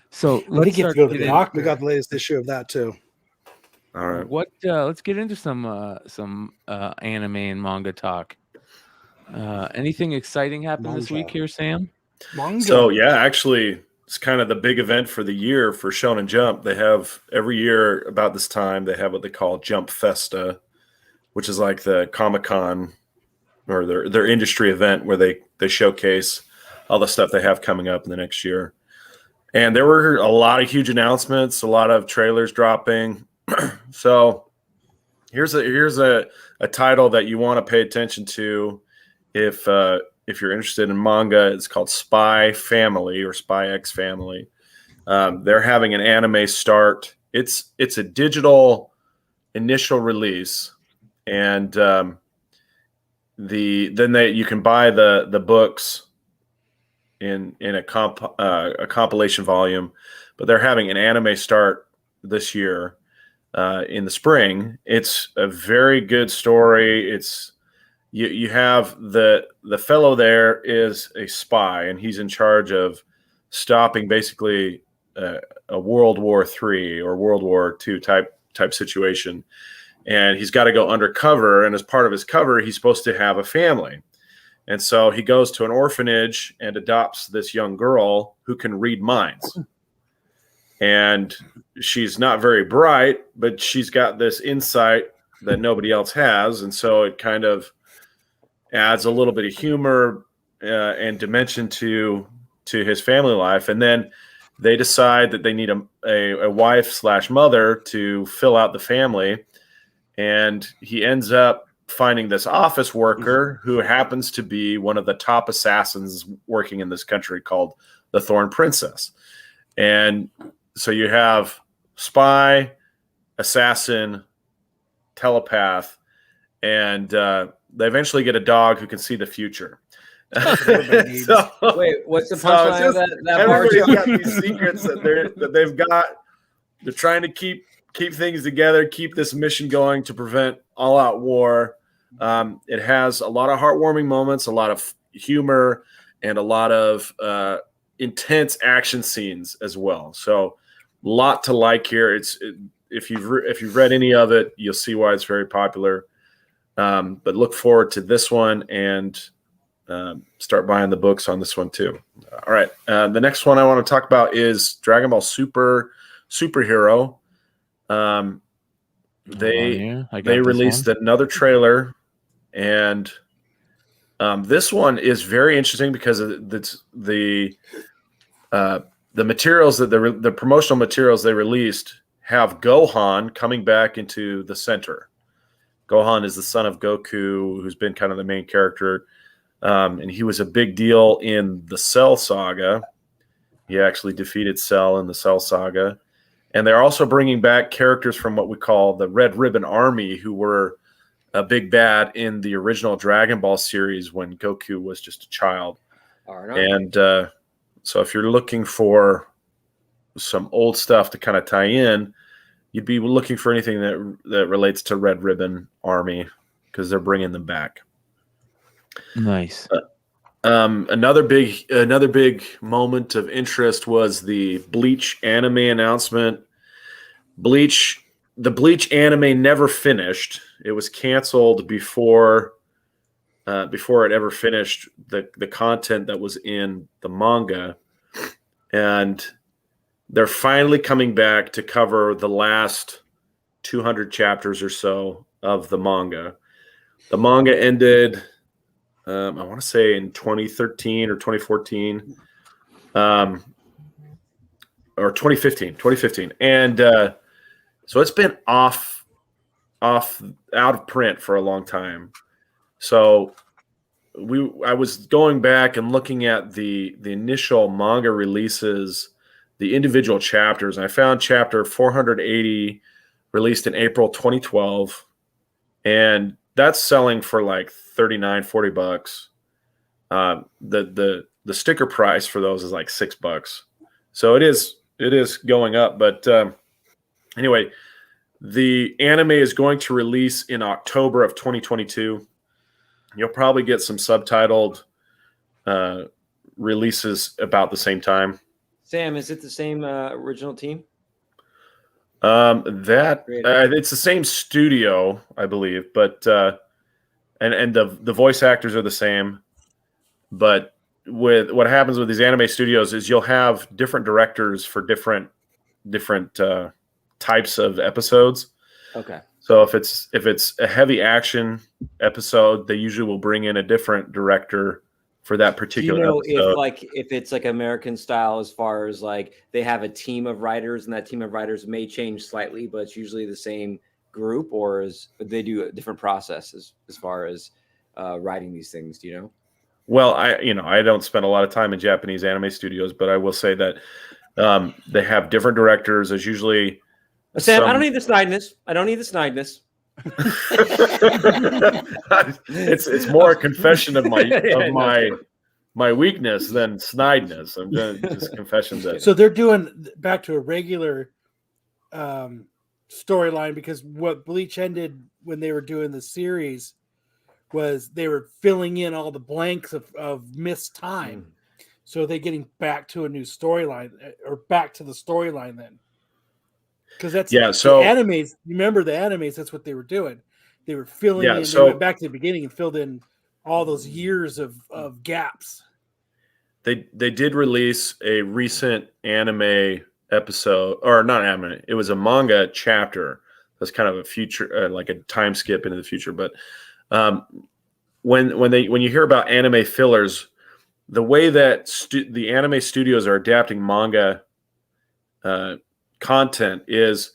So I let's think you have start to go to the getting- doctor. We got the latest issue of that too. All right. Let's get into some anime and manga talk. Anything exciting happened this Manga. week here, Sam? Manga. So yeah, actually, it's kind of the big event for the year for Shonen Jump. They have every year about this time they have what they call Jump Festa, which is like the Comic-Con or their industry event where they showcase all the stuff they have coming up in the next year. And there were a lot of huge announcements, a lot of trailers dropping. So here's a title that you want to pay attention to if you're interested in manga. It's called Spy Family or Spy X Family. They're having an anime start. It's a digital initial release, and you can buy the books in a compilation volume, but they're having an anime start this year in the spring. It's a very good story. It's you have the fellow there is a spy, and he's in charge of stopping basically a World War III or World War II type situation. And he's got to go undercover. And as part of his cover, he's supposed to have a family. And so he goes to an orphanage and adopts this young girl who can read minds. And she's not very bright, but she's got this insight that nobody else has. And so it kind of adds a little bit of humor and dimension to his family life. And then they decide that they need a wife/mother to fill out the family. And he ends up finding this office worker who happens to be one of the top assassins working in this country called the Thorn Princess. And so you have spy, assassin, telepath, and they eventually get a dog who can see the future. So, wait, what's the punchline of that part? Everybody's got these secrets that they've got. They're trying to keep things together, keep this mission going to prevent all-out war. It has a lot of heartwarming moments, a lot of humor, and a lot of intense action scenes as well. So, a lot to like here. If you've read any of it, you'll see why it's very popular. But look forward to this one and start buying the books on this one too. All right, the next one I want to talk about is Dragon Ball Superhero. They released another trailer, and this one is very interesting because the materials that the promotional materials they released have Gohan coming back into the center. Gohan is the son of Goku, who's been kind of the main character, and he was a big deal in the Cell saga. He actually defeated Cell in the Cell saga. And they're also bringing back characters from what we call the Red Ribbon Army, who were a big bad in the original Dragon Ball series when Goku was just a child. And so if you're looking for some old stuff to kind of tie in, you'd be looking for anything that relates to Red Ribbon Army because they're bringing them back. Nice. Another big moment of interest was the Bleach anime announcement. The Bleach anime never finished. It was canceled before it ever finished the content that was in the manga, and they're finally coming back to cover the last 200 chapters or so of the manga. The manga ended, I want to say in 2013 or 2014, or 2015. And so it's been out of print for a long time. So I was going back and looking at the initial manga releases, the individual chapters, and I found chapter 480 released in April 2012, and that's selling for like $39-40. The sticker price for those is like $6. So it is going up. But anyway, the anime is going to release in October of 2022. You'll probably get some subtitled releases about the same time. Sam, is it the same original team? It's the same studio, I believe, but and the voice actors are the same. But with what happens with these anime studios is you'll have different directors for different types of episodes. Okay. So if it's a heavy action episode, they usually will bring in a different director for that Do particular you know episode. if it's like American style, as far as like they have a team of writers and that team of writers may change slightly, but it's usually the same group, or they do a different process as far as writing these things? Do you know? Well, I don't spend a lot of time in Japanese anime studios, but I will say that they have different directors. There's usually Sam, I don't need the snideness. I don't need the snideness. it's more a confession of my weakness than snideness. I'm just confession that. So they're doing back to a regular storyline, because what Bleach ended when they were doing the series was they were filling in all the blanks of missed time. So they're getting back to a new storyline, or back to the storyline then. Because that's so the animes. Remember the animes? That's what they were doing. They were filling in. So they went back to the beginning and filled in all those years of gaps. They did release a recent anime episode, or not anime. It was a manga chapter. That's kind of a future, like a time skip into the future. But when you hear about anime fillers, the way that the anime studios are adapting manga content is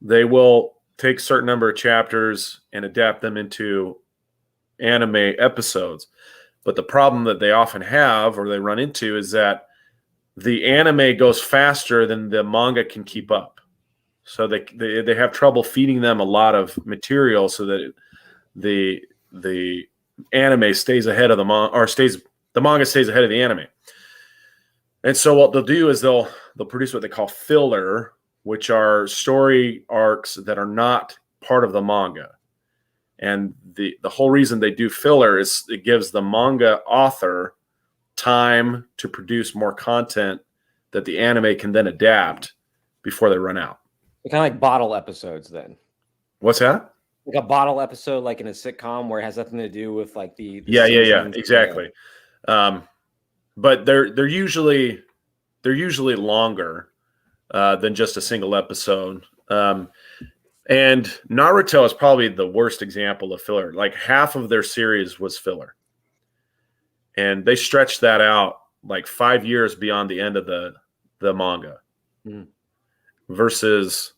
they will take a certain number of chapters and adapt them into anime episodes. But the problem that they often have, or they run into, is that the anime goes faster than the manga can keep up. So they have trouble feeding them a lot of material so that the anime stays ahead of the manga, or the manga stays ahead of the anime. And so what they'll do is they'll produce what they call filler, which are story arcs that are not part of the manga. And the whole reason they do filler is it gives the manga author time to produce more content that the anime can then adapt before they run out. They're kind of like bottle episodes then. What's that? Like a bottle episode, like in a sitcom, where it has nothing to do with like the yeah, exactly. But they're usually longer than just a single episode. And Naruto is probably the worst example of filler. Like half of their series was filler, and they stretched that out like 5 years beyond the end of the manga. Versus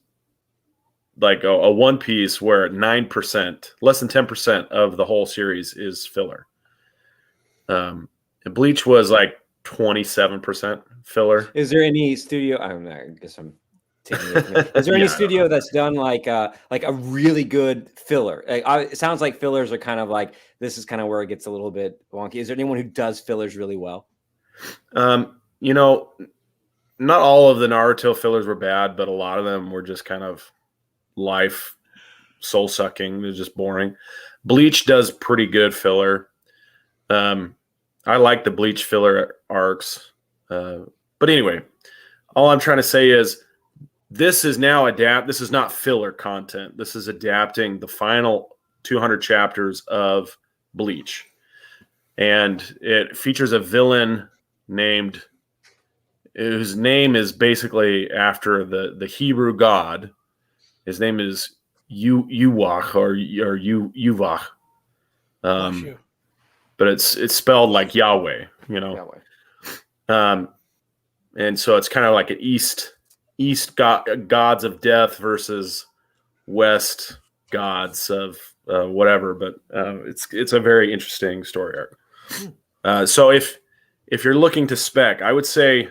like a One Piece where 9%, less than 10% of the whole series is filler. And Bleach was like 27% filler. Is there any studio? I guess I'm taking it with me. Is there any studio that's done like a really good filler? It sounds like fillers are kind of like, this is kind of where it gets a little bit wonky. Is there anyone who does fillers really well? Not all of the Naruto fillers were bad, but a lot of them were just kind of life soul sucking. They're just boring. Bleach does pretty good filler. I like the Bleach filler arcs. But anyway, all I'm trying to say is this is now this is not filler content. This is adapting the final 200 chapters of Bleach. And it features a villain whose name is basically after the Hebrew god. His name is Uwach or Uvach. But it's spelled like Yahweh, Yahweh. And so it's kind of like an east gods of death versus west gods of whatever. But it's a very interesting story arc. So if you're looking to spec, I would say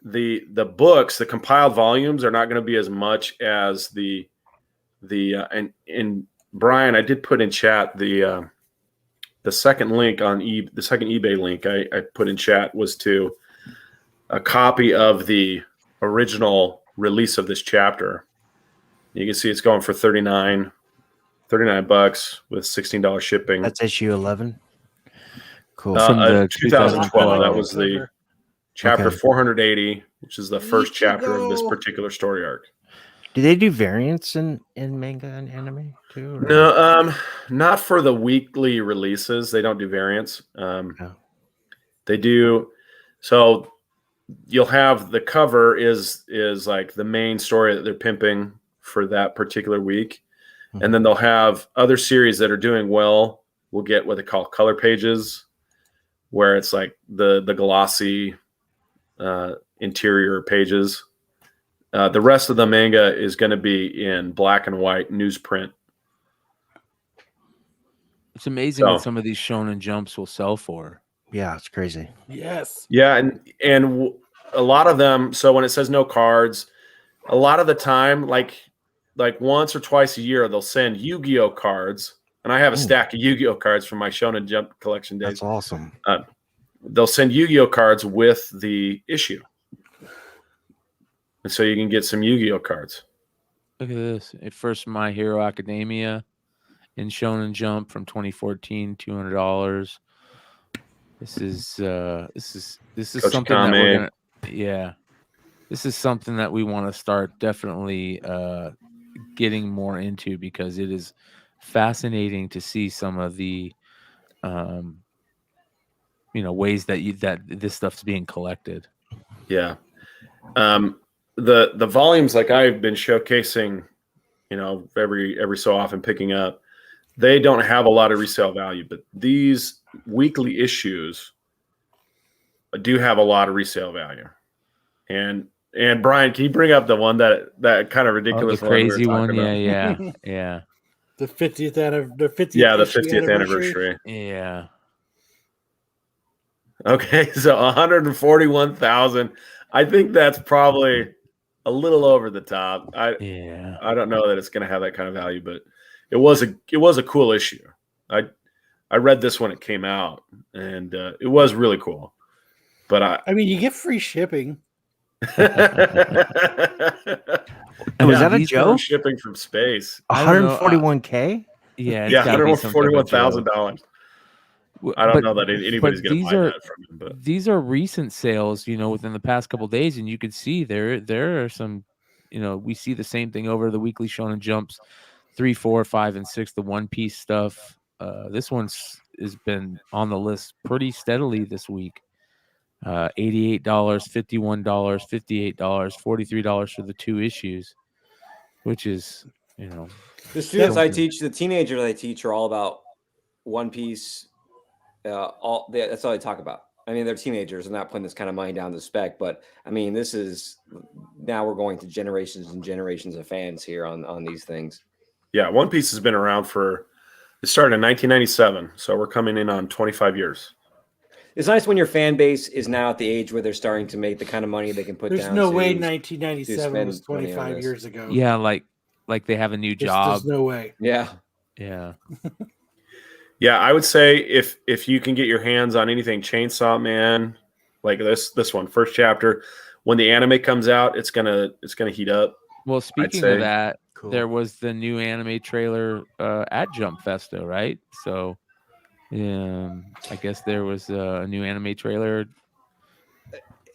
the books, the compiled volumes, are not going to be as much as and Brian, I did put in chat the second link on the second eBay link I put in chat was to a copy of the original release of this chapter. You can see it's going for $39 with $16 shipping. That's issue 11. Cool. From the 2012. That was the chapter Okay. 480, which is the first chapter of this particular story arc. Do they do variants in manga and anime too? Or? No, not for the weekly releases. They don't do variants. They do. So you'll have the cover is like the main story that they're pimping for that particular week. Mm-hmm. And then they'll have other series that are doing well. We'll get what they call color pages. where it's like the glossy interior pages. The rest of the manga is going to be in black and white newsprint. It's amazing what some of these Shonen Jumps will sell for. Yeah, it's crazy. Yes. Yeah, and a lot of them. So when it says no cards, a lot of the time, like once or twice a year, they'll send Yu-Gi-Oh cards, and I have a stack of Yu-Gi-Oh cards from my Shonen Jump collection days. That's awesome. They'll send Yu-Gi-Oh cards with the issue, and so you can get some Yu-Gi-Oh cards. Look at this. At first, My Hero Academia in Shonen Jump from 2014, $200. This is Coach something that we're Kame. gonna, this is something that we want to start definitely getting more into, because it is fascinating to see some of the ways that this stuff's being collected. Yeah. The volumes, like I've been showcasing, every so often picking up, they don't have a lot of resale value, but these weekly issues do have a lot of resale value. And Brian, can you bring up the one that kind of ridiculous the crazy one? Yeah. The 50th the 50th anniversary. Yeah. Okay, so 141,000. I think that's probably a little over the top. I don't know that it's going to have that kind of value, but it was a cool issue. I read this when it came out, and it was really cool. But I mean, you get free shipping. And was that a joke? Shipping from space. 141K? Yeah, $141,000. I don't know that anybody's going to buy that from him. But these are recent sales, within the past couple of days, and you can see there are some, we see the same thing over the weekly Shonen Jumps, 3, 4, 5, and 6, the One Piece stuff. This one's has been on the list pretty steadily this week. $88, $51, $58, $43 for the 2 issues, which is, The students I teach, the teenagers I teach, are all about One Piece. That's all they talk about. I mean, they're teenagers and not putting this kind of money down the spec, but I mean, this is now we're going to generations and generations of fans here on these things. Yeah, One Piece has been around it started in 1997, so we're coming in on 25 years. It's nice when your fan base is now at the age where they're starting to make the kind of money they can put down. There's no way 1997 was 25 years ago. Yeah, like they have a new job. There's no way. Yeah. Yeah. Yeah, I would say if you can get your hands on anything Chainsaw Man, like this one, first chapter, when the anime comes out, it's gonna heat up. Well, speaking of that, there was the new anime trailer at Jump Festo, right? So I guess there was a new anime trailer.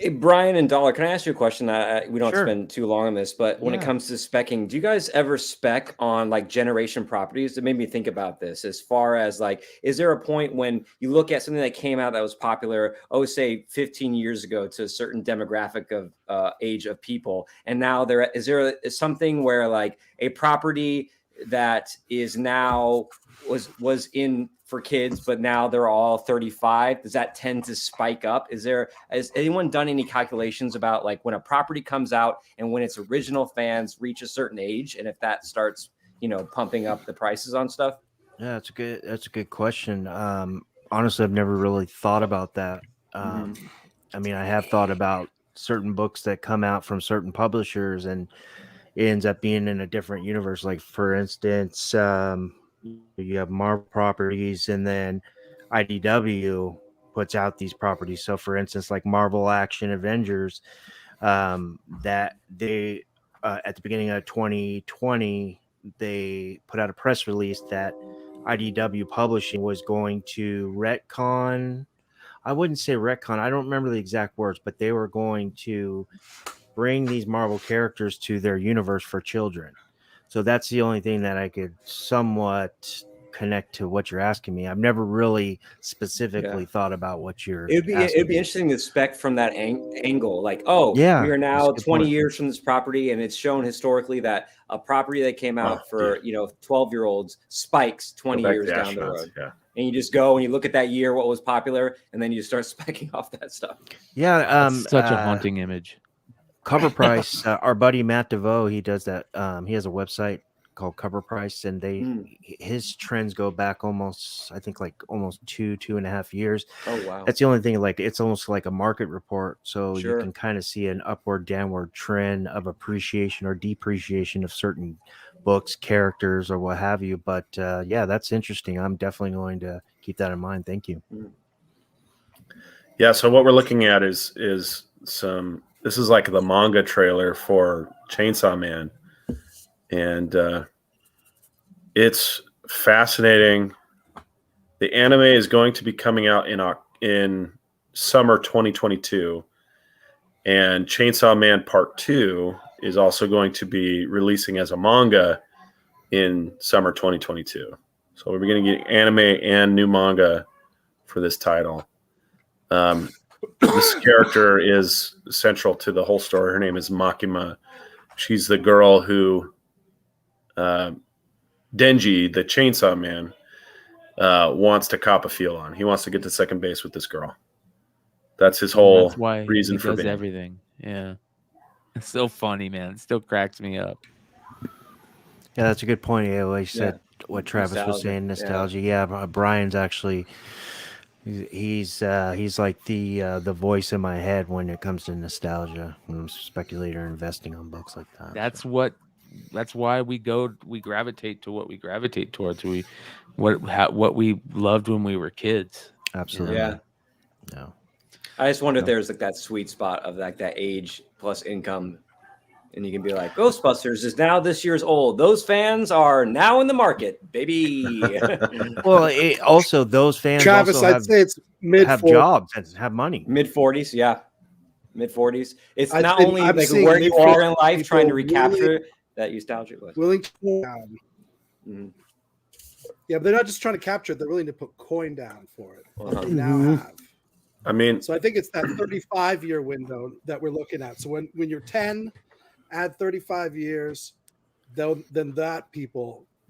Hey, Brian and Dollar, can I ask you a question? We don't Sure. spend too long on this, but when it comes to specking, do you guys ever spec on like generation properties? It made me think about this as far as like, is there a point when you look at something that came out that was popular, say 15 years ago to a certain demographic of age of people, and now is there something where like a property that is now was in for kids, but now they're all 35? Does that tend to spike up? Has anyone done any calculations about like when a property comes out and when its original fans reach a certain age, and if that starts, pumping up the prices on stuff? Yeah, that's a good question. Honestly, I've never really thought about that. I mean, I have thought about certain books that come out from certain publishers and it ends up being in a different universe. Like, for instance, you have Marvel properties, and then IDW puts out these properties. So, for instance, like Marvel Action Avengers, that they at the beginning of 2020, they put out a press release that IDW Publishing was going to retcon. I wouldn't say retcon. I don't remember the exact words, but they were going to bring these Marvel characters to their universe for children. So that's the only thing that I could somewhat connect to what you're asking me. I've never really specifically thought about what you're. It'd be interesting to spec from that angle. Like, oh, Yeah, we are that's now a good 20 point. years from this property, and it's shown historically that a property that came out for 12-year-olds spikes 20 Go back years to down the astronauts, road. Yeah. And you just go and you look at that year, what was popular, and then you start specking off that stuff. Yeah, That's such a haunting image. Cover Price. Our buddy Matt DeVoe, he does that. He has a website called Cover Price, and his trends go back almost 2.5 years. Oh wow, That's the only thing. Like, it's almost like a market report, so Sure. you can kind of see an upward, downward trend of appreciation or depreciation of certain books, characters, or what have you. But yeah, that's interesting. I'm definitely going to keep that in mind. Thank you. Yeah, so what we're looking at is some. This is like the manga trailer for Chainsaw Man, and it's fascinating. The anime is going to be coming out in summer 2022, and Chainsaw Man Part 2 is also going to be releasing as a manga in summer 2022. So we're going to get anime and new manga for this title. This character is central to the whole story. Her name is Makima. She's the girl who Denji, the Chainsaw Man, wants to cop a feel on. He wants to get to second base with this girl. That's his whole reason for being. Everything. Yeah. It's so funny, man. It still cracks me up. Yeah, that's a good point. Yeah, like you said, what Travis was saying, nostalgia. Yeah, Brian's actually he's like the voice in my head when it comes to nostalgia. When I'm speculating or investing on books like that. That's why we gravitate to what we gravitate towards. What we loved when we were kids. Absolutely. Yeah. No. I just wonder if there's like that sweet spot of like that age plus income, and you can be like, Ghostbusters is now this year's old. Those fans are now in the market, baby. Well, also those fans, Travis, also I'd say it's have jobs and have money. Mid-40s, yeah. Mid-40s. It's I'd not say only I'm like seeing where you are in life people trying to recapture really that nostalgia. willing to put down. Yeah, but they're not just trying to capture it; they're willing to put coin down for it. Like they now have. I mean, So I think it's that 35-year window that we're looking at. So when you're 10, add 35 years, then that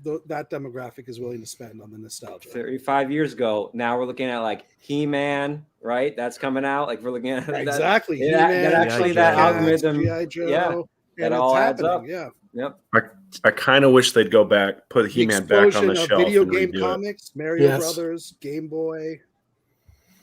demographic is willing to spend on the nostalgia. 35 years ago, now we're looking at like He-Man, right? That's coming out. Like we're looking at Exactly. That, that actually that algorithm, G.I. Joe, yeah, that and all it's adds up. happening. Yeah. Yep. I kind of wish they'd go back, put He-Man back on the shelf. Video and game redo it. comics, Mario Yes. Brothers, Game Boy,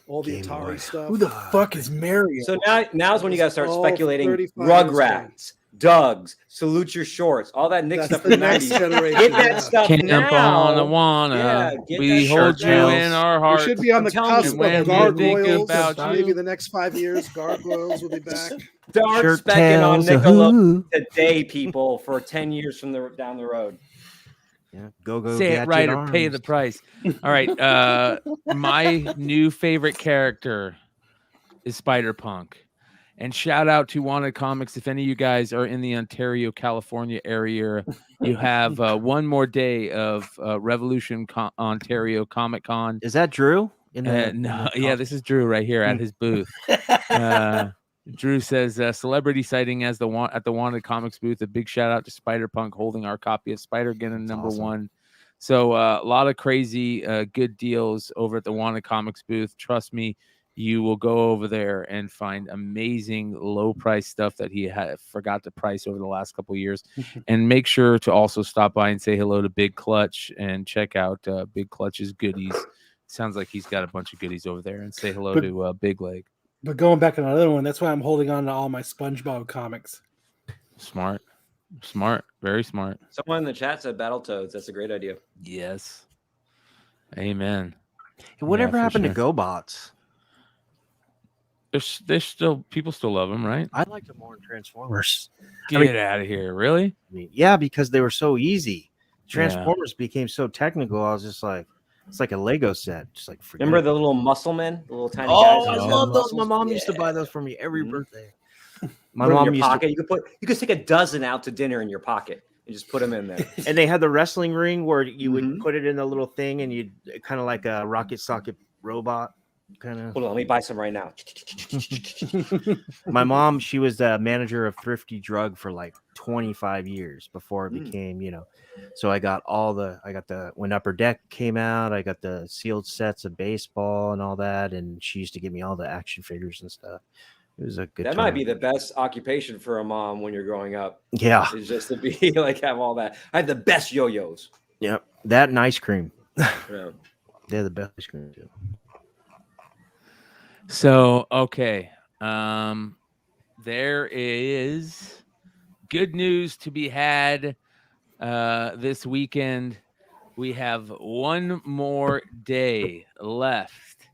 all the Game Atari Boy. stuff. Who the fuck is Mario? So now's when you got to start All speculating. 35 Rugrats, Doug's, Salute Your Shorts, all that Nick That's stuff the from the next 90s. generation. Get that yeah. stuff Camp now. on Awana. Yeah, get We that hold shit you now. in our We hearts. should be on the Tell me cusp when of we think Gargoyles. about Maybe you. the next 5 years, Gargoyles will be back. Start Shirt specking on tails, Nickelodeon today, people, for 10 years from down the road. Yeah, go. Say it Gadget right or pay Arms. the price. All right. My new favorite character is Spider-Punk. And shout out to Wanted Comics. If any of you guys are in the Ontario, California area, you have one more day of Revolution Ontario Comic Con. Is that Drew? Yeah, this is Drew right here at his booth. Drew says celebrity sighting at the Wanted Comics booth. A big shout out to Spider-Punk holding our copy of Spider-Geddon #1. So a lot of crazy good deals over at the Wanted Comics booth. Trust me, you will go over there and find amazing low price stuff that he forgot to price over the last couple of years. And make sure to also stop by and say hello to Big Clutch and check out Big Clutch's goodies. Sounds like he's got a bunch of goodies over there. And say hello to Big Leg. But going back on another one, that's why I'm holding on to all my SpongeBob comics. Smart, very smart. Someone in the chat said Battletoads. That's a great idea. Yes. Amen. Hey, whatever Yeah, for happened sure. to GoBots? There's still people still love them, right? I liked them more in Transformers. Get out of here, really? I mean, yeah, because they were so easy. Transformers became so technical. I was just like, it's like a Lego set. Just like forget Remember it. the little muscle men, the little tiny Oh, guys? I that love had those. My muscles? mom used to Yeah. buy those for me every Mhm. birthday. My Put 'em in mom your used pocket. You could take a dozen out to dinner in your pocket. and just put them in there. And they had the wrestling ring where you would Mhm. put it in the little thing, and you'd kind of like a rocket socket robot kind of. Hold on, let me buy some right now. My mom, she was the manager of Thrifty Drug for like 25 years before it became, so I got when Upper Deck came out, I got the sealed sets of baseball and all that. And she used to give me all the action figures and stuff. It was a good That time. might be the best occupation for a mom when you're growing up. Yeah. Is just to be like, have all that. I have the best yo-yos. Yep. That and ice cream. Yeah. They're the best ice cream too. So, okay. There is good news to be had this weekend. We have one more day left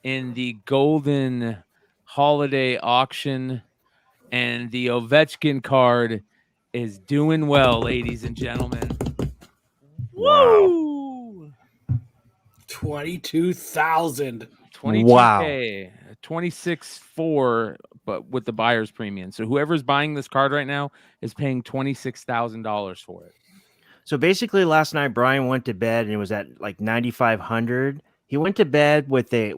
in the Golden Holiday auction, and the Ovechkin card is doing well, ladies and gentlemen. Woo! 22,000. 22K, 26.4, but with the buyer's premium. So whoever's buying this card right now is paying $26,000 for it. So basically, last night Brian went to bed and it was at like 9,500. He went to bed with a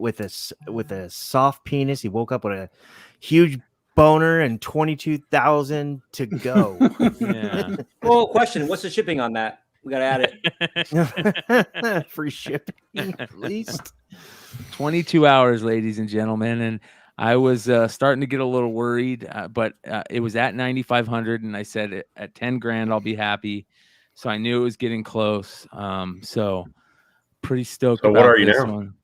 soft penis. He woke up with a huge boner and 22,000 to go. Yeah. Well, question: what's the shipping on that? We gotta add it. Free shipping, at least. 22 hours, ladies and gentlemen, and I was starting to get a little worried, but it was at 9,500, and I said at 10 grand I'll be happy. So I knew it was getting close. So pretty stoked. So about what are you this now? one.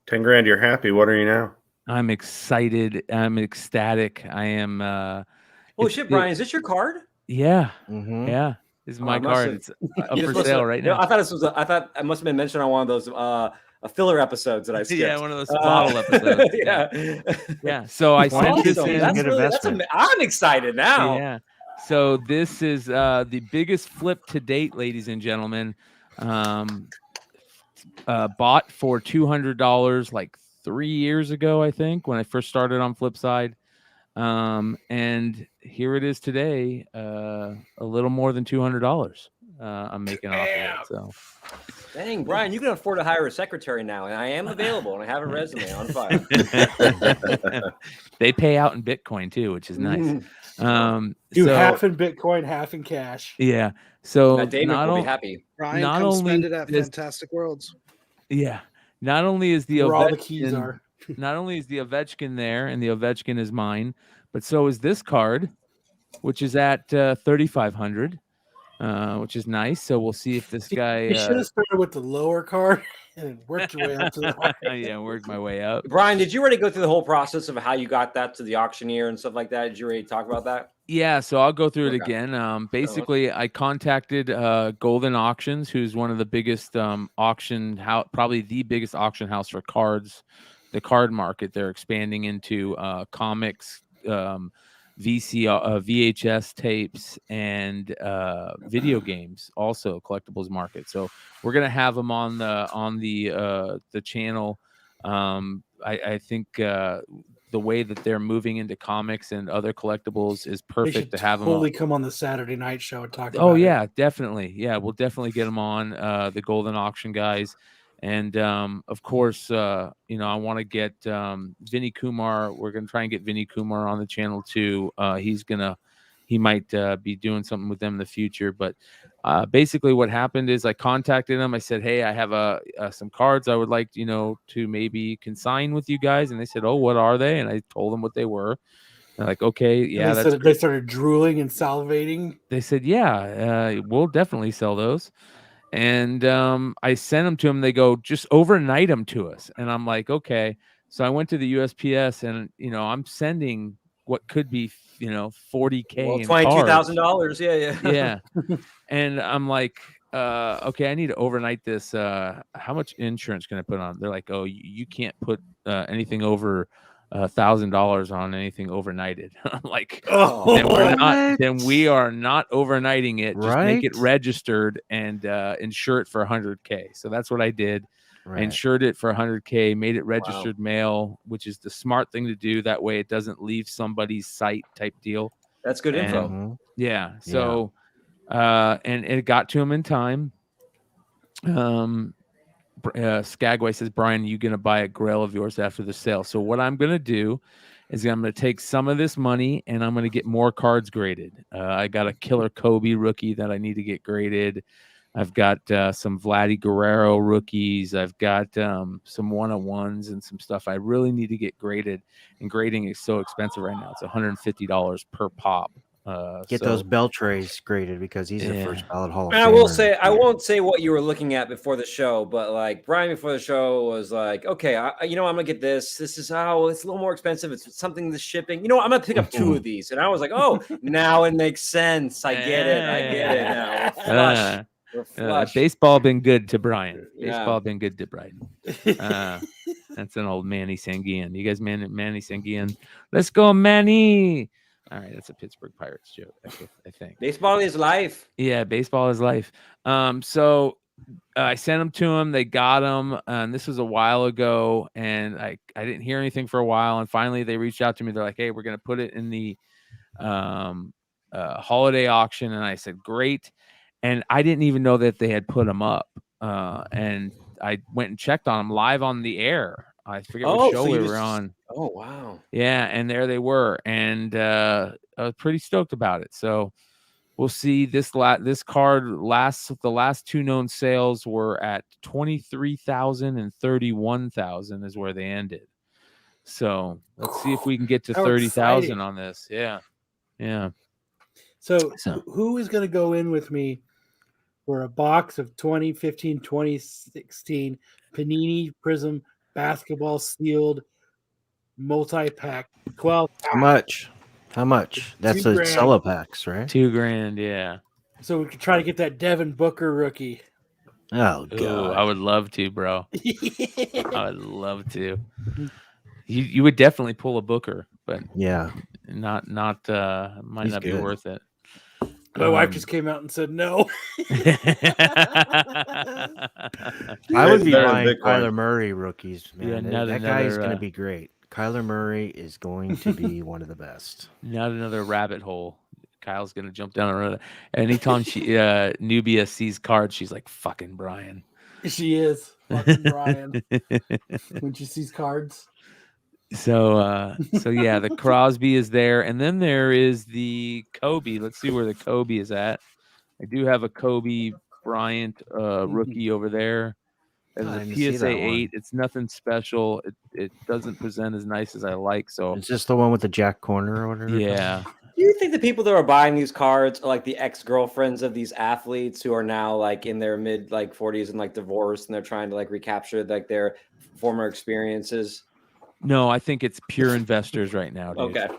10 grand, you're happy. What are you now? I'm excited. I'm ecstatic. I am. Oh shit, Brian, is this your card? Yeah, Mhm. yeah. This is my I must card. have- It's up This for must sale have- right you know, now. I thought this was. I thought I must have been mentioned on one of those filler episodes that I skipped. Yeah, one of those bottle episodes. Yeah. Yeah. So I sent this Awesome. in. That's Good really, investment. I'm excited now. Yeah. So this is the biggest flip to date, ladies and gentlemen. Bought for $200 like 3 years ago, I think, when I first started on Flipside. And here it is today, a little more than $200. I'm making off of it. So Dang, Brian, you can afford to hire a secretary now, and I am available, and I have a resume on file. they pay out in Bitcoin too, which is nice. Do So, half in Bitcoin, half in cash. yeah. So Now, David not will be on- happy. Brian, Not come only spend it at this- Fantastic Worlds. Yeah. Not only is the Where all the Ovechkin, keys are. not only is the Ovechkin there, and the Ovechkin is mine, but so is this card, which is at 3,500, which is nice. So we'll see if this guy. You should have started with the lower card and worked your way up to the high. Yeah, worked my way up. Brian, did you already go through the whole process of how you got that to the auctioneer and stuff like that? Did you already talk about that? Yeah, so I'll go through it Okay. again. Basically, I contacted Golden Auctions, who's one of the biggest auction house, probably the biggest auction house for cards, the card market. They're expanding into comics, VHS tapes, and video games, also collectibles market. So we're gonna have them on the channel. I think the way that they're moving into comics and other collectibles is They perfect should to have them totally on. come on the Saturday night show and talk about Oh it. yeah, definitely. Yeah, we'll definitely get them on the Golden Auction guys. And of course, I want to get Vinny Kumar. We're gonna try and get Vinny Kumar on the channel too. He might be doing something with them in the future. But basically, what happened is I contacted him. I said, "Hey, I have some cards I would like to maybe consign with you guys." And they said, "Oh, what are they?" And I told them what they were. They're like, "Okay, And yeah, they that's." said they started drooling and salivating. They said, "Yeah, we'll definitely sell those." And I sent them to them. They go, "Just overnight them to us." And I'm like, "Okay." So I went to the USPS, and I'm sending what could be $40K. Well, in $22,000. Yeah. yeah. And I'm like, okay, I need to overnight this. How much insurance can I put on? They're like, oh, you can't put anything over $1,000 on anything overnighted. I'm like, then we are not overnighting it. Just make it Right. registered and insure it for $100K. So that's what I did. I Right. insured it for $100K, made it registered mail, which is the smart thing to do. That way it doesn't leave somebody's site type deal. That's good info. Mhm. Yeah. So And it got to him in time. Skagway says, Brian, you gonna buy a grail of yours after the sale? So what I'm gonna do is I'm gonna take some of this money and I'm gonna get more cards graded. I got a killer Kobe rookie that I need to get graded. I've got some Vladdy Guerrero rookies. I've got some 101s and some stuff I really need to get graded. And grading is so expensive right now. It's $150 per pop. Get those Beltres graded because he's the first ballot Hall of And Famer. I will say, I won't say what you were looking at before the show, but like Brian before the show was like, okay, I'm gonna get this. This is how it's a little more expensive. It's something the shipping. I'm gonna pick up 2 of these, and I was like, oh, now it makes sense. I get it now. We're flush. We're flush. Baseball been good to Brian. Yeah. Baseball been good to Brian. That's an old Manny Sanguian. You guys, Manny Sanguian. Let's go, Manny. All right, that's a Pittsburgh Pirates joke, I think. Baseball is life. Yeah, baseball is life. So I sent them to him. They got them, and this was a while ago, and I didn't hear anything for a while, and finally they reached out to me. They're like, "Hey, we're gonna put it in the holiday auction," and I said, "Great." And I didn't even know that they had put them up, and I went and checked on them live on the air. I forget what show we were on. Oh, wow. Yeah, and there they were, and I was pretty stoked about it. So we'll see. This card the last 2 known sales were at 23,000 and 31,000 is where they ended. So let's see if we can get to 30,000 on this. Yeah. So who is going to go in with me for a box of 2015, 2016 Panini Prism basketball sealed multi-pack 12? How much? That's the Celopacks, right? $2,000, yeah. So we could try to get that Devin Booker rookie. Oh god. Ooh, I would love to, bro. I would love to. You would definitely pull a Booker, but yeah, might not be worth it. My wife just came out and said no. I would be buying Kyler Murray rookies, man. Yeah, that guy's going to be great. Kyler Murray is going to be one of the best. Not another rabbit hole. Kyle's going to jump down the road. Anytime Nubia sees cards, she's like, fucking Brian. She is. Fucking Brian. When she sees cards. So yeah, the Crosby is there, and then there is the Kobe. Let's see where the Kobe is at. I do have a Kobe Bryant rookie over there. There's a PSA 8. It's nothing special. It doesn't present as nice as I like. So it's just the one with the Jack corner or whatever. Yeah. Do you think the people that are buying these cards are like the ex-girlfriends of these athletes who are now like in their mid 40s and like divorced, and they're trying to like recapture like their former experiences? No, I think it's pure investors right now, dude. Okay.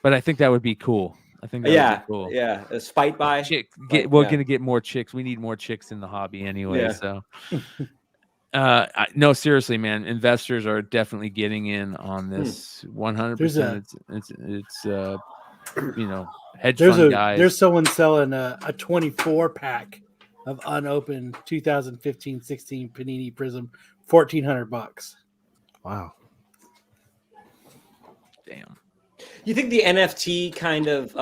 But I think that would be cool. I think that would be cool. Yeah. A spite buy. We're going to get more chicks. We need more chicks in the hobby anyway. Yeah. So, no, seriously, man. Investors are definitely getting in on this 100%. It's hedge fund guys. There's someone selling a 24 pack of unopened 2015-16 Panini Prism, $1,400. Wow. Damn. You think the NFT kind of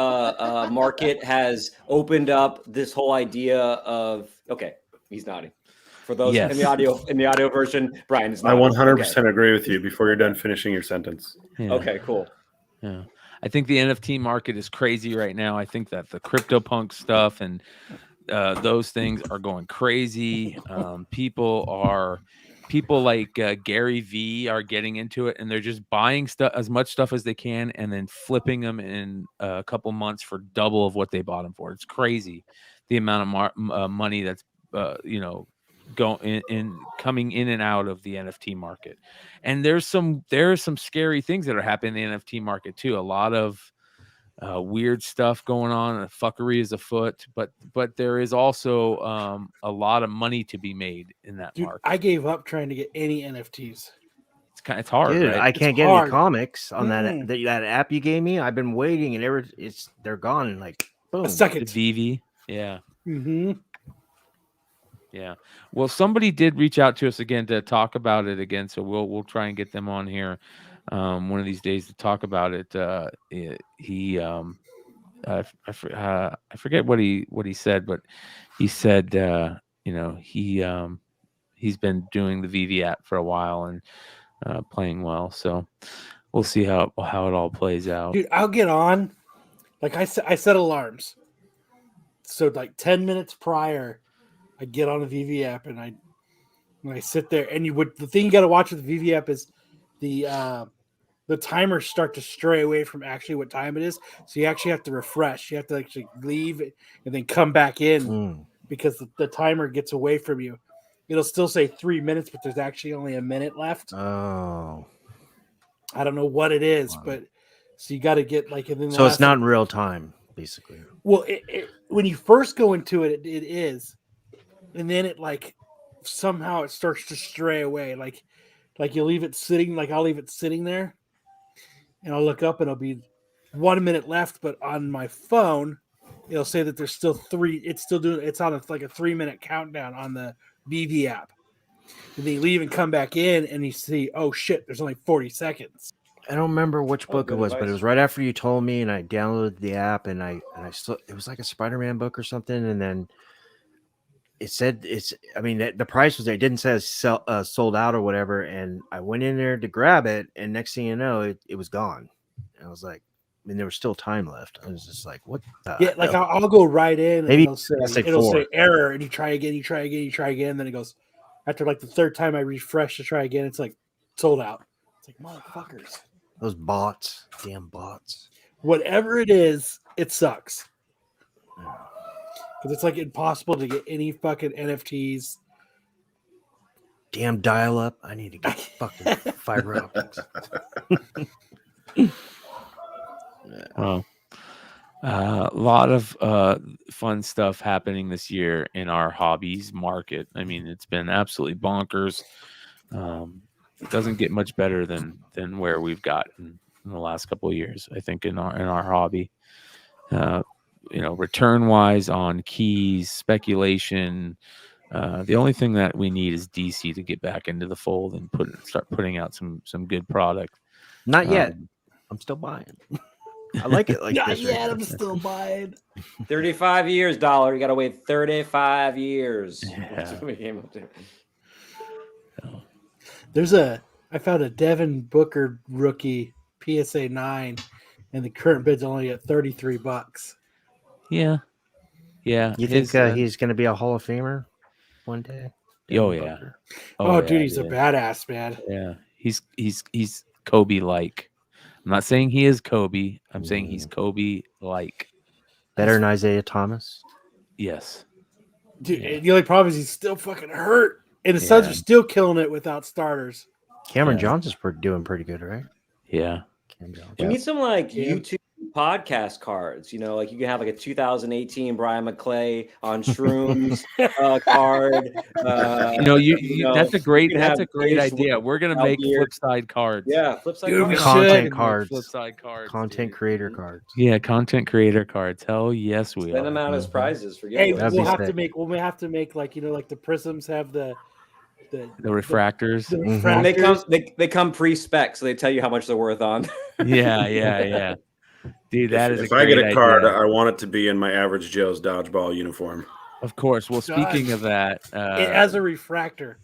market has opened up this whole idea of? Okay, he's nodding. For those in the audio version, Brian is nodding. I 100% agree with you. Before you're done finishing your sentence. Yeah. Okay, cool. Yeah, I think the NFT market is crazy right now. I think that the CryptoPunk stuff and those things are going crazy. People like Gary V are getting into it, and they're just buying as much stuff as they can and then flipping them in a couple months for double of what they bought them for. It's crazy the amount of money that's coming in and out of the NFT market. And there are some scary things that are happening in the NFT market too. A lot of weird stuff going on, and fuckery is afoot, but there is also a lot of money to be made in that market. I gave up trying to get any NFTs. It's hard. Dude, right? I can't get any comics on that app you gave me. I've been waiting, and they're gone in like boom. A second. The VV, yeah. Mm-hmm. Yeah. Well, somebody did reach out to us again to talk about it again, so we'll try and get them on here one of these days to talk about it. I forget what he said, but he said he's been doing the VV app for a while and playing well. So we'll see how it all plays out. Dude, I'll get on. Like I set alarms. So like 10 minutes prior, I get on the VV app and I sit there. And the thing you got to watch with the VV app is the timers start to stray away from actually what time it is. So you actually have to refresh. You have to actually leave and then come back in because the timer gets away from you. It'll still say 3 minutes, but there's actually only a minute left. Oh, I don't know what it is, but so you got to get like. And then so it's not in real time, basically. Well, when you first go into it, it is, and then it like somehow it starts to stray away. Like you leave it sitting. Like I'll leave it sitting there, and I'll look up, and it'll be 1 minute left. But on my phone, it'll say that there's still 3. It's still doing. It's on like a 3 minute countdown on the VV app. And then you leave and come back in, and you see, oh shit, there's only 40 seconds. I don't remember which book it was, but it was right after you told me, and I downloaded the app, and I still, it was like a Spider-Man book or something, and then it said the price was there. It didn't say sold out or whatever, and I went in there to grab it, and next thing you know, it was gone. And I was like, there was still time left. I was just like, what the Yeah, like I'll go right in, Maybe and it'll say error, and you try again, and then it goes, after like the third time I refresh to try again, it's like sold out. It's like, motherfuckers. Those bots, damn bots. Whatever it is, it sucks. Because it's like impossible to get any fucking NFTs. Damn dial up. I need to get fucking fiber optics. A lot of fun stuff happening this year in our hobbies market. I mean, it's been absolutely bonkers. It doesn't get much better than where we've gotten in the last couple of years, I think, in our hobby. Return wise on keys, speculation. The only thing that we need is DC to get back into the fold and start putting out some good product. Not yet. I'm still buying. I like it like Not this. yet, I'm still buying. 35 years, dollar. You got to wait 35 years. Yeah. I found a Devin Booker rookie PSA 9, and the current bid's only at $33. Yeah. You think he's going to be a Hall of Famer one day? Oh yeah. Oh, dude, he's a badass, man. Yeah, he's Kobe-like. I'm not saying he is Kobe. I'm saying he's Kobe-like. Better than Isaiah Thomas? Yes. Dude, the only problem is he's still fucking hurt. And the Suns are still killing it without starters. Cameron Johns is doing pretty good, right? Yeah. You need some YouTube podcast cards. Like you can have like a 2018 Brian McClay on shrooms card. That's a great idea. We're gonna make Flipside cards. Yeah, Flipside cards. Flipside cards. Content creator cards. Yeah, content creator cards. Hell yes, we send them out as prizes for we have to make like the prisms have the refractors. The refractors. They come pre-spec, so they tell you how much they're worth on. Yeah. Dude, that is. If I get a card, I want it to be in my average Joe's Dodgeball uniform. Of course. Well, speaking of that, as a refractor.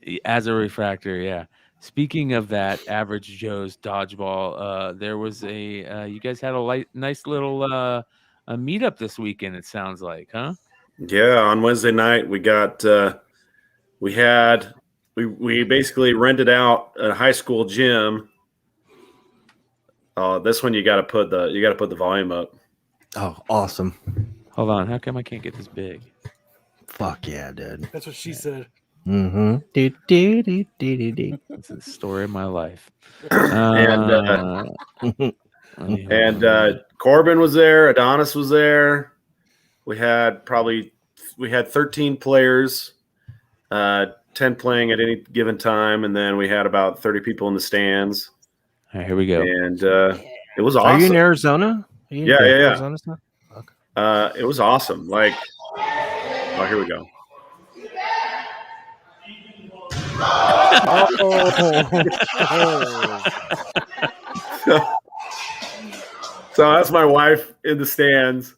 Yeah. Speaking of that, average Joe's Dodgeball, there was you guys had a nice little a meetup this weekend. It sounds like, huh? Yeah, on Wednesday night we got we basically rented out a high school gym. This one you got to put the volume up. Oh, awesome! Hold on, how come I can't get this big? Fuck yeah, dude! That's what she said. Mm-hmm. It's the story of my life. And Corbin was there. Adonis was there. We had 13 players, 10 playing at any given time, and then we had about 30 people in the stands. All right, here we go. And it was awesome. Are you in Arizona? Yeah. Arizona stuff? Okay. It was awesome. Like, oh, here we go. So that's my wife in the stands.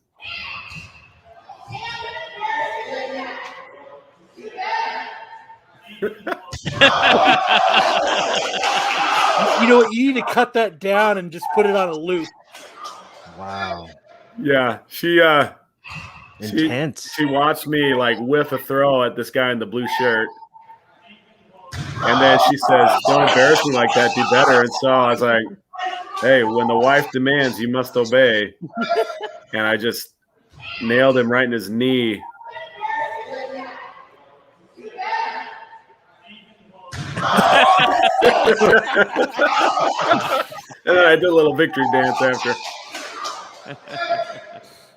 You know what? You need to cut that down and just put it on a loop. Wow. Yeah, she Intense. she watched me like whiff a throw at this guy in the blue shirt. And then she says, "Don't embarrass me like that, do better." And so I was like, "Hey, when the wife demands, you must obey." And I just nailed him right in his knee. And then I did a little victory dance after.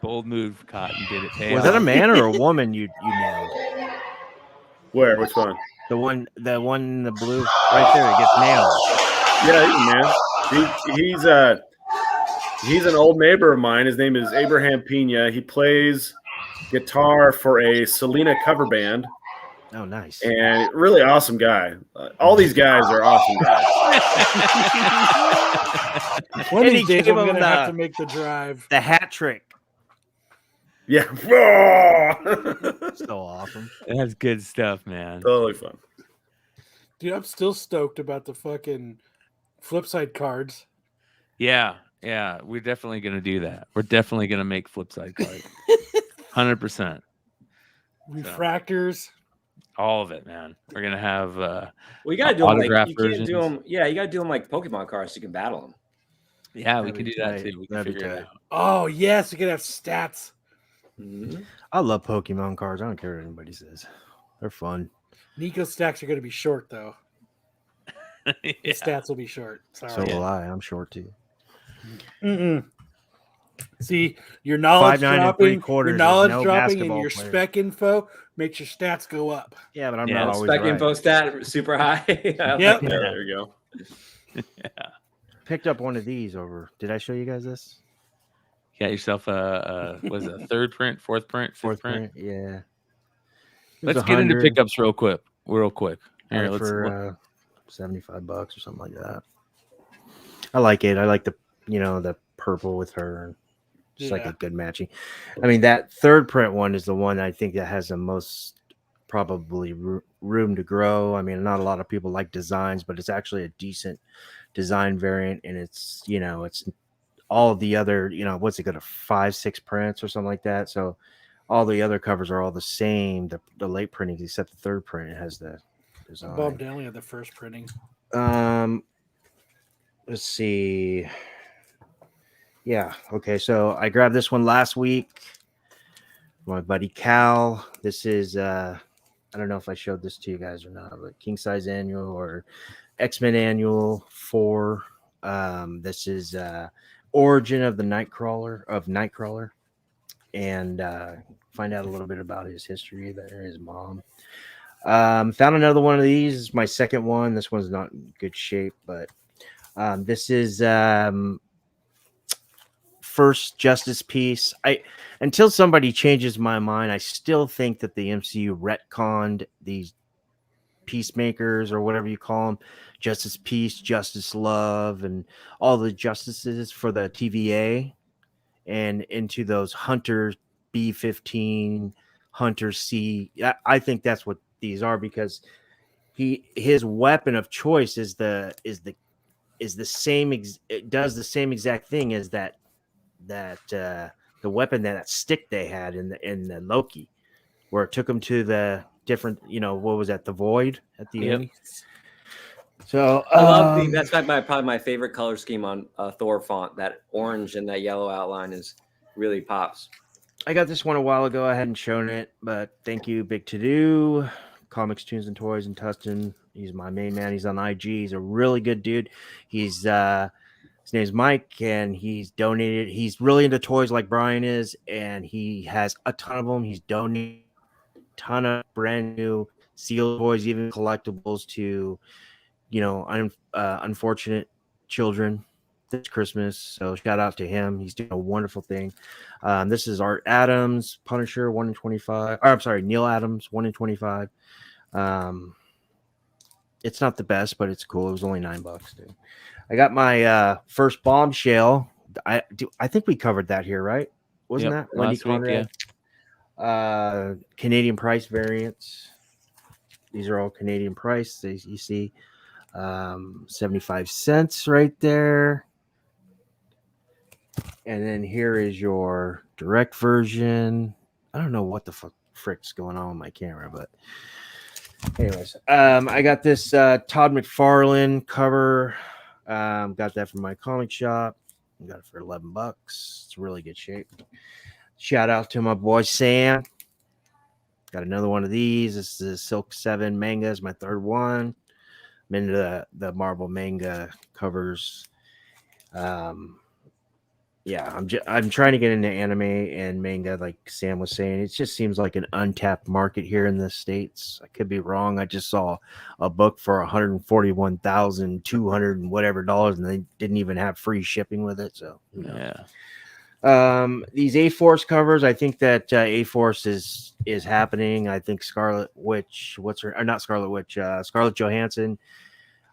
Bold move, Cotton did it. Was that a man or a woman you nailed? Where? Which one? The one in the blue right there. It gets nailed. Yeah, he's a man. He's an old neighbor of mine. His name is Abraham Pena. He plays guitar for a Selena cover band. Oh, nice. And really awesome guy. All these guys are awesome guys. One of And he these days, gave I'm him going to have to make the drive. The hat trick. Yeah. So awesome. That's good stuff, man. Totally fun. Dude, I'm still stoked about the fucking Flipside cards. Yeah, we're definitely gonna do that. We're definitely gonna make Flipside cards. 100%. Refractors. All of it, man. We're gonna have Well, you gotta do them like autograph you can't versions. do them. Yeah, you gotta do them like Pokemon cards so you can battle them. Yeah, we That'd can be do that tight. too. We can That'd be figure it tight. out. Oh, yes. We can have stats. I love Pokemon cards. I don't care what anybody says. They're fun. Nico stacks are going to be short, though. Yeah. The stats will be short. Sorry. So will I. I'm short too. See, your knowledge 5'9" and dropping, 3/4 your is knowledge no dropping, and basketball your player. spec info makes your stats go up. Yeah, but I'm Yeah, not always Spec right. info stat super high. Yep. Yeah, there you go. Picked up one of these over. Did I show you guys this? Got yourself a was it a third print, fourth print, fifth Fourth print? print. Yeah. Let's get into pickups real quick. Here, let's for $75 or something like that. I like it. I like the purple with her. Just like Yeah. a good matching. I mean, that third print one is the one I think that has the most probably room to grow. I mean, not a lot of people like designs, but it's actually a decent design variant, and it's all the other, what's it got, 5-6 prints or something like that. So all the other covers are all the same. The late printings, except the third print, it has the design. Bob Denley had the first printing. Let's see. Yeah. Okay. So I grabbed this one last week. My buddy Cal. This is I don't know if I showed this to you guys or not, but King Size Annual or X-Men Annual 4. This is origin of the Nightcrawler, and find out a little bit about his history there, his mom. Found another one of these. It's my second one. This one's not in good shape, but this is first Justice piece. Until somebody changes my mind, I still think that the MCU retconned these peacemakers or whatever you call them, Justice Peace, Justice Love, and all the justices for the TVA, and into those Hunter B-15, Hunter C. I think that's what these are, because his weapon of choice is the same. It does the same exact thing as the weapon, that stick they had in the Loki, where it took him to the different, what was that, the void at the end. So I love that's probably my favorite color scheme on Thor font. That orange and that yellow outline is really pops. I got this one a while ago. I hadn't shown it, but thank you, Big To Do, Comics, Tunes, and Toys, and Tustin. He's my main man. He's on IG. He's a really good dude. He's his name's Mike, and he's donated. He's really into toys like Brian is, and he has a ton of them. He's donated a ton of brand new sealed toys, even collectibles to, unfortunate children this Christmas. So shout out to him. He's doing a wonderful thing. This is Art Adams, Punisher, 1 in 25. Or, I'm sorry, Neil Adams, 1 in 25. It's not the best, but it's cool. It was only $9, dude. I got my first Bombshell, I think we covered that here, right? Wasn't Yep, that Wendy last week, Conrad? Canadian price variants. These are all Canadian price. You see 75 cents right there. And then here is your direct version. I don't know what the frick's going on with my camera, but anyways, I got this Todd McFarlane cover. Got that from my comic shop. Got it for $11. It's really good shape. Shout out to my boy Sam. Got another one of these. This is Silk 7 manga. Is my third one. I'm into the Marvel manga covers. Yeah, I'm trying to get into anime and manga, like Sam was saying. It just seems like an untapped market here in the States. I could be wrong. I just saw a book for $141,200 and whatever dollars, and they didn't even have free shipping with it. So yeah. These A-Force covers, I think that A-Force is happening. I think Scarlet Witch, Scarlett Johansson.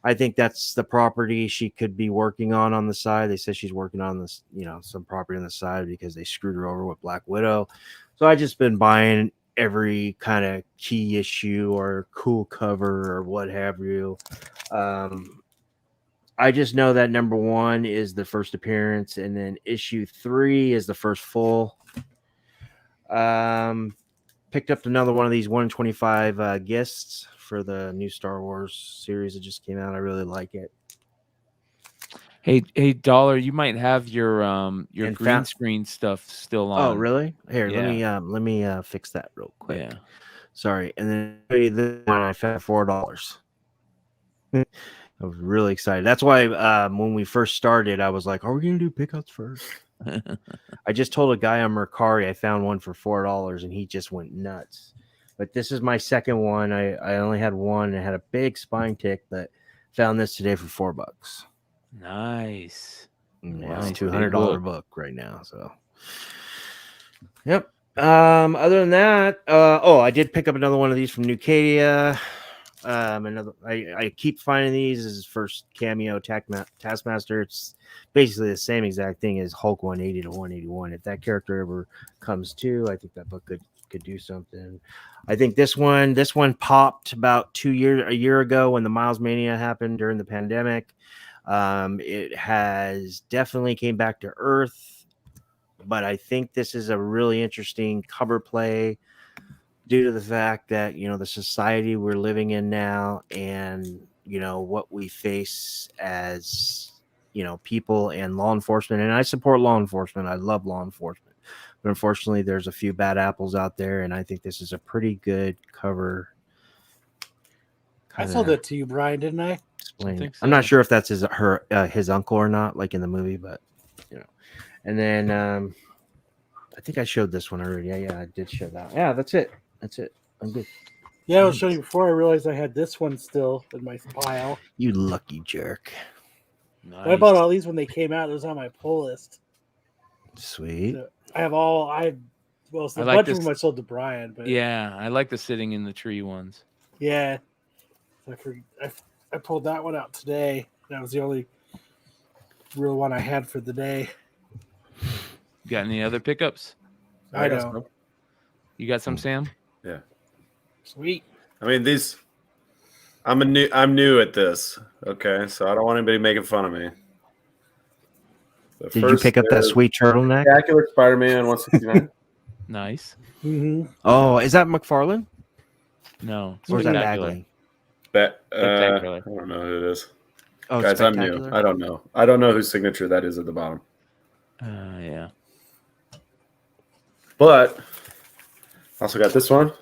I think that's the property she could be working on the side. They said she's working on this, some property on the side because they screwed her over with Black Widow. So I just been buying every kind of key issue or cool cover or what have you. I just know that number 1 is the first appearance, and then issue 3 is the first full. Picked up another one of these 125 guests for the new Star Wars series that just came out. I really like it. Hey, Dollar, you might have your green screen stuff still on. Oh, really? Here, Yeah. let me fix that real quick. Yeah. Sorry. And then this one I found $4. I was really excited. That's why when we first started, I was like, "Are we gonna do pickups first?" I just told a guy on Mercari I found one for $4, and he just went nuts. But this is my second one. I only had one. I had a big spine tick, but found this today for $4. Nice. Yeah, Nice. it's a $200 book right now. So, yep. Other than that, I did pick up another one of these from Nucadia. I keep finding these. This is first cameo Taskmaster. It's basically the same exact thing as Hulk 180 to 181. If that character ever comes to, I think that book could do something. I think this one popped about a year ago when the Miles Mania happened during the pandemic. It has definitely came back to earth, but I think this is a really interesting cover play due to the fact that the society we're living in now, and what we face as people and law enforcement. And I support law enforcement. I love law enforcement. But unfortunately, there's a few bad apples out there, and I think this is a pretty good cover. I sold that to you, Brian, didn't I? Explain. think I'm not so. sure if that's his uncle or not, like in the movie, but And then I think I showed this one already. Yeah, I did show that. Yeah, that's it. I'm good. Yeah, I was showing you before. I realized I had this one still in my pile. You lucky jerk. Nice. I bought all these when they came out. It was on my pull list. Sweet. So a bunch of them I sold to Brian, but Yeah, I like the sitting in the tree ones. yeah. So I pulled that one out today. That was the only real one I had for the day. Got any other pickups? I guess know. so. You got some, Sam? Yeah. Sweet. I mean, these. I'm new at this. Okay, so I don't want anybody making fun of me. Did you pick up that sweet turtleneck? Spectacular Spider-Man 169. Nice. Mm-hmm. Oh, is that McFarlane? No. Or is that Spectacular. Bagley? Spectacular. I don't know who it is. Oh, Guys, I'm new. Spectacular? I don't know. I don't know whose signature that is at the bottom. Yeah. But also got this one.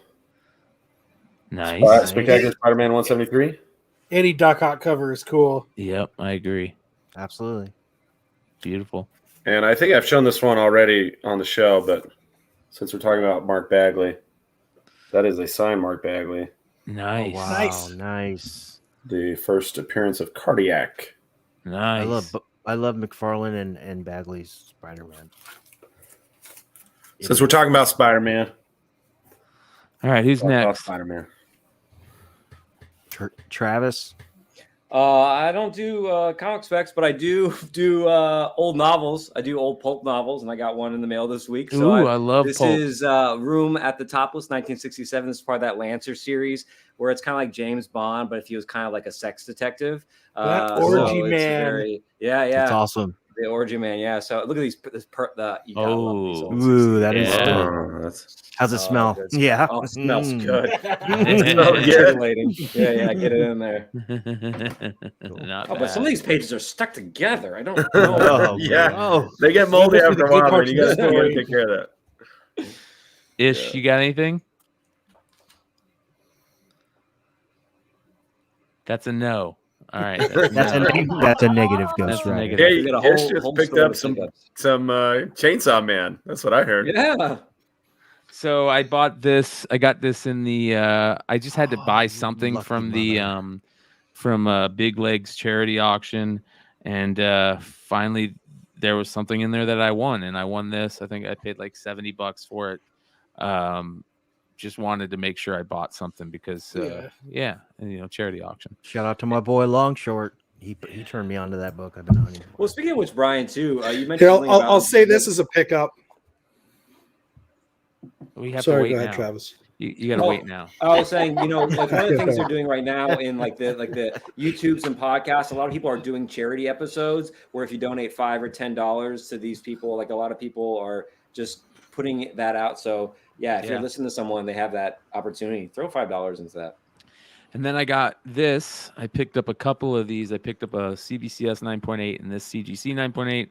Nice. Spectacular Spider-Man 173. Any Doc Ock cover is cool. Yep, I agree. Absolutely. Beautiful. And I think I've shown this one already on the show, but since we're talking about Mark Bagley, that is a signed Mark Bagley. Nice. Oh, wow, Nice. nice. The first appearance of Cardiac. Nice. I love McFarlane and Bagley's Spider-Man. Since we're talking about Spider-Man. All right, who's talk about next? Spider-Man. Travis. I don't do comic specs, but I do old novels. I do old pulp novels, and I got one in the mail this week. So Ooh, I love this Pulp. is Room at the Topless, 1967. This is part of that Lancer series where it's kind of like James Bond, but if he was kind of like a sex detective. That So orgy it's man. yeah. That's awesome. The orgy man, yeah. So look at these. You gotta love these old Ooh, that is Yeah. good. Oh, that's How's it smell? good stuff. Yeah. Oh, it smells Mm. good. so good. Titillating. Yeah, get it in there. Not Oh, but some of bad. these pages are stuck together. I don't know. Oh, Yeah. Oh, They get moldy Those are after the a good while, man. parts You of the gotta story. take care of that. Ish, you got anything? That's a no. All right. that's a negative That's Ghost a Rider. negative. Hey, We got a Ish whole just home picked store up to some pick up. Chainsaw Man. That's what I heard. Yeah. So I bought this. I got this in the. I just had to buy you something lucky from the mother. from Big Legs charity auction, and finally there was something in there that I won, and I won this. I think I paid like $70 for it. Just wanted to make sure I bought something because yeah, charity auction. Shout out to my boy Longshort. He turned me onto that book. I've been hunting. Well, speaking of which, Brian, too, you mentioned Here, something about I'll say this as a pickup. We have to Sorry, wait go ahead, now. Travis. You got to Oh, wait now. I was saying, like one of the things they're doing right now in like the YouTubes and podcasts, a lot of people are doing charity episodes where if you donate $5 or $10 to these people, like a lot of people are just putting that out. So yeah, if you're listening to someone, they have that opportunity. Throw $5 into that. And then I got this. I picked up a couple of these. I picked up a CBCS 9.8 and this CGC 9.8,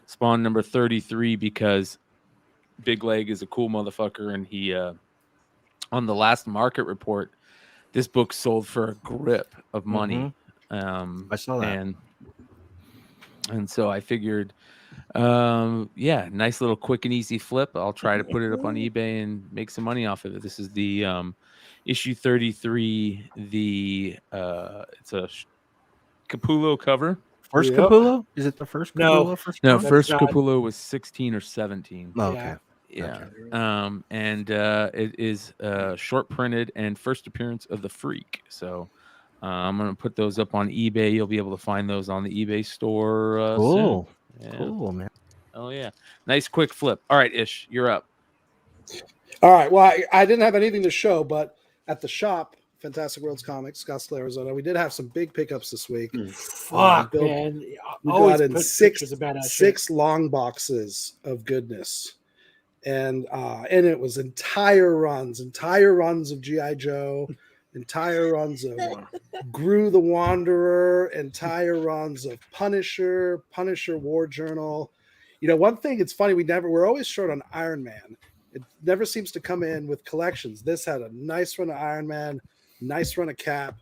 Spawn number 33, because Big Leg is a cool motherfucker. And he, on the last market report, this book sold for a grip of money. I saw that. And so I figured, nice little quick and easy flip. I'll try to put it up on eBay and make some money off of it. This is the issue 33. It's a Capullo cover. First Yep. Capullo? Is it the first No. Capullo? First No, one? first not- Capullo was 16 or 17. Oh, okay. Yeah. Gotcha. And it is short printed and first appearance of the Freak. So I'm gonna put those up on eBay. You'll be able to find those on the eBay store. Cool. Soon. Yeah. Cool, man. Oh yeah, nice quick flip. All right, Ish, you're up. All right. Well, I didn't have anything to show, but at the shop, Fantastic Worlds Comics, Scottsdale, Arizona, we did have some big pickups this week. Fuck, Bill, man. We Always got in put six pictures of badass shit. six long boxes of goodness, and it was entire runs of GI Joe, entire runs of Gru the Wanderer, entire runs of Punisher War Journal. One thing, it's funny, we're always short on Iron Man. It never seems to come in with collections. This had a nice run of Iron Man, nice run of Cap.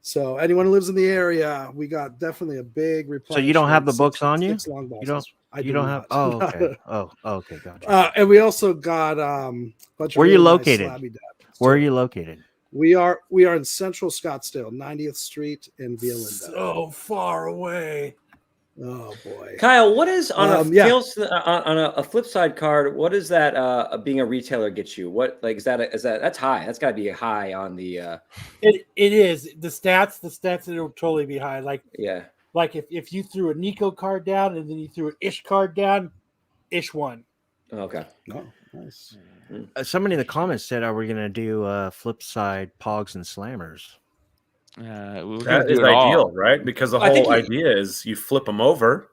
So anyone who lives in the area, we got definitely a big replenishment. So you don't have the books on you? Six long boxes. You don't. I You do don't not. have. Oh, okay. Oh, okay. Gotcha. And we also got a bunch of Where are you really nice located? slabby dad. Where are you located? We are in Central Scottsdale, 90th Street in Via Linda. So far away. Oh boy, Kyle, what is on a flip side card? What is that being a retailer get you? What like is that that's high? That's got to be high on the. It is the stats. It'll totally be high. Like if you threw a Nico card down and then you threw an Ish card down, Ish won. Okay. Oh, nice. Somebody in the comments said, "Are we going to do flip side Pogs and Slammers?" That is ideal, right? Because the whole idea is you flip them over.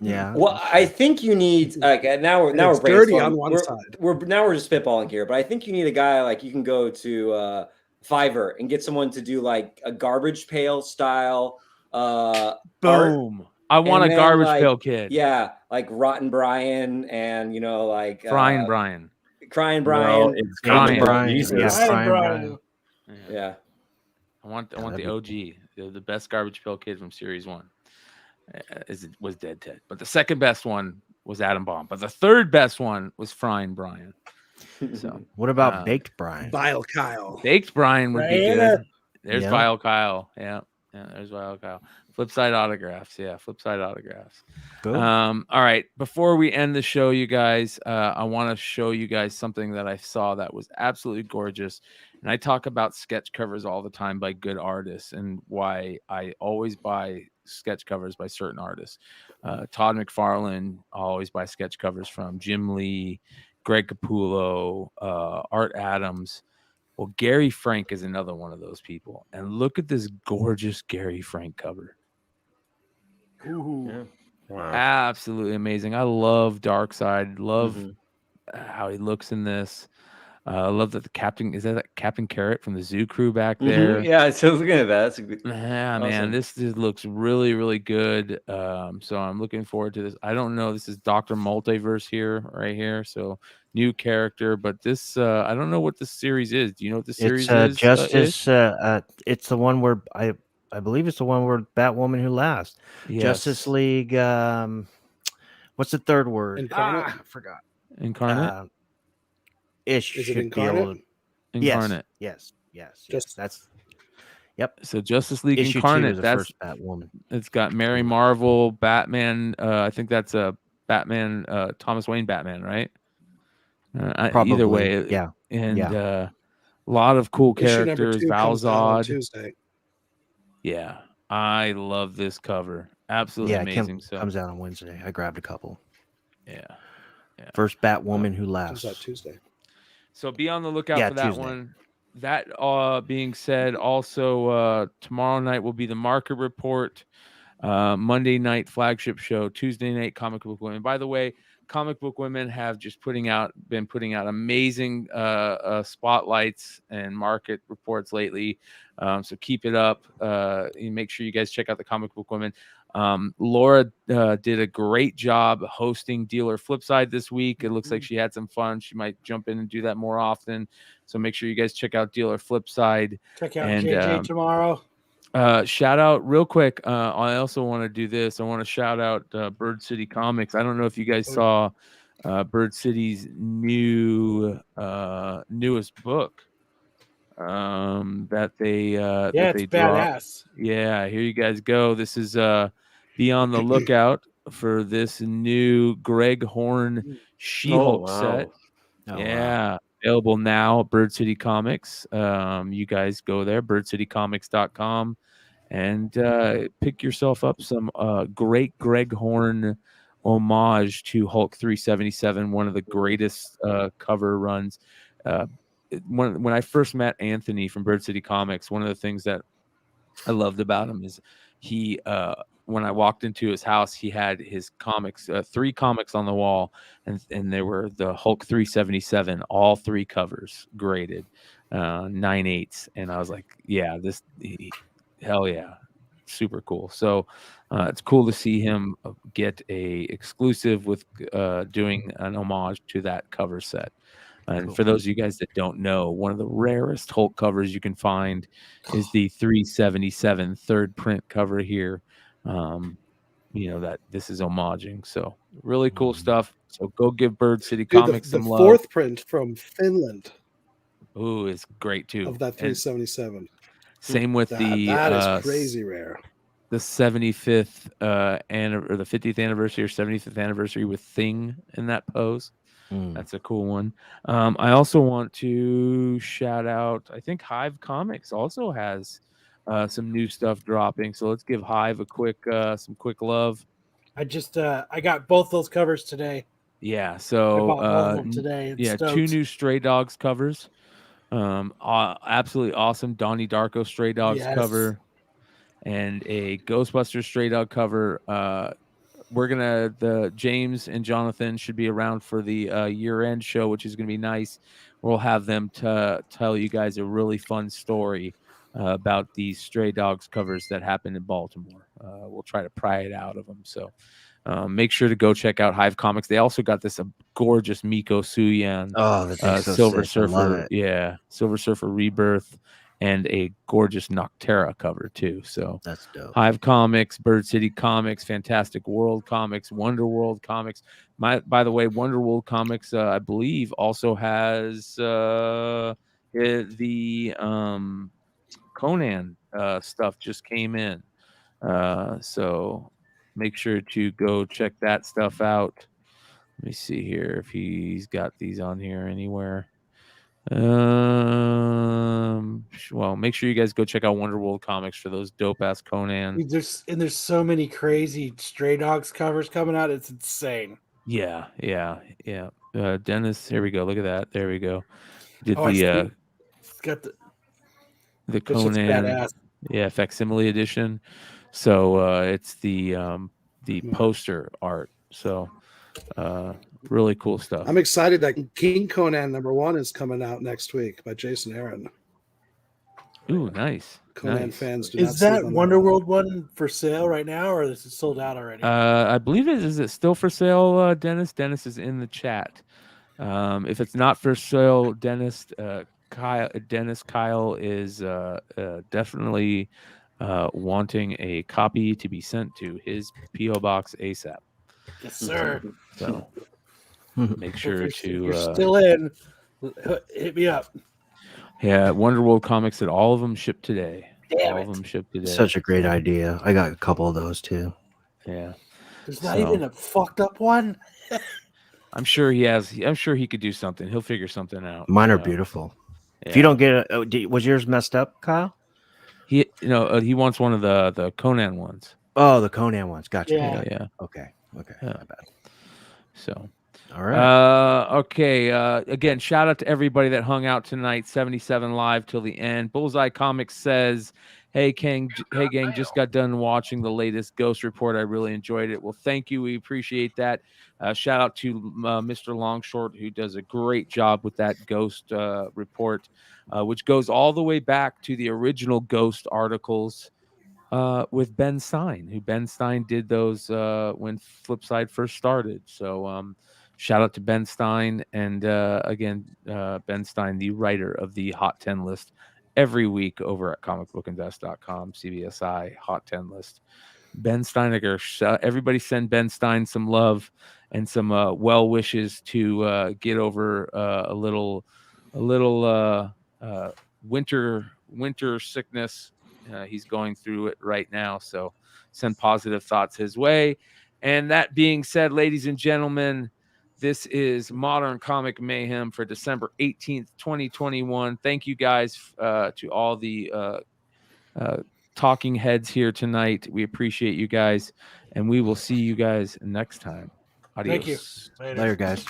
Yeah. Well, I think you need now we're dirty on one side. We're just spitballing here, but I think you need a guy like you can go to Fiverr and get someone to do like a garbage pail style. Boom! Art. I want a garbage pail kid. Yeah, like Rotten Brian and like Crying Brian. Crying Brian. No, it's Crying Brian. Jesus. Yeah, Brian. Brian. Yeah. I want the OG, the best garbage pail kid from Series 1. Was Dead Ted, but the second best one was Adam Bomb, but the third best one was Frying Brian. So What about Baked Brian? Vile Kyle. Baked Brian would be good. There's Yeah. Vile Kyle. Yeah, there's Vile Kyle. Flipside autographs. Yeah, Flipside autographs. Cool. All right. Before we end the show, you guys, I want to show you guys something that I saw that was absolutely gorgeous. And I talk about sketch covers all the time by good artists and why I always buy sketch covers by certain artists. Todd McFarlane, I always buy sketch covers from Jim Lee, Greg Capullo, Art Adams. Well, Gary Frank is another one of those people. And look at this gorgeous Gary Frank cover. Ooh. Yeah. Wow. Absolutely amazing. I love Darkseid. Love Mhm. how he looks in this. I love that the captain is that Captain Carrot from the Zoo Crew back Mhm. there. Yeah, so looking at that, that's a good. Yeah, man, Awesome. this looks really, really good. So I'm looking forward to this. I don't know. This is Dr. Multiverse here, right here. So new character, but this I don't know what this series is. Do you know what the series It's is? Justice. It's the one where I believe it's the one where Batwoman Who Laughs. Justice Yes. League. What's the third word? Incarnate? I forgot. Incarnate. Ish Is it should be able Incarnate? to. Incarnate. Yes. Just- That's. Yep. So Justice League Issue 2 Incarnate. was the That's first Batwoman. it's got Mary Marvel, Batman. I think that's a Batman. Thomas Wayne Batman, right? Either Probably, way, yeah. and Yeah. a lot of cool Issue number characters. 2 comes out on Valzad. Tuesday. Yeah, I love this cover. Absolutely Yeah, amazing. So comes out on Wednesday. I grabbed a couple. yeah. First Batwoman Who Comes out Laughs. Tuesday. So be on the lookout Yeah, for that Tuesday. one. That being said, also tomorrow night will be the market report. Monday night flagship show, Tuesday night Comic Book Women. By the way, Comic Book Women have just been putting out amazing spotlights and market reports lately. So keep it up. And make sure you guys check out the Comic Book Women. Laura did a great job hosting Dealer Flipside this week. It looks like she had some fun. She might jump in and do that more often. So make sure you guys check out Dealer Flipside. Check out And, JJ tomorrow. Shout out real quick. I also want to do this. I want to shout out Bird City Comics. I don't know if you guys saw Bird City's newest book that they Yeah, that it's they dropped. badass. Yeah, here you guys go. This is be on the lookout for this new Greg Horn She-Hulk set. Oh, wow. Yeah, available now at Bird City Comics. You guys go there, birdcitycomics.com, and pick yourself up some great Greg Horn homage to Hulk 377, one of the greatest cover runs. When I first met Anthony from Bird City Comics, one of the things that I loved about him is he when I walked into his house, he had his comics, 3 comics on the wall, and they were the Hulk 377, all 3 covers graded 9/8, and I was like, yeah, hell yeah, super cool. So it's cool to see him get a exclusive with doing an homage to that cover set. And for those of you guys that don't know, one of the rarest Hulk covers you can find is the 377 third print cover here. That this is homaging. So really cool stuff. So go give Bird City Dude, Comics the some love. 4th print from Finland Ooh, it's great too. of that And 377. same with That the is crazy rare. the 75th or the 50th anniversary or 75th anniversary with Thing in that pose. That's a cool one. I also want to shout out, I think Hive Comics also has some new stuff dropping. So let's give Hive some quick love. I got both those covers today. Yeah. I So bought both of them today. yeah, Stoked. 2 new Stray Dogs covers. Absolutely awesome. Donnie Darko Stray Dogs cover and a Ghostbusters Stray Dog cover. The James and Jonathan should be around for the year-end show, which is going to be nice. We'll have them to tell you guys a really fun story about these Stray Dogs covers that happened in Baltimore. We'll try to pry it out of them. So make sure to go check out Hive Comics. They also got this gorgeous Miko Suyan that's so Silver sick. I love Surfer. it. Yeah, Silver Surfer Rebirth. And a gorgeous Noctera cover too. So That's dope. Hive Comics, Bird City Comics, Fantastic World Comics, Wonder World Comics. By the way, Wonder World Comics, I believe, also has the Conan stuff just came in. So make sure to go check that stuff out. Let me see here if he's got these on here anywhere. Well, make sure you guys go check out Wonderworld Comics for those dope ass Conan. There's so many crazy Stray Dogs covers coming out. It's insane. Yeah. Dennis, here we go. Look at that. There we go. Did I see it. It's got the that shit's Conan, badass. facsimile edition. So it's the poster art. So really cool stuff. I'm excited that King Conan #1 is coming out next week by Jason Aaron. Ooh, nice. Conan nice. fans do not Is that sleep on Wonderworld one for sale right now, or is it sold out already? I believe it is. It still for sale, Dennis? Dennis is in the chat. If it's not for sale, Dennis Kyle is definitely wanting a copy to be sent to his PO box ASAP. Yes, sir. So make sure If to you're still in, hit me up. Yeah, Wonderworld Comics said all of them ship today. Damn all of them ship today. Such a great idea. I got a couple of those too. Yeah. There's not even a fucked up one. I'm sure he has. I'm sure he could do something. He'll figure something out. Mine are beautiful. If you don't get it, was yours messed up, Kyle? He wants one of the Conan ones. Oh, the Conan ones. Gotcha. Yeah. Okay. My bad. So, all right. Okay. Again, shout out to everybody that hung out tonight. 77 live till the end. Bullseye Comics says, Hey gang, just got done watching the latest Ghost Report. I really enjoyed it. Well, thank you. We appreciate that. Shout out to Mr. Longshort, who does a great job with that Ghost report, which goes all the way back to the original Ghost articles with Ben Stein, who Ben Stein did those when Flipside first started. So shout out to Ben Stein. And again, Ben Stein, the writer of the Hot 10 list every week over at comicbookinvest.com, CBSI Hot 10 list. Ben Steiniger, everybody send Ben Stein some love and some well wishes to get over a little winter sickness. He's going through it right now, so send positive thoughts his way. And that being said, ladies and gentlemen, this is Modern Comic Mayhem for December 18th, 2021. Thank you guys to all the talking heads here tonight. We appreciate you guys, and we will see you guys next time. Adios. Thank you. Later guys.